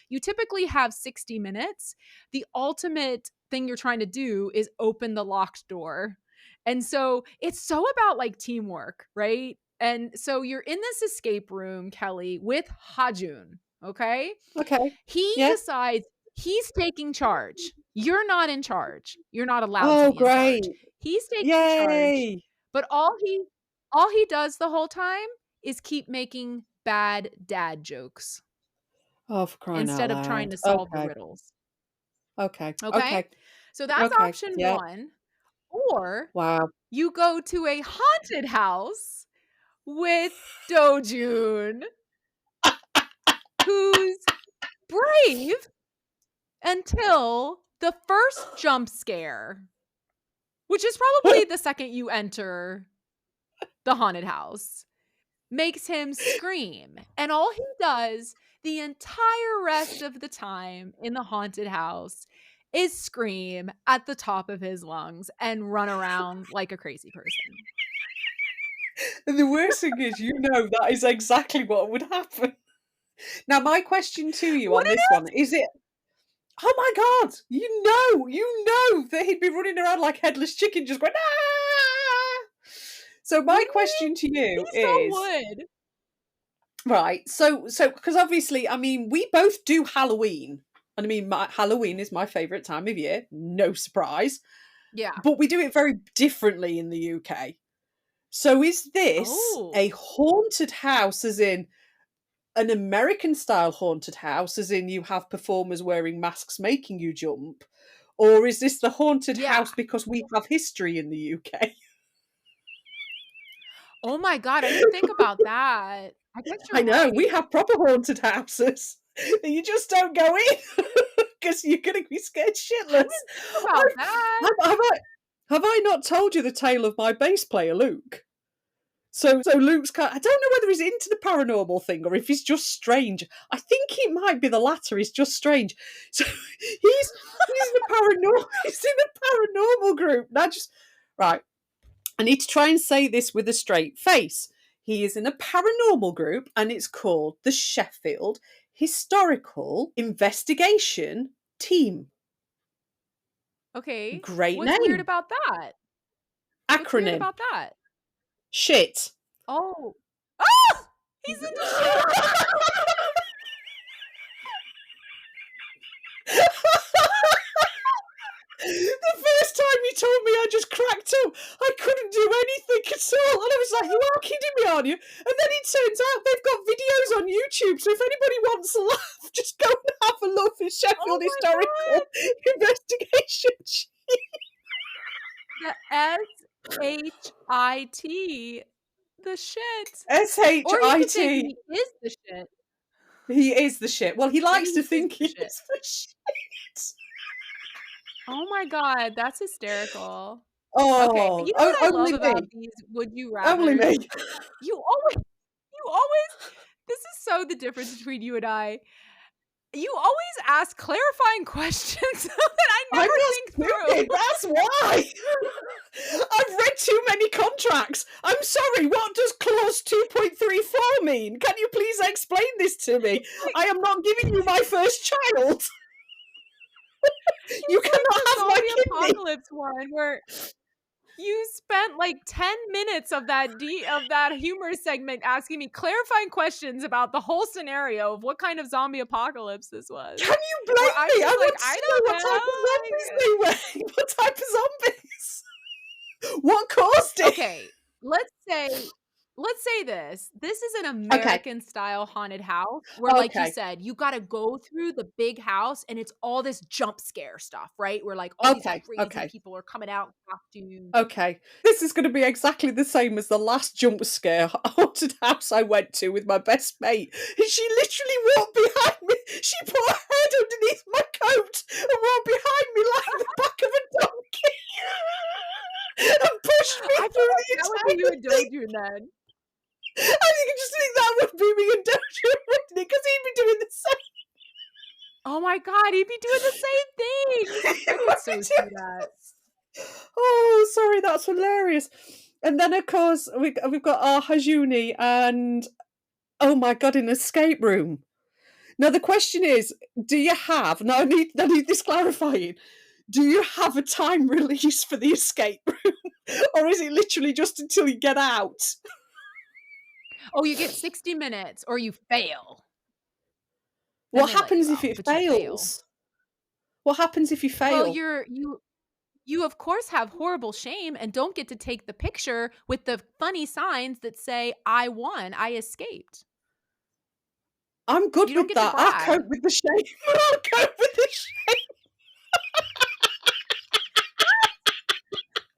You typically have 60 minutes. The ultimate thing you're trying to do is open the locked door. And so it's so about like teamwork, right? And so you're in this escape room, Kelly, with Hajun. Okay. Okay. He Yeah. decides he's taking charge. You're not in charge. You're not allowed Oh, to be in charge. great. He's taking charge. Yay. But all he does the whole time is keep making bad dad jokes Oh, for crying instead out of trying loud. to solve the Okay. riddles. Okay. Okay? Okay. So that's Okay. option Yeah. 1. Or Wow. you go to a haunted house with Dojun, who's brave until the first jump scare, which is probably the second you enter the haunted house, makes him scream. And all he does the entire rest of the time in the haunted house is scream at the top of his lungs and run around like a crazy person. And the worst thing is, that is exactly what would happen. Now, my question to you on this one is it? Oh my God! You know that he'd be running around like headless chicken, just going ah. So my question to you He so is: would. Right. So because obviously, I mean, we both do Halloween. And I mean, Halloween is my favorite time of year. No surprise. Yeah. But we do it very differently in the UK. So is this Oh. a haunted house, as in an American style haunted house, as in you have performers wearing masks making you jump? Or is this the haunted Yeah. house because we have history in the UK? Oh my God, I didn't think about that. I guess I you're know, we right. have proper haunted houses that you just don't go in because you're going to be scared I shitless. didn't think about that. Have I not told you the tale of my bass player, Luke? So Luke's kind. I don't know whether he's into the paranormal thing or if he's just strange. I think it might be the latter. He's just strange. So he's the paranormal. He's in the paranormal group. Now, just right. I need to try and say this with a straight face. He is in a paranormal group, and it's called the Sheffield Historical Investigation Team. Okay. Great What's weird name. about that? What's weird Acronym. about that? Shit. Oh. Oh! He's into shit. The first time he told me, I just cracked up. I couldn't do anything at all. And I was like, you are kidding me, aren't you? And then it turns out they've got videos on YouTube. So if anybody wants a laugh, just go and have a look at Sheffield Historical God. Investigation. The SHIT. The shit. SHIT. Or you could say he is the shit. He is the shit. Well, he likes to think he is the shit. Oh my God, that's hysterical. Oh, Okay, you know what I love only about me. these would you Only rather? me. You always, this is so the difference between you and I. You always ask clarifying questions that I I'm never not think through. stupid, that's why. I've read too many contracts. I'm sorry, what does clause 2.34 mean? Can you please explain this to me? I am not giving you my first child. You It's cannot like the have my zombie kidney. apocalypse one where you spent like 10 minutes of that humor segment asking me clarifying questions about the whole scenario of what kind of zombie apocalypse this was. Can you blame Where I'm me? just I like, want to I know what don't type of zombies they were. What type of zombies? What caused it? Okay, let's say this. This is an American style haunted house where, like you Okay. said, you got to go through the big house and it's all this jump scare stuff, right? Where like all these crazy people are coming out in costumes. Okay. This is going to be exactly the same as the last jump scare haunted house I went to with my best mate. She literally walked behind me. She put her head underneath my coat and walked behind me like the back of a donkey. And pushed me I through feel the like that would entire be you and thing. Doju then. And you can just think that would be me and Doja written it because he'd be doing the same. Oh my God, he'd be doing the same thing. I could so see that. Oh, sorry, that's hilarious. And then, of course, we've got our Hajuni and, oh my God, an escape room. Now, the question is, do you have, now I need this clarifying, do you have a time release for the escape room? Or is it literally just until you get out? Oh, you get 60 minutes or you fail. What happens if it fails? What happens if you fail? Well, you of course have horrible shame and don't get to take the picture with the funny signs that say I won, I escaped. I'm good You don't with get to that. I'll brag. cope with the shame. I'll cope with the shame.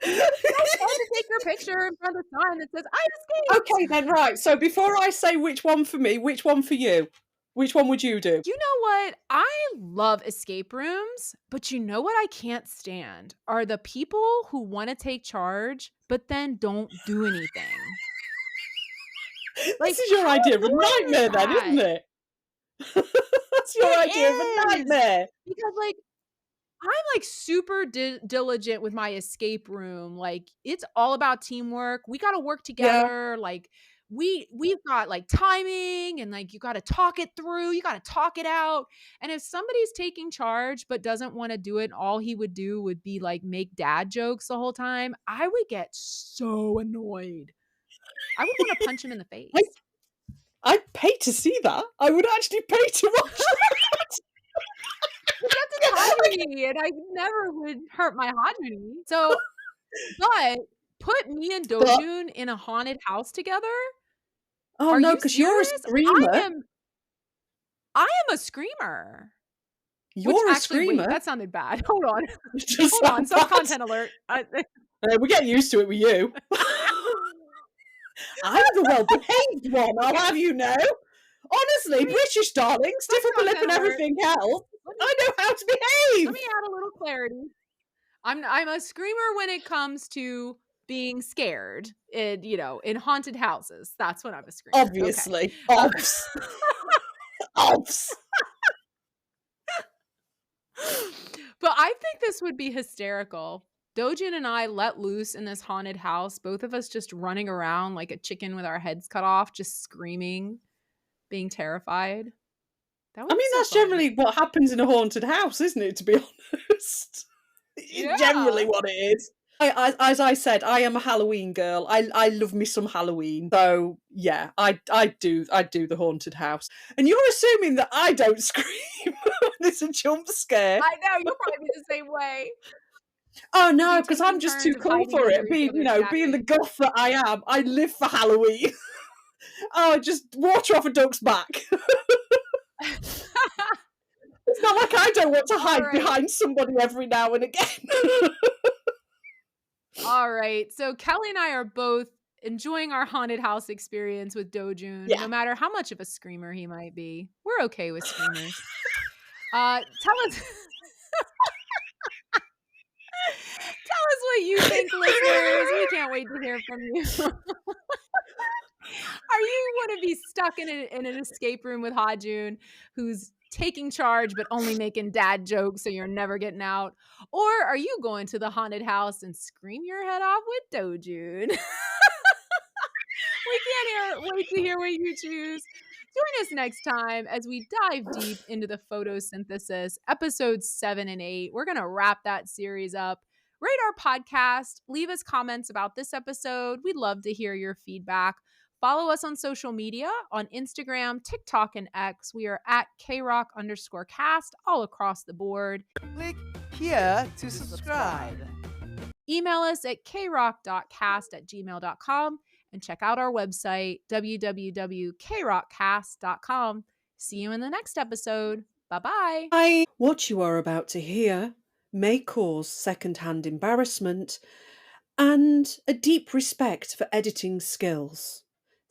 It's fun to take your picture in front of the sign that says I escaped. Okay, then, right. So before I say which one for me, which one for you? Which one would you do? You know what? I love escape rooms, but you know what I can't stand are the people who want to take charge but then don't do anything. This is your idea of a nightmare, then, isn't it? That's your idea of a nightmare. Because, like, I'm like super diligent with my escape room. Like, it's all about teamwork. We got to work together. Like, we've got like timing and like you got to talk it through. You got to talk it out. And if somebody's taking charge but doesn't want to do it, all he would do would be like make dad jokes the whole time. I would get so annoyed. I would want to punch him in the face. I'd pay to see that. I would actually pay to watch that. But that's Hajuni, and I never would hurt my Hajuni. So, but put me and Dojun in a haunted house together? Oh Are no, you because you're a serious? screamer. I am a screamer. You're Which a actually, screamer. wait, that sounded bad. Hold on. Just Hold on. sound Some bad. content alert. We get used to it with you. I'm the well-behaved one, I'll have you know. Honestly, British darling, stiff upper lip and everything else. I know how to behave. Let me add a little clarity. I'm a screamer when it comes to being scared in haunted houses. That's when I'm a screamer. Obviously. Okay. Obs. But I think this would be hysterical. Dojin and I let loose in this haunted house, both of us just running around like a chicken with our heads cut off, just screaming, being terrified. That's generally what happens in a haunted house, isn't it, to be honest? It's generally what it is. As I said, I am a Halloween girl. I love me some Halloween. So yeah, I do the haunted house. And you're assuming that I don't scream when it's a jump scare. I know, you'll probably be the same way. Oh no, because I'm just too cool for it. Being the guff that I am, I live for Halloween. Oh, just water off a duck's back. It's not like I don't want to hide behind somebody every now and again. All right. So Kelly and I are both enjoying our haunted house experience with Dojun, no matter how much of a screamer he might be. We're okay with screamers. Tell us what you think, listeners. We can't wait to hear from you. Are you want to be stuck in an escape room with Hajun, who's taking charge but only making dad jokes so you're never getting out? Or are you going to the haunted house and scream your head off with Dojun? We can't wait to hear what you choose. Join us next time as we dive deep into the photosynthesis, episodes 7 and 8. We're going to wrap that series up. Rate our podcast. Leave us comments about this episode. We'd love to hear your feedback. Follow us on social media on Instagram, TikTok, and X. We are at KRok_cast all across the board. Click here to subscribe. Email us at krok.cast@gmail.com and check out our website, www.krockcast.com. See you in the next episode. Bye-bye. Bye. What you are about to hear may cause second-hand embarrassment and a deep respect for editing skills.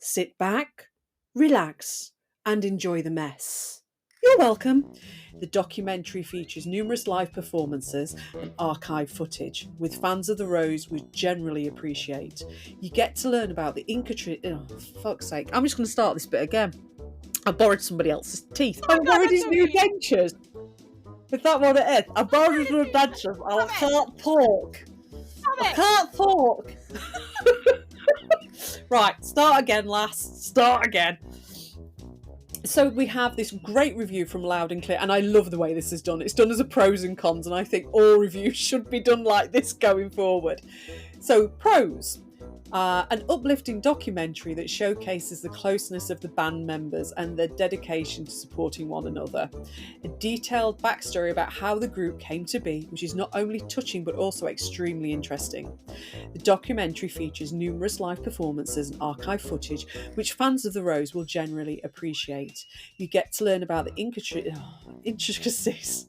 Sit back, relax, and enjoy the mess. You're welcome. The documentary features numerous live performances and archive footage, with fans of the Rose would generally appreciate. You get to learn about the oh, fuck's sake. I'm just going to start this bit again. I borrowed somebody else's teeth. I borrowed his new dentures. Is that what it is? I borrowed his new dentures. I can't talk. I can't talk. Right, start again, lass. Start again. So we have this great review from Loud and Clear, and I love the way this is done. It's done as a pros and cons, and I think all reviews should be done like this going forward. So pros. An uplifting documentary that showcases the closeness of the band members and their dedication to supporting one another. A detailed backstory about how the group came to be, which is not only touching but also extremely interesting. The documentary features numerous live performances and archive footage, which fans of the Rose will generally appreciate. You get to learn about the intricacies.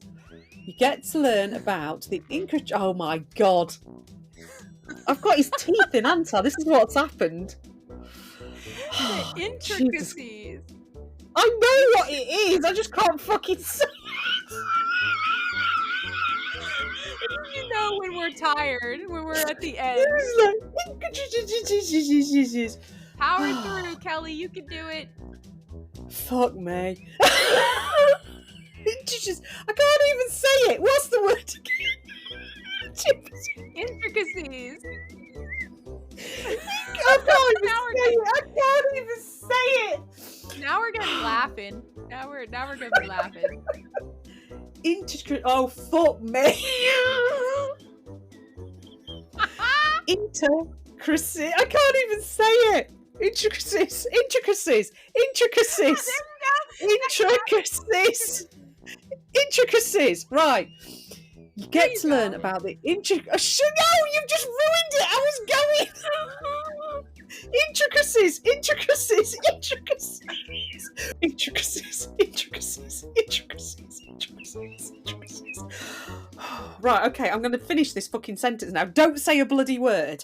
You get to learn about the oh my god. I've got his teeth in, haven't I? This is what's happened. The intricacies. I know what it is. I just can't fucking say it. You know when we're tired, when we're at the end. Power through, Kelly. You can do it. Fuck me. I can't even say it. What's the word again? Intricacies. I can't even say it. Now we're gonna be laughing. Now we're gonna be laughing. Oh fuck me. Intricacy. I can't even say it. Intricacies. Intricacies. Intricacies. Intricacies. Intricacies. Right. You get you to learn go. about the no, you've just ruined it. I was going. Intricacies. Intricacies. Intricacies. Intricacies. Intricacies. Intricacies. Intricacies. Intricacies. Right, okay, I'm going to finish this fucking sentence now. Don't say a bloody word.